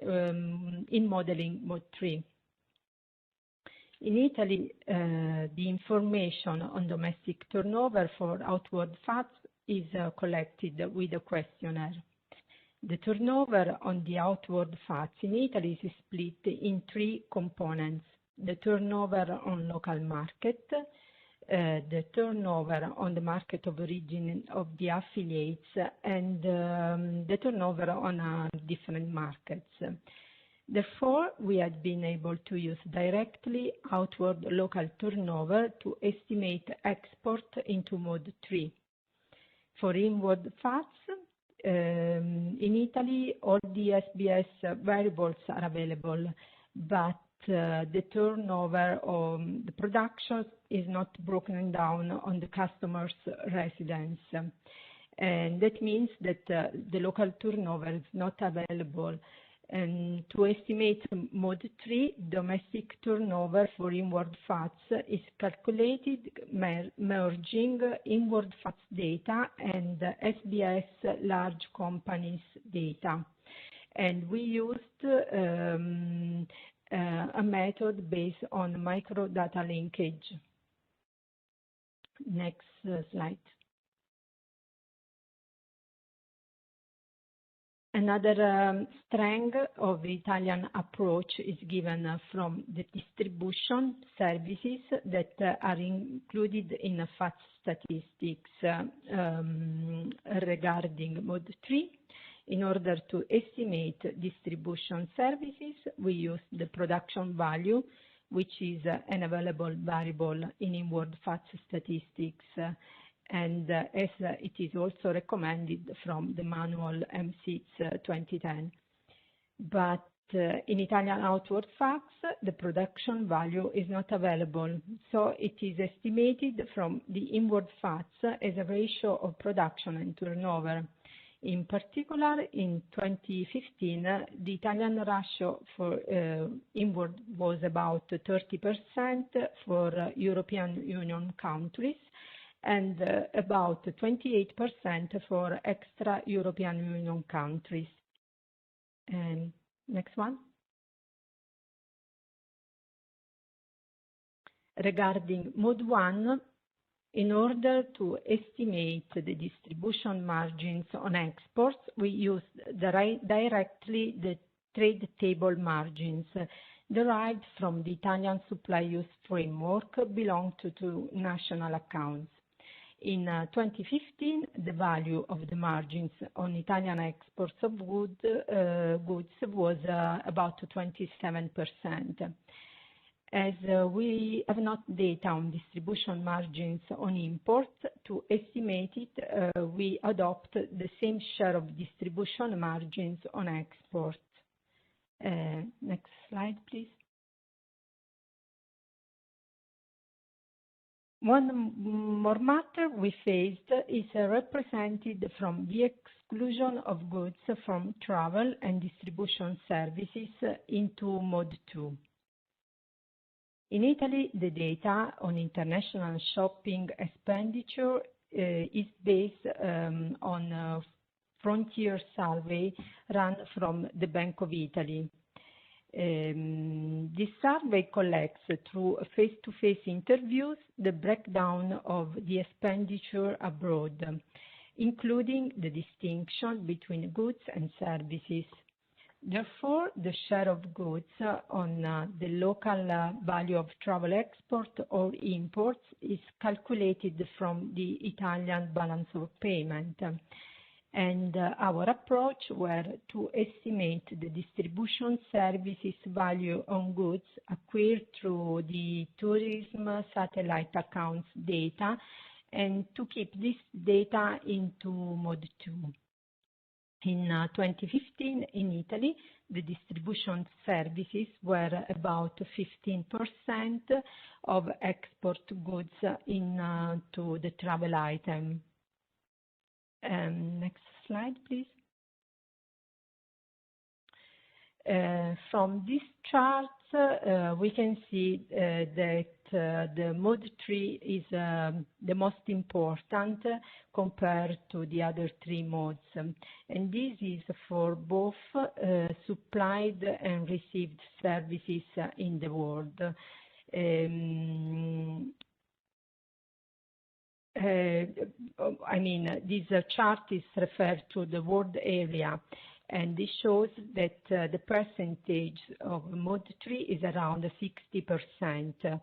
in modeling Mode 3. In Italy, the information on domestic turnover for outward FATS is collected with a questionnaire. The turnover on the outward FATS in Italy is split in three components: the turnover on local market, the turnover on the market of origin of the affiliates, and the turnover on different markets. Therefore, we have been able to use directly outward local turnover to estimate export into Mode 3. For inward FATS, in Italy, all the SBS variables are available, but the turnover of the production is not broken down on the customer's residence. And that means that the local turnover is not available. And to estimate Mode 3, domestic turnover for inward FATS is calculated merging inward FATS data and SBS large companies data. And we used a method based on microdata linkage. Next slide. Another strength of the Italian approach is given from the distribution services that are included in the FATS statistics regarding Mode 3. In order to estimate distribution services, we use the production value, which is an available variable in inward FATS statistics, and as it is also recommended from the manual MSITS 2010. But in Italian outward FATS, the production value is not available, so it is estimated from the inward FATS as a ratio of production and turnover. In particular, in 2015, the Italian ratio for inward was about 30% for European Union countries and about 28% for extra-European Union countries. And next one. Regarding Mode 1, in order to estimate the distribution margins on exports, we used directly the trade table margins derived from the Italian supply use framework belonging to national accounts. In 2015, the value of the margins on Italian exports of goods was about 27%. As we have not data on distribution margins on import, to estimate it, we adopt the same share of distribution margins on export. Next slide, please. One more matter we faced is represented from the exclusion of goods from travel and distribution services into Mode 2. In Italy, the data on international shopping expenditure is based on a frontier survey run from the Bank of Italy. This survey collects through face-to-face interviews the breakdown of the expenditure abroad, including the distinction between goods and services. Therefore, the share of goods on the local value of travel export or imports is calculated from the Italian balance of payment. And our approach were to estimate the distribution services value on goods acquired through the tourism satellite accounts data and to keep this data into Mode 2. In 2015, in Italy, the distribution services were about 15% of export goods into the travel item. Next slide, please. From this chart, we can see that the Mode 3 is the most important compared to the other three modes. And this is for both supplied and received services in the world. This chart is referred to the world area, and this shows that the percentage of Mode 3 is around 60%.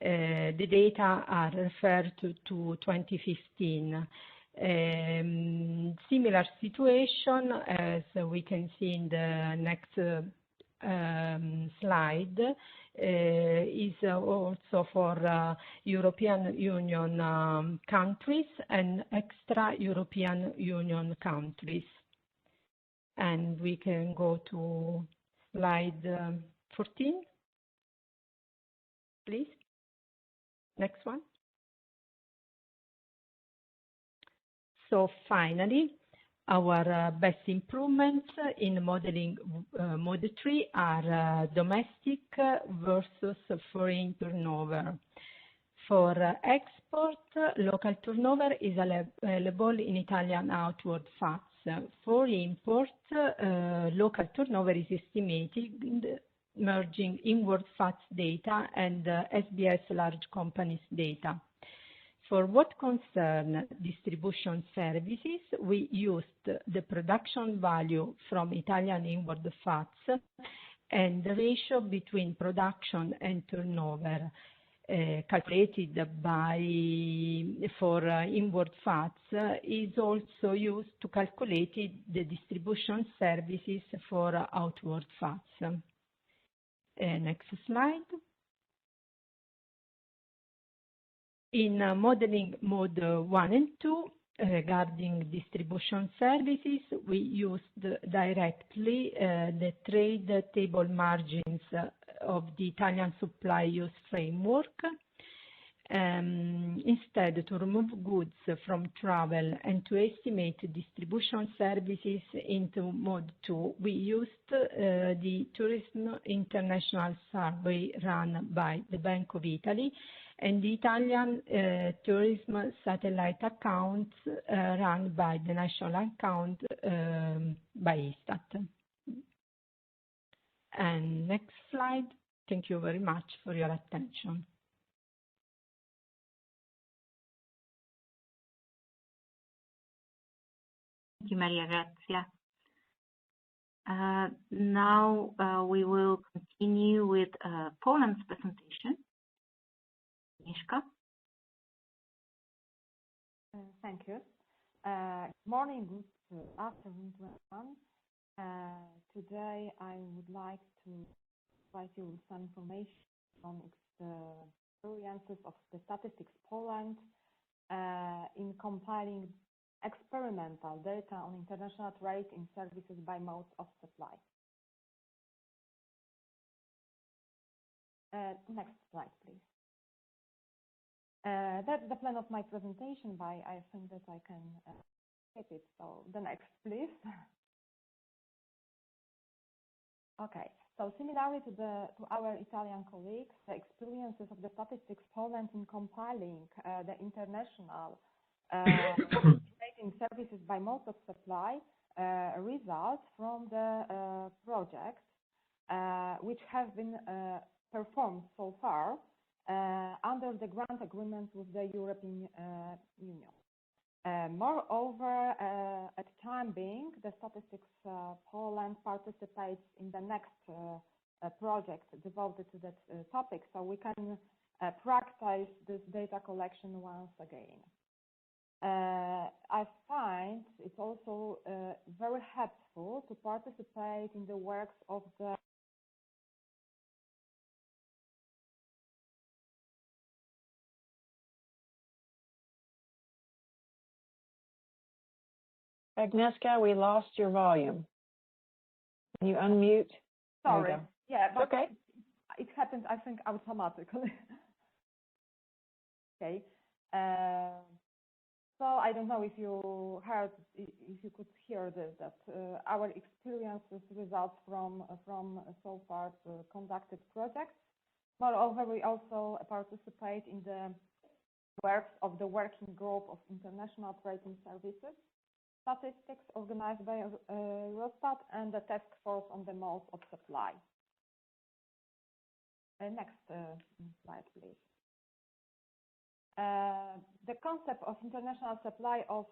The data are referred to 2015. Similar situation, as we can see in the next slide, is also for European Union countries and extra-European Union countries. And we can go to slide 14, please. Next one. So finally, our best improvements in modeling Mode 3 are domestic versus foreign turnover. For export, local turnover is available in Italian outward facts. For import, local turnover is estimated merging inward facts data and SBS large companies data. For what concern distribution services, we used the production value from Italian inward facts, and the ratio between production and turnover calculated for inward facts is also used to calculate the distribution services for outward facts. Next slide. In modeling Mode 1 and 2, regarding distribution services, we used directly the trade table margins of the Italian supply use framework. Instead, to remove goods from travel and to estimate distribution services into Mode 2, we used the Tourism International Survey run by the Bank of Italy and the Italian tourism satellite accounts run by the national account by Istat. And next slide. Thank you very much for your attention. Thank you, Maria Grazia. Now we will continue with Poland's presentation. Agnieszka. Thank you. Good morning, good afternoon to everyone. Today I would like to provide you with some information on the experiences of the Statistics Poland in compiling experimental data on international trade in services by modes of supply. Next slide, please. That's the plan of my presentation, but I think that I can skip it. So the next, please. Okay. So similarly to our Italian colleagues, the experiences of the Statistics Poland in compiling the international rating services by mode of supply results from the projects which have been performed so far under the grant agreement with the European Union. Moreover, at time being, the Statistics Poland participates in the next project devoted to that topic, so we can practice this data collection once again. I find it's also very helpful to participate in the works of the Agnieszka, we lost your volume. Can you unmute? Sorry. Yeah, but okay. It happens, I think, automatically. Okay. So I don't know if you heard, if you could hear this, that our experiences results from so far conducted projects. Moreover, we also participate in the works of the working group of international rating services, statistics organized by Eurostat, and the task force on the modes of supply. Next slide, please. The concept of international supply of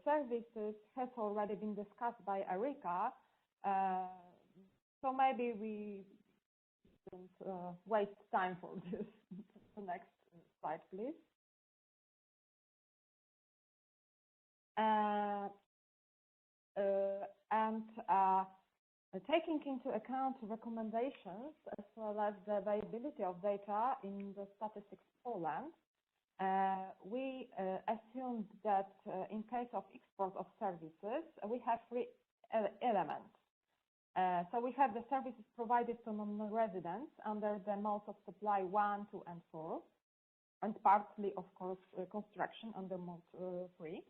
services has already been discussed by Erika, so maybe we don't waste time for this. The next slide, please. Taking into account recommendations as well as the availability of data in the Statistics Poland, we assumed that in case of export of services, we have three elements. So we have the services provided to non-residents under the modes of supply 1, 2, and 4, and partly, of course, construction under mode 3.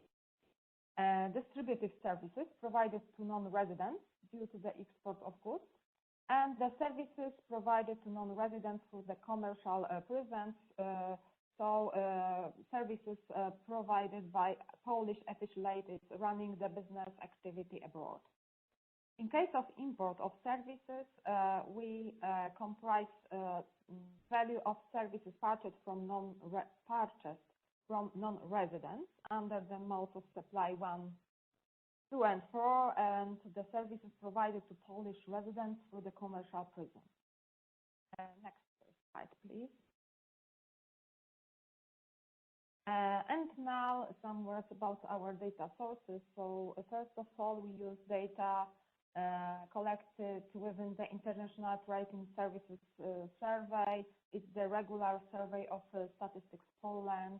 Distributive services provided to non-residents due to the export of goods, and the services provided to non-residents through the commercial presence, services provided by Polish affiliates running the business activity abroad. In case of import of services, we comprise value of services purchased from non-residents under the modes of supply 1, 2, and 4, and the services provided to Polish residents through the commercial presence. Next slide, please. And now some words about our data sources. So first of all, we use data collected within the International Rating Services survey. It's the regular survey of Statistics Poland.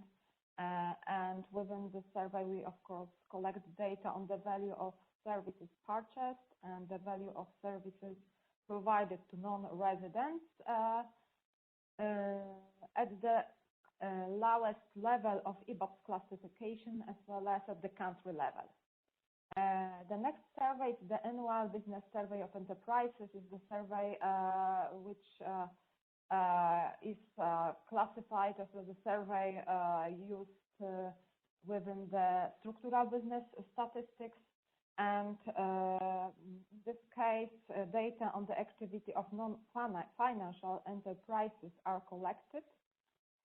And within the survey, we of course collect data on the value of services purchased and the value of services provided to non-residents at the lowest level of IBOX classification as well as at the country level. The next survey is the annual business survey of enterprises. Is the survey which is classified as the survey used within the structural business statistics, and in this case, data on the activity of non-financial enterprises are collected.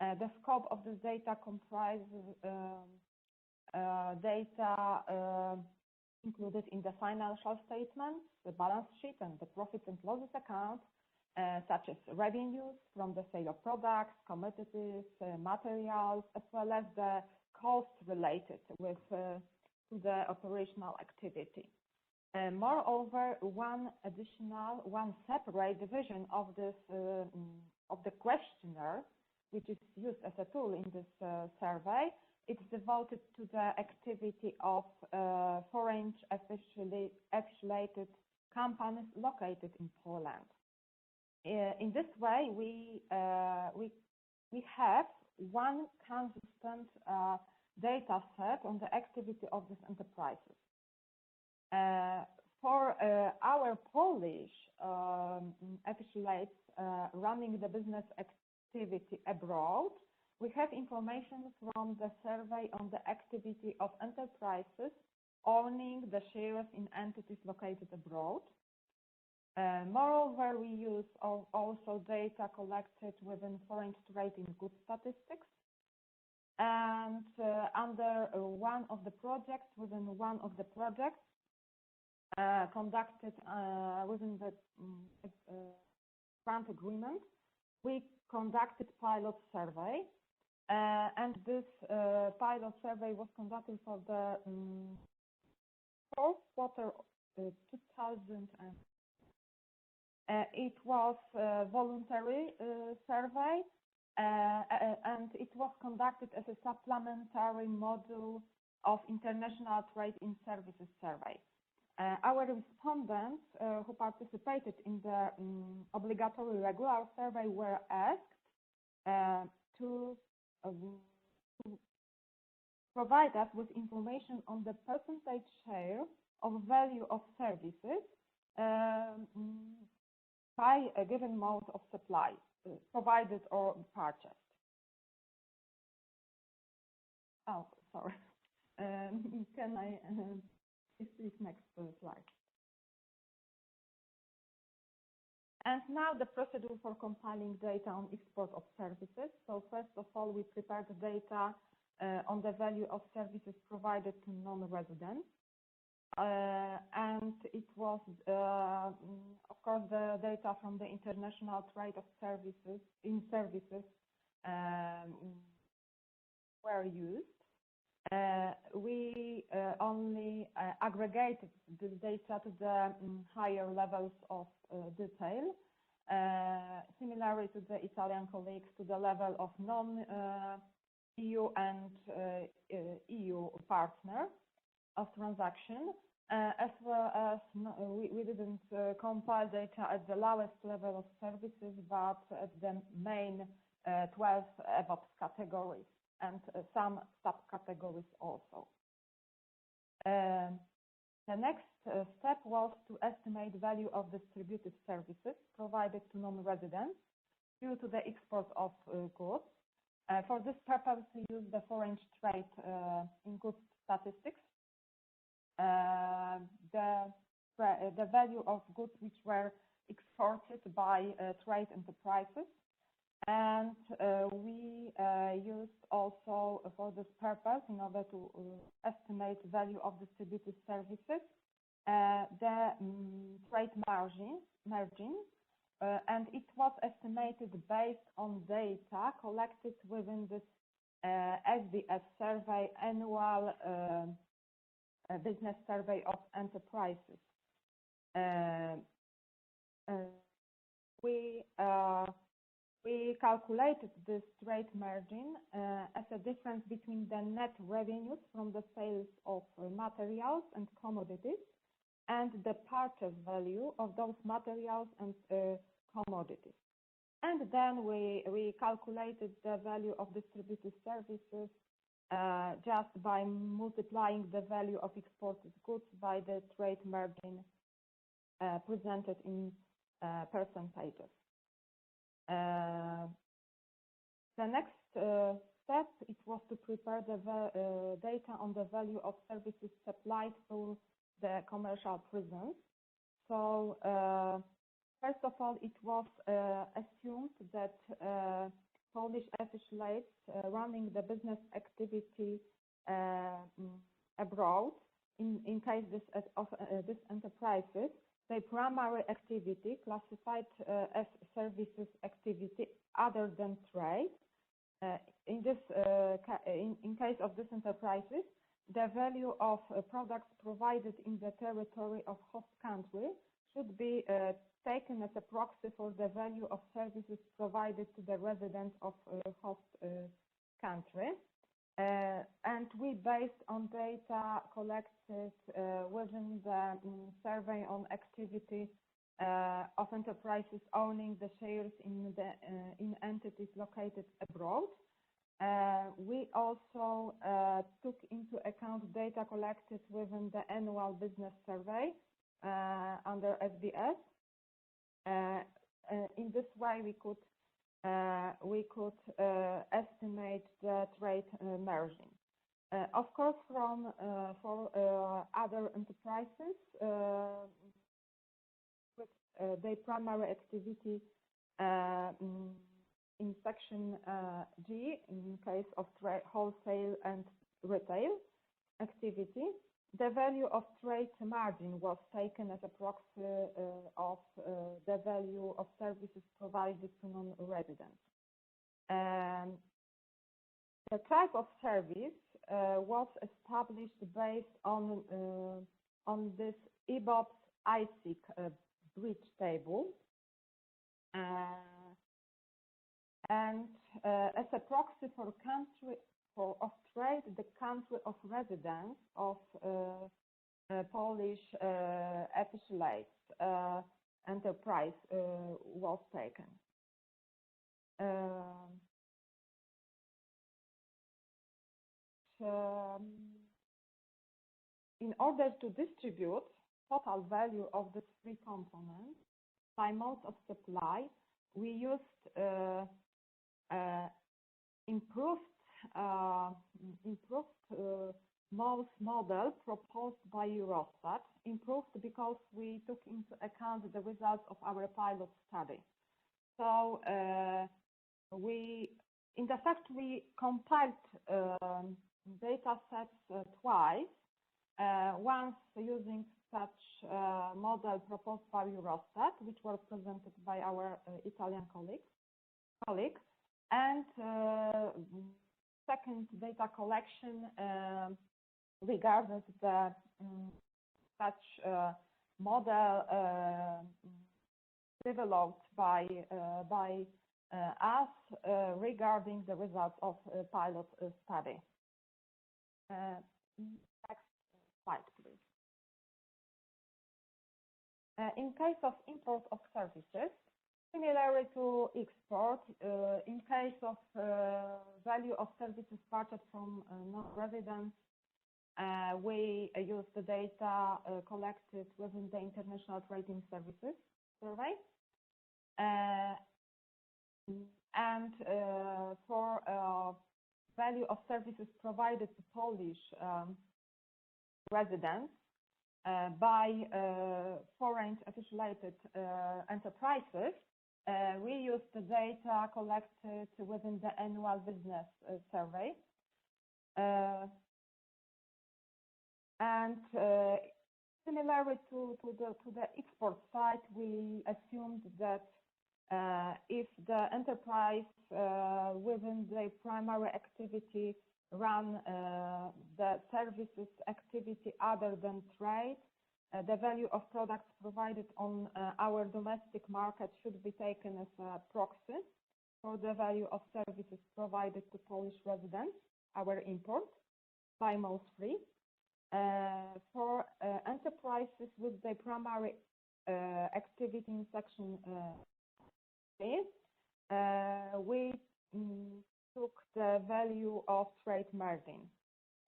The scope of this data comprises data included in the financial statements, the balance sheet, and the profits and losses account, such as revenues from the sale of products, commodities, materials, as well as the costs related with to the operational activity. Moreover, one separate division of this of the questionnaire, which is used as a tool in this survey, it's devoted to the activity of foreign affiliated companies located in Poland. In this way, we have one consistent data set on the activity of these enterprises. For our Polish affiliates running the business activity abroad, we have information from the survey on the activity of enterprises owning the shares in entities located abroad. Moreover, we use also data collected within foreign trade in goods statistics. And under one of the projects, conducted within the grant agreement, we conducted pilot survey. And this pilot survey was conducted for the fourth quarter of 2000. It was a voluntary survey, and it was conducted as a supplementary module of International Trade in Services survey. Our respondents who participated in the obligatory regular survey were asked to provide us with information on the percentage share of value of services by a given mode of supply, provided or purchased. Oh, sorry. Can I please next slide? And now the procedure for compiling data on export of services. So first of all, we prepared the data on the value of services provided to non-residents. And it was, of course, the data from the international trade of services were used. We only aggregated this data to the higher levels of detail, similarly to the Italian colleagues, to the level of non-EU and EU partner of transaction, as well as we didn't compile data at the lowest level of services, but at the main 12 above categories and some subcategories also. The next step was to estimate value of distributed services provided to non-residents due to the export of goods. For this purpose, we used the foreign trade in goods statistics. The value of goods which were exported by trade enterprises, and we used also for this purpose, in order to estimate value of distributed services, the trade margin, and it was estimated based on data collected within this SBS survey, annual business survey of enterprises. We calculated this trade margin as a difference between the net revenues from the sales of materials and commodities and the purchase value of those materials and commodities. And then we calculated the value of distributed services just by multiplying the value of exported goods by the trade margin presented in percentages. The next step, it was to prepare the data on the value of services supplied through the commercial prisons. So first of all, it was assumed that Polish affiliates running the business activity abroad, in case of this enterprises, their primary activity classified as services activity other than trade. In case of these enterprises, the value of products provided in the territory of host country should be taken as a proxy for the value of services provided to the residents of host country. And we based on data collected within the survey on activity of enterprises owning the shares in entities located abroad. We also took into account data collected within the annual business survey under SBS. In this way, we could estimate the trade margin. Of course, for other enterprises with their primary activity in section G, in case of wholesale and retail activity, the value of trade margin was taken as a proxy of the value of services provided to non-residents. The type of service was established based on this EBOB's ISIC bridge table, and as a proxy for country of trade, the country of residence of Polish affiliate enterprise was taken. In order to distribute total value of the three components by mode of supply, we used improved MOS model proposed by Eurostat. Improved because we took into account the results of our pilot study. So in fact, we compiled data sets twice, once using such model proposed by Eurostat, which was presented by our Italian colleague, and second data collection regarding the such model developed by us regarding the results of pilot study. Next slide, please. In case of import of services, similarly to export, in case of value of services purchased from non-residents, we use the data collected within the International Trading Services survey. And for value of services provided to Polish residents by foreign affiliated enterprises, we use the data collected within the annual business survey. And similarly to the export side, we assumed that if the enterprise within the primary activity run the services activity other than trade, the value of products provided on our domestic market should be taken as a proxy for the value of services provided to Polish residents, our import, by most free. For enterprises with the primary activity in section A, we took the value of trade margin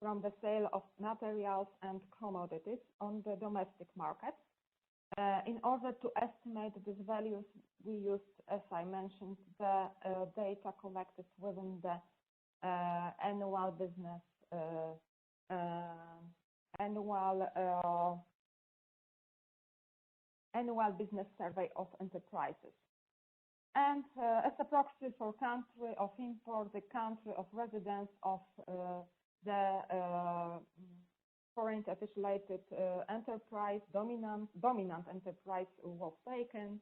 from the sale of materials and commodities on the domestic market. In order to estimate these values, we used, as I mentioned, the data collected within the annual business annual business survey of enterprises. And as a proxy for country of import, the country of residence of the foreign affiliated enterprise, dominant enterprise was taken,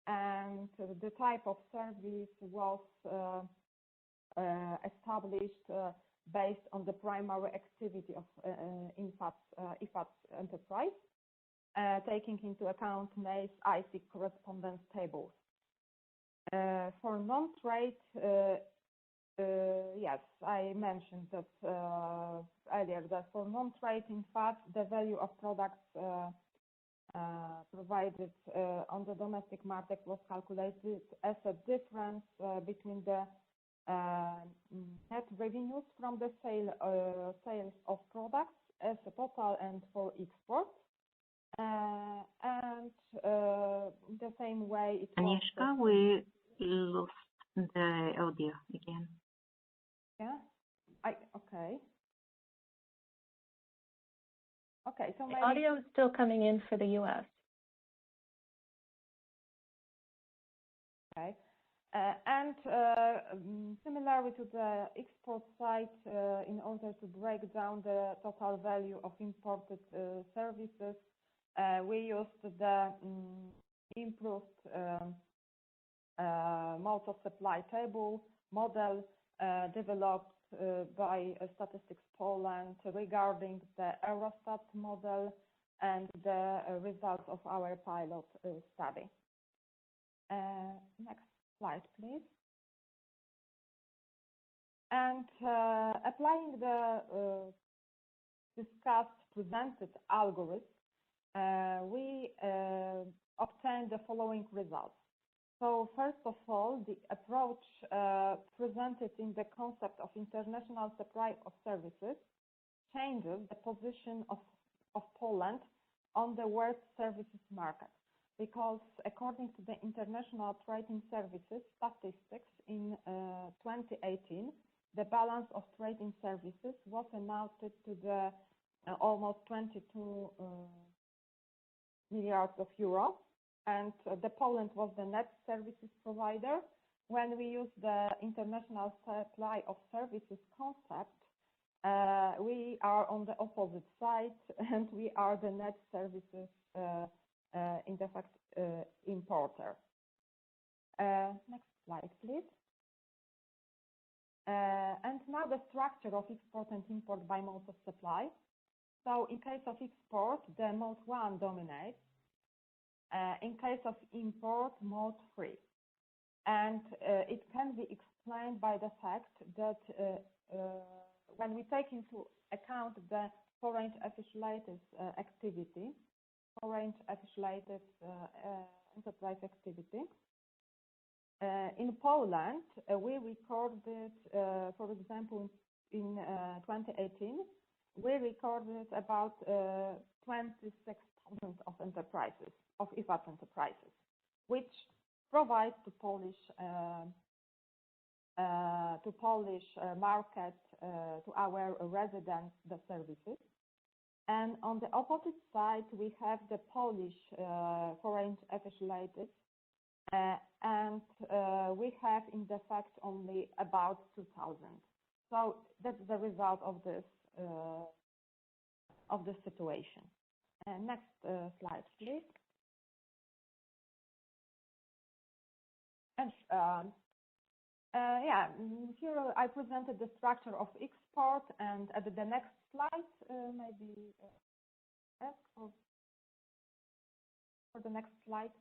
and the type of service was established based on the primary activity of IFAD's enterprise, taking into account NACE ISIC correspondence tables. For non-trade, yes, I mentioned that earlier, that for non-trade, in fact, the value of products provided on the domestic market was calculated as a difference between the net revenues from the sales of products as a total and for export. And the same way it was. Agnieszka, we lost the audio again. Yeah. Okay. Okay. So maybe the audio is still coming in for the U.S. Okay. And similarly to the export side, in order to break down the total value of imported services, we used the improved mode of supply table model developed by Statistics Poland regarding the Eurostat model and the results of our pilot study. Next slide, please. And applying the discussed presented algorithm, we obtained the following results. So first of all, the approach presented in the concept of international supply of services changes the position of Poland on the world services market. Because according to the International Trading Services statistics in 2018, the balance of trading services was amounted to the almost 22 milliards of euro, and the Poland was the net services provider. When we use the international supply of services concept, we are on the opposite side, and we are the net services in the fact importer. Next slide, please. And now the structure of export and import by mode of supply. So in case of export, the mode 1 dominates. In case of import, mode 3. And it can be explained by the fact that when we take into account the foreign affiliated activity, foreign affiliated enterprise activity. In Poland, we recorded, for example, in 2018, we recorded about 26,000 of enterprises, of IFAT enterprises, which provide to Polish market, to our residents, the services. And on the opposite side, we have the Polish foreign affiliated, and we have in the fact only about 2,000. So that's the result of this situation. Next slide, please. And yeah, here I presented the structure of export, and at the next slide, maybe for the next slide,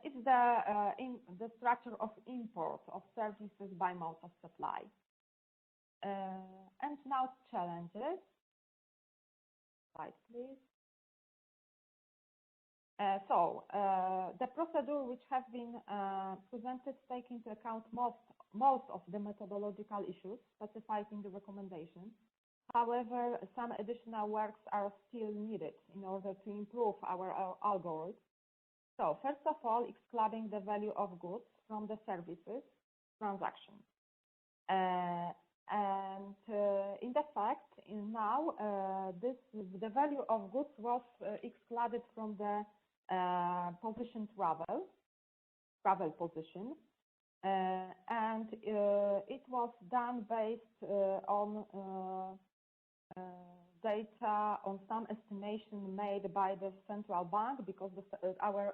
is the structure of import of services by mode of supply. And now challenges. Slide, please. So the procedure which have been presented take into account most of the methodological issues specified in the recommendation. However, some additional works are still needed in order to improve our algorithm. So first of all, excluding the value of goods from the services transaction. And in the fact, now the value of goods was excluded from the position travel position, and it was done based on data on some estimation made by the central bank, because our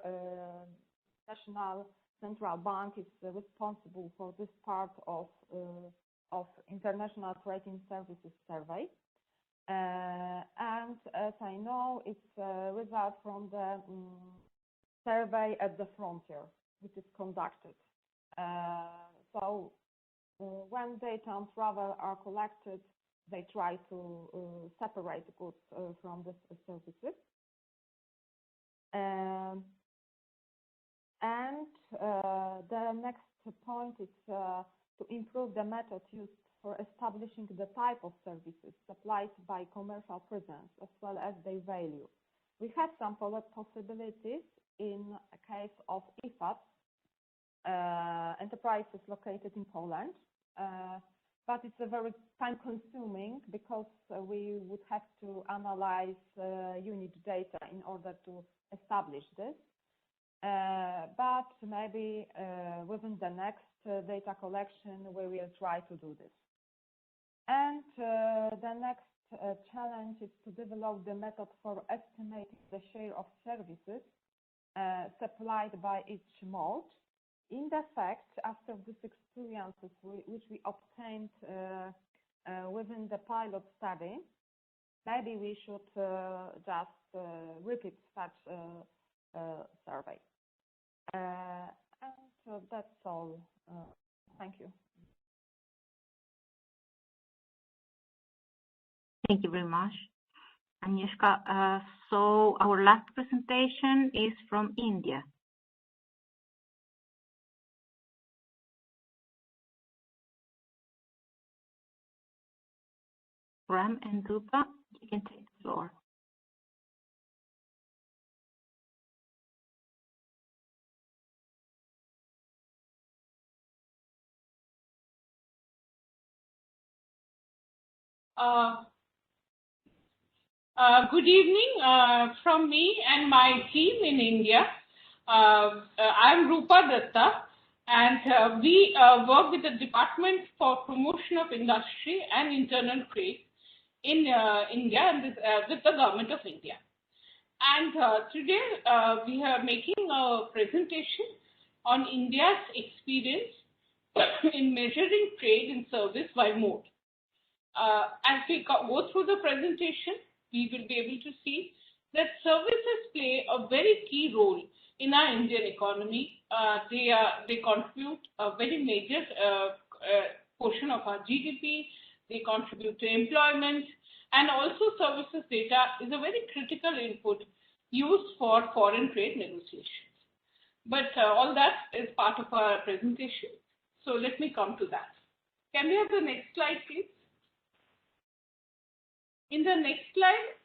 national central bank is responsible for this part of International Trading Services survey. And as I know, it's a result from the survey at the frontier, which is conducted. So when data on travel are collected, they try to separate goods from the services. And the next point is to improve the method used for establishing the type of services supplied by commercial presence, as well as their value. We have some possibilities in a case of IFAD, enterprises located in Poland, but it's a very time-consuming because we would have to analyze unit data in order to establish this. But maybe within the next data collection, we will try to do this. And the next challenge is to develop the method for estimating the share of services supplied by each mode. In the fact, after these experiences which we obtained within the pilot study, maybe we should just repeat such survey. And that's all. Thank you. Thank you very much, Agnieszka. So our last presentation is from India. Ram and Rupa, you can take the floor. Good evening from me and my team in India. I'm Rupa Datta, and we work with the Department for Promotion of Industry and Internal Trade in India and with the Government of India. And today we are making a presentation on India's experience in measuring trade and service by mode. As we go through the presentation, we will be able to see that services play a very key role in our Indian economy. They contribute a very major portion of our GDP. They contribute to employment, and also services data is a very critical input used for foreign trade negotiations. But all that is part of our presentation. So let me come to that. Can we have the next slide, please? In the next slide,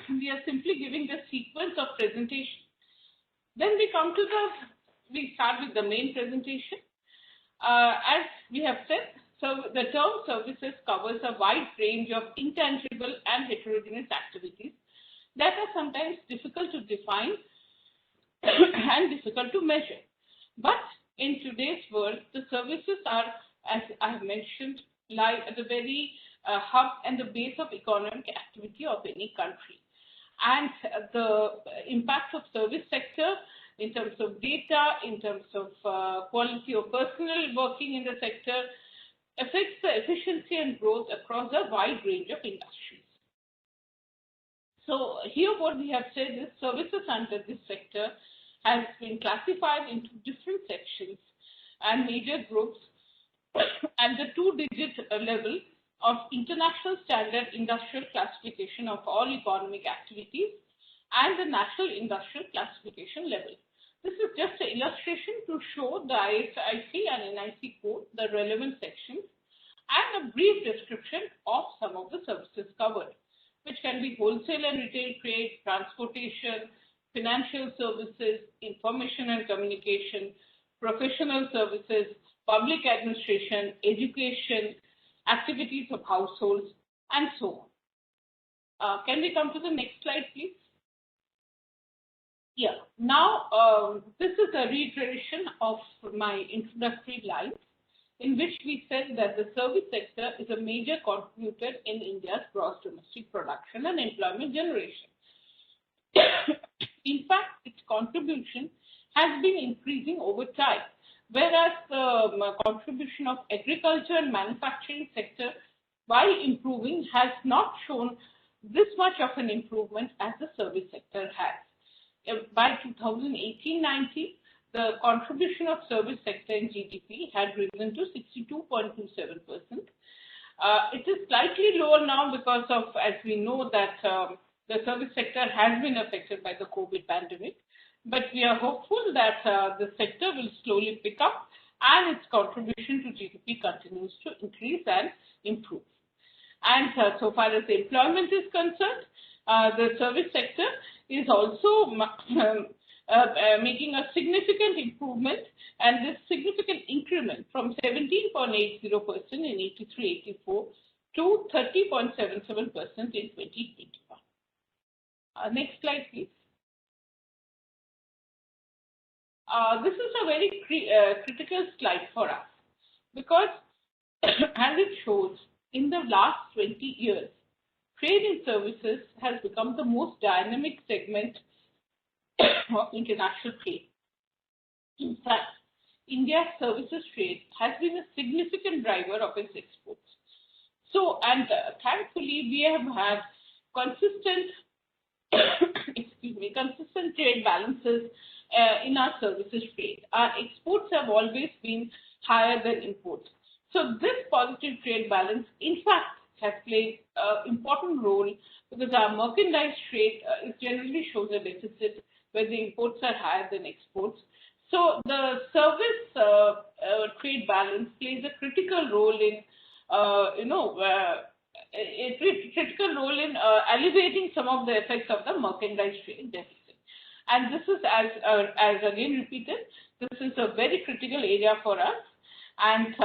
we are simply giving the sequence of presentation. Then we start with the main presentation. As we have said, so the term services covers a wide range of intangible and heterogeneous activities that are sometimes difficult to define and difficult to measure. But in today's world, the services are, as I have mentioned, lie at the very hub and the base of economic activity of any country. And the impact of service sector in terms of data, in terms of quality of personnel working in the sector, affects the efficiency and growth across a wide range of industries. So here what we have said is services under this sector has been classified into different sections and major groups at the 2-digit level of International Standard Industrial Classification of all economic activities and the National Industrial Classification level. This is just an illustration to show the ISIC and NIC code, the relevant sections, and a brief description of some of the services covered, which can be wholesale and retail trade, transportation, financial services, information and communication, professional services, public administration, education, activities of households, and so on. Can we come to the next slide, please? Yeah, now this is a reiteration of my introductory lines in which we said that the service sector is a major contributor in India's gross domestic production and employment generation. In fact, its contribution has been increasing over time, whereas the contribution of agriculture and manufacturing sector, while improving, has not shown this much of an improvement as the service sector has. By 2018-19, the contribution of service sector in GDP had risen to 62.27%. It is slightly lower now because of, as we know, that the service sector has been affected by the COVID pandemic. But we are hopeful that the sector will slowly pick up and its contribution to GDP continues to increase and improve. And so far as employment is concerned, the service sector is also making a significant improvement, and this significant increment from 17.80% in 83-84 to 30.77% in 2021. Next slide, please. This is a very critical slide for us because, as it shows, in the last 20 years, trade in services has become the most dynamic segment of international trade. In fact, India's services trade has been a significant driver of its exports. So, and thankfully, we have had consistent, consistent trade balances in our services trade. Our exports have always been higher than imports. So this positive trade balance, in fact, has played an important role because our merchandise trade generally shows a deficit where the imports are higher than exports. So the service trade balance plays a critical role in, alleviating some of the effects of the merchandise trade deficit. And this is, as again repeated, this is a very critical area for us. And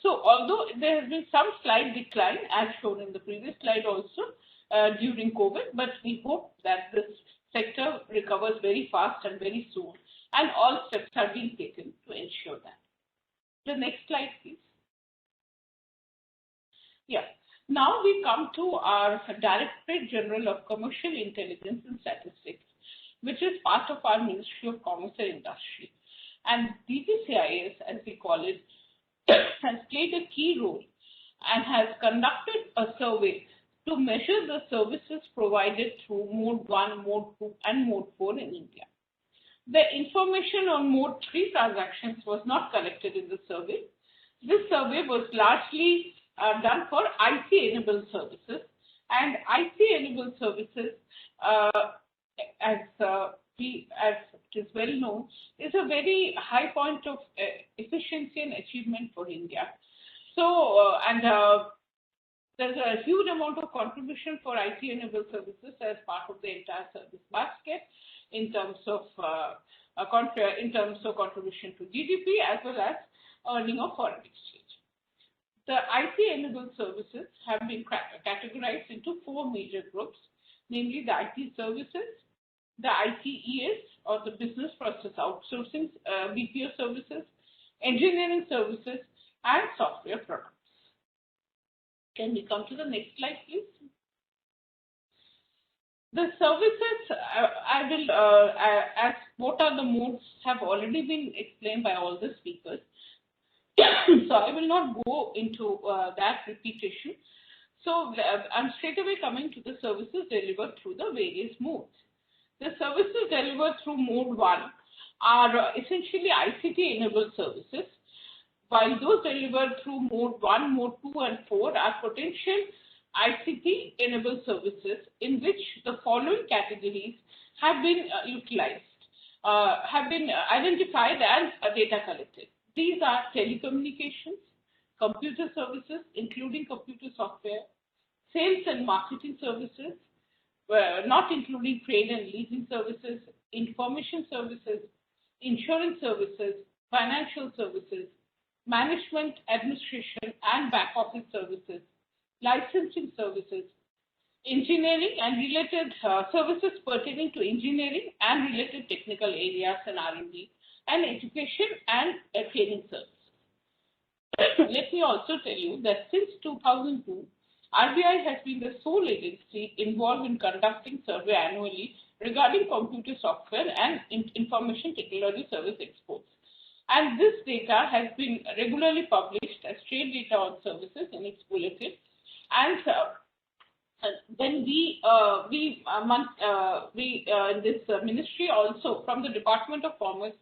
so although there has been some slight decline, as shown in the previous slide also, during COVID, but we hope that this sector recovers very fast and very soon. And all steps are being taken to ensure that. The next slide, please. Yeah. Now we come to our Directorate General of Commercial Intelligence and Statistics, which is part of our Ministry of Commerce and Industry. And DGCIS, as we call it, has played a key role and has conducted a survey to measure the services provided through Mode 1, Mode 2, and Mode 4 in India. The information on Mode 3 transactions was not collected in the survey. This survey was largely done for IT-enabled services, and IT-enabled services, as it is well known, is a very high point of efficiency and achievement for India. So, there's a huge amount of contribution for IT-enabled services as part of the entire service basket in terms of contribution to GDP as well as earning of foreign exchange. The IT-enabled services have been categorized into 4 major groups, namely the IT services, the ITES or the business process outsourcing BPO services, engineering services, and software products. Can we come to the next slide, please? The services, I will, as what are the modes have already been explained by all the speakers. So I will not go into that repetition. So I'm straight away coming to the services delivered through the various modes. The services delivered through Mode 1 are essentially ICT-enabled services, while those delivered through Mode 1, Mode 2, and 4 are potential ICT-enabled services in which the following categories have been have been identified as data collected. These are telecommunications, computer services, including computer software, sales and marketing services, not including trade and leasing services, information services, insurance services, financial services, management, administration, and back office services, licensing services, engineering and related services pertaining to engineering and related technical areas and R&D, and education and training services. Let me also tell you that since 2002, RBI has been the sole agency involved in conducting survey annually regarding computer software and information technology service exports. And this data has been regularly published as trade data on services in its bulletin. And then this ministry also, from the Department of Commerce,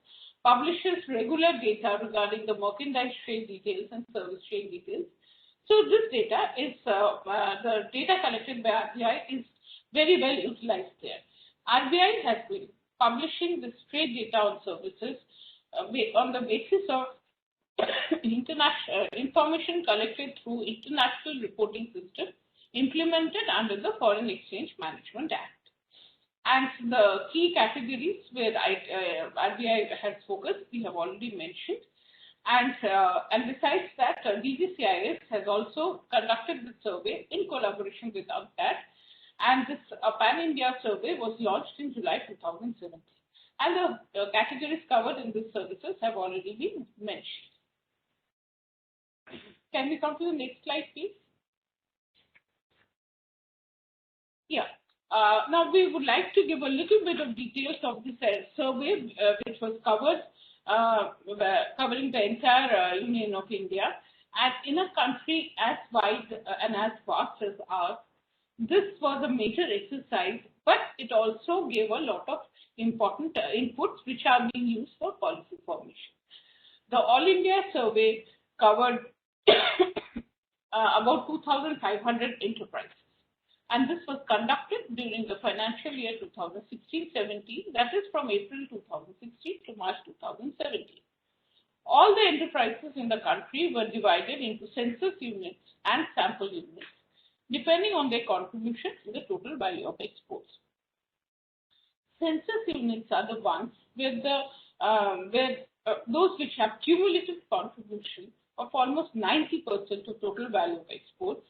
publishes regular data regarding the merchandise trade details and service trade details. So this data is, the data collected by RBI is very well utilized there. RBI has been publishing this trade data on services on the basis of international information collected through international reporting system, implemented under the Foreign Exchange Management Act. And the key categories where RBI has focused, we have already mentioned. And besides that, DGCIS has also conducted the survey in collaboration with UNTAD. And this Pan-India survey was launched in July 2017. And the categories covered in these services have already been mentioned. Can we come to the next slide, please? Yeah. Now we would like to give a little bit of details of this survey, which was covering the entire Union of India. And in a country as wide and as vast as ours, this was a major exercise, but it also gave a lot of important inputs which are being used for policy formation. The All India survey covered about 2,500 enterprises. And this was conducted during the financial year 2016-17, that is from April 2016 to March 2017. All the enterprises in the country were divided into census units and sample units, depending on their contribution to the total value of exports. Census units are the ones where those which have cumulative contribution of almost 90% of total value of exports,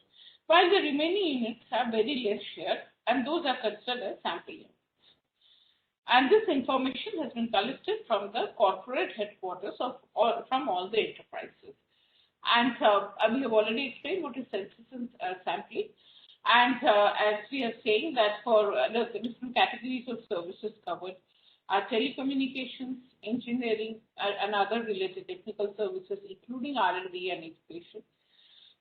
while the remaining units have very less share, and those are considered as sample units. And this information has been collected from the corporate headquarters from all the enterprises. And we have already explained what is census and sampling. And as we are saying that for the different categories of services covered are telecommunications, engineering, and other related technical services, including R&D and education.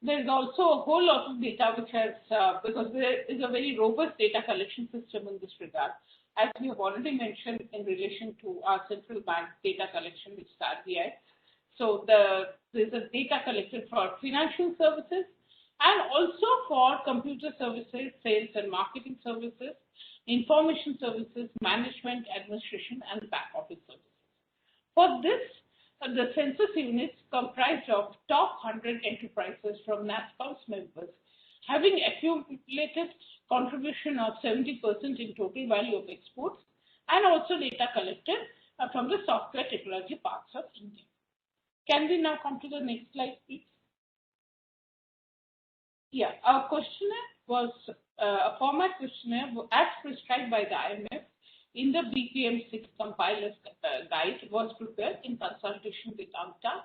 There is also a whole lot of data which has, because there is a very robust data collection system in this regard, as we have already mentioned in relation to our central bank data collection, which is RBI. So there's a data collected for financial services and also for computer services, sales and marketing services, information services, management, administration, and back office services. For this, the census units comprised of top 100 enterprises from NASSCOM's members, having accumulated contribution of 70% in total value of exports, and also data collected from the software technology parks of India. Can we now come to the next slide, please? Yeah, our questionnaire was a format questionnaire as prescribed by the IMF in the BPM6 compiler's guide was prepared in consultation with UNTAD,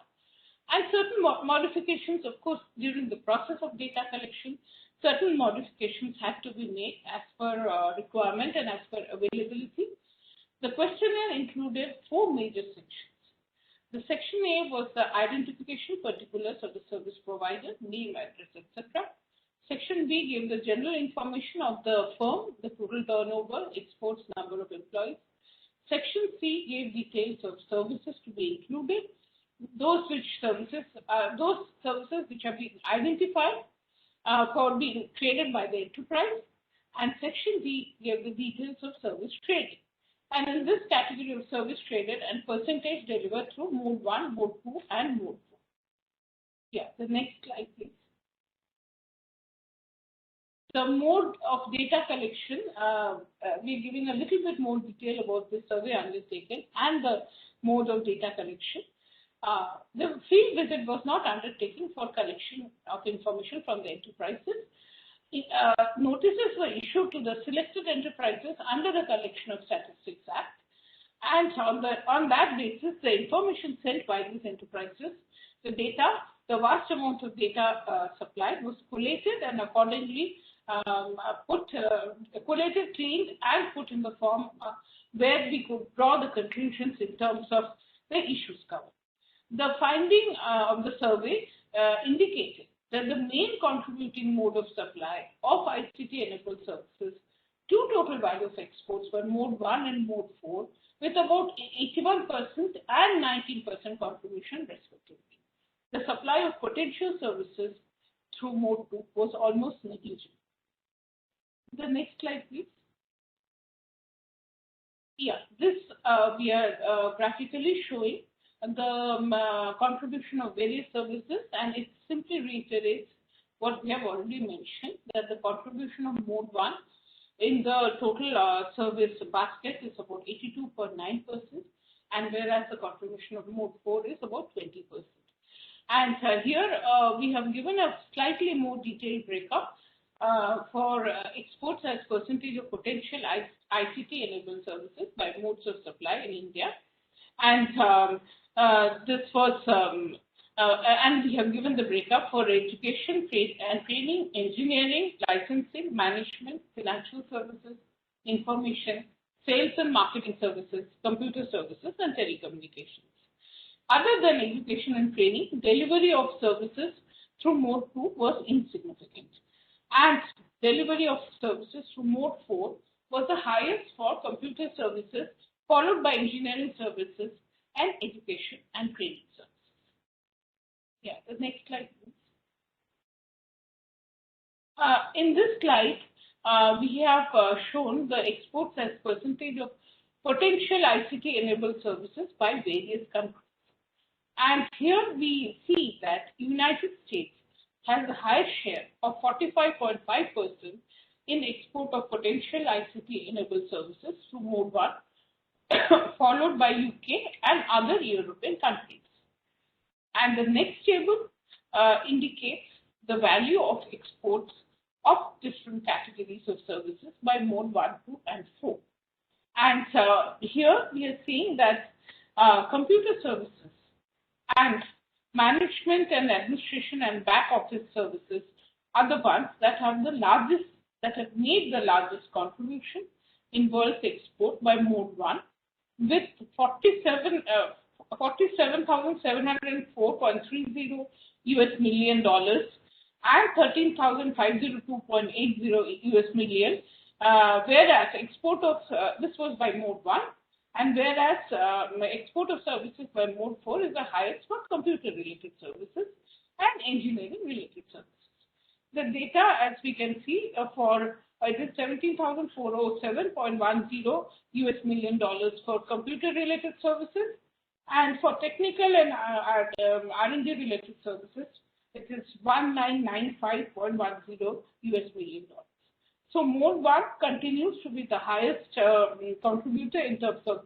and certain modifications, of course, during the process of data collection, certain modifications had to be made as per requirement and as per availability. The questionnaire included 4 major sections. The section A was the identification particulars of the service provider, name, address, etc. Section B gave the general information of the firm, the total turnover, exports, number of employees. Section C gave details of services to be included, those services which have been identified for being traded by the enterprise, and Section D gave the details of service traded. And in this category of service traded and percentage delivered through mode 1, mode 2, and mode 4. Yeah, the next slide, please. The mode of data collection, we're giving a little bit more detail about the survey undertaken and the mode of data collection. The field visit was not undertaken for collection of information from the enterprises. Notices were issued to the selected enterprises under the Collection of Statistics Act, and on that basis, the information sent by these enterprises, the vast amount of data supplied was collated and accordingly collated, cleaned, and put in the form where we could draw the conclusions in terms of the issues covered. The finding of the survey indicated that the main contributing mode of supply of ICT-enabled services to total value of exports were mode 1 and mode 4, with about 81% and 19% contribution respectively. The supply of potential services through mode 2 was almost negligible. The next slide, please. Yeah, this we are graphically showing the contribution of various services, and it simply reiterates what we have already mentioned, that the contribution of Mode 1 in the total service basket is about 82.9%, and whereas the contribution of Mode 4 is about 20%. And here we have given a slightly more detailed breakup for exports as percentage of potential ICT-enabled services by modes of supply in India. And this was, and we have given the breakup for education, training, engineering, licensing, management, financial services, information, sales and marketing services, computer services, and telecommunications. Other than education and training, delivery of services through Mode 2 was insignificant. And delivery of services through Mode 4 was the highest for computer services, followed by engineering services and education and training services. Yeah, the next slide, please. In this slide, we have shown the exports as percentage of potential ICT-enabled services by various countries. And here we see that United States has the highest share of 45.5% in export of potential ICT-enabled services through Mode 1, followed by UK and other European countries. And the next table indicates the value of exports of different categories of services by Mode 1, 2, and 4. And here we are seeing that computer services and management and administration and back office services are the ones that have the largest, that have made the largest contribution in world's export by Mode 1, with $47,704.30 million and $13,502.80 million, whereas export of this was by Mode 1, and whereas export of services by Mode 4 is the highest for computer-related services and engineering-related services. The data, as we can see, for it is $17,407.10 million for computer-related services, and for technical and R&D-related services, it is $1995.10 million. So Mode 1 continues to be the highest contributor in terms of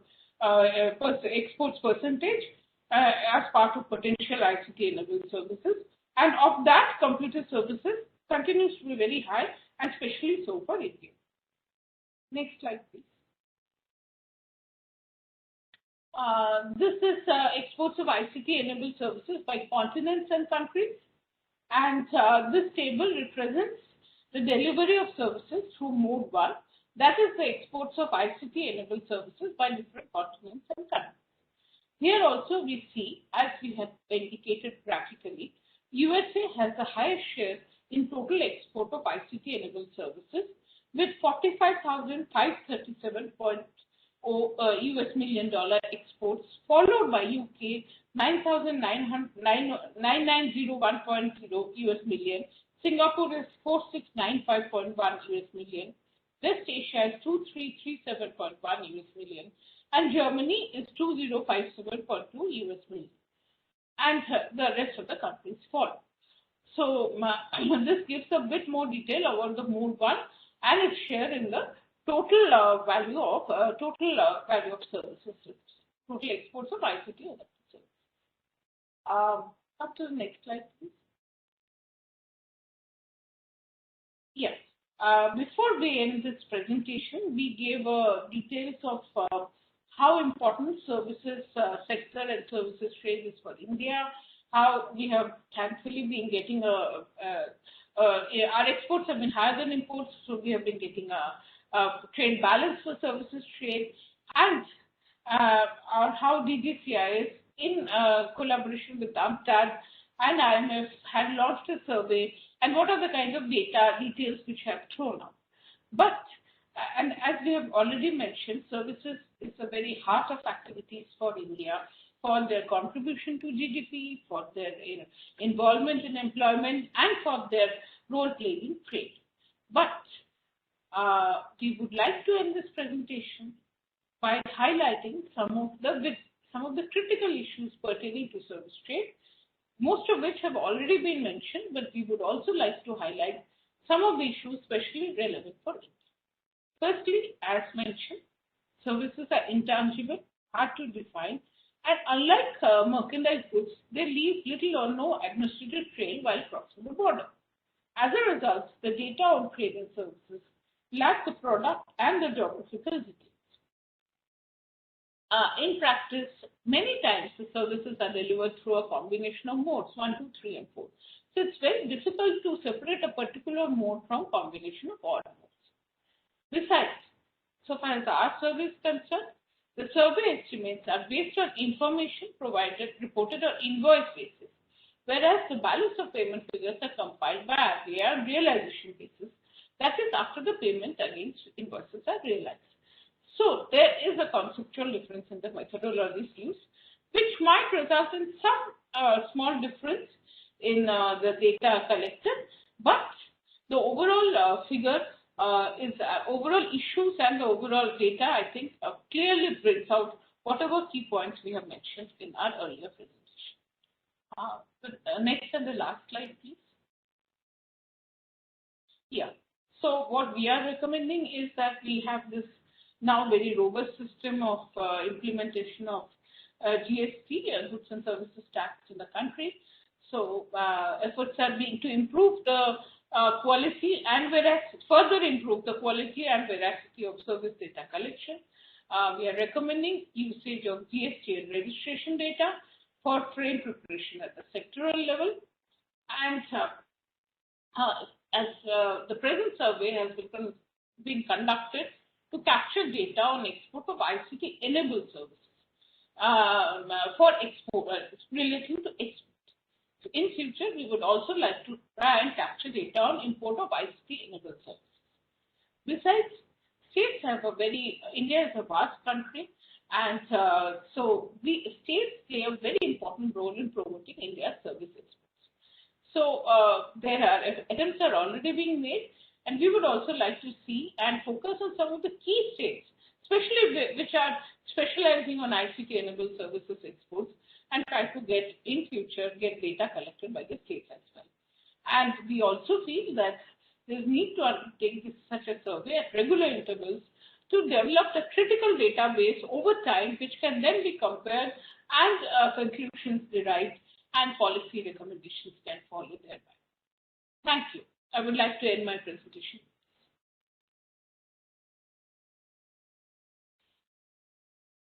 exports percentage as part of potential ICT-enabled services. And of that, computer services continues to be very high, and especially so for India. Next slide, please. This is exports of ICT-enabled services by continents and countries. And this table represents the delivery of services through Mode 1, that is the exports of ICT-enabled services by different continents and countries. Here also we see, as we have indicated graphically, USA has the highest share in total export of ICT-enabled services with $45,537.0 million exports, followed by UK $9,901.0 million. Singapore is $4,695.1 million. West Asia is $2,337.1 million, and Germany is $2,057.2 million. And the rest of the countries follow. So this gives a bit more detail about the Mode 1 and its share in the total value of services, total exports of ICT and services. Up to the next slide, please. Yes. Before we end this presentation, we gave details of how important services sector and services trade is for India. How we have thankfully been getting our exports have been higher than imports, so we have been getting a trade balance for services trade, and how DGCIS in collaboration with UNTAD and IMF had launched a survey, and what are the kind of details which have thrown up. But, and as we have already mentioned, services is the very heart of activities for India, for their contribution to GDP, for their involvement in employment, and for their role played in trade. But we would like to end this presentation by highlighting some of the critical issues pertaining to service trade. most of which have already been mentioned, but we would also like to highlight some of the issues especially relevant for India. Firstly, as mentioned, services are intangible, hard to define, and unlike merchandise goods, they leave little or no administrative trail while crossing the border. As a result, the data on trade and services lack the product and the geographical details. In practice, many times the services are delivered through a combination of modes, 1, 2, 3, and 4. So it's very difficult to separate a particular mode from combination of all modes. Besides, so far as our survey is concerned, the survey estimates are based on information reported on invoice basis, whereas the balance of payment figures are compiled by RBI on realization basis, that is after the payment against invoices are realized. So there is a conceptual difference in the methodologies used, which might result in some small difference in the data collected, but the overall figure overall issues and the overall data, I think, clearly brings out whatever key points we have mentioned in our earlier presentation. Next and the last slide, please. Yeah. So what we are recommending is that we have this now very robust system of implementation of GST, goods and services tax in the country. So efforts are being to improve the quality and further improve the quality and veracity of service data collection. We are recommending usage of GST and registration data for frame preparation at the sectoral level. And as the present survey has been conducted to capture data on export of ICT-enabled services for export relating to export. So in future, we would also like to try and capture data on import of ICT-enabled services. Besides, states have India is a vast country, and so states play a very important role in promoting India's service exports. So attempts are already being made, and we would also like to see and focus on some of the key states, especially which are specializing on ICT-enabled services exports, and try to get data collected by the states as well. And we also feel that there is need to undertake such a survey at regular intervals to develop a critical database over time, which can then be compared and conclusions derived and policy recommendations can follow thereby. Thank you. I would like to end my presentation.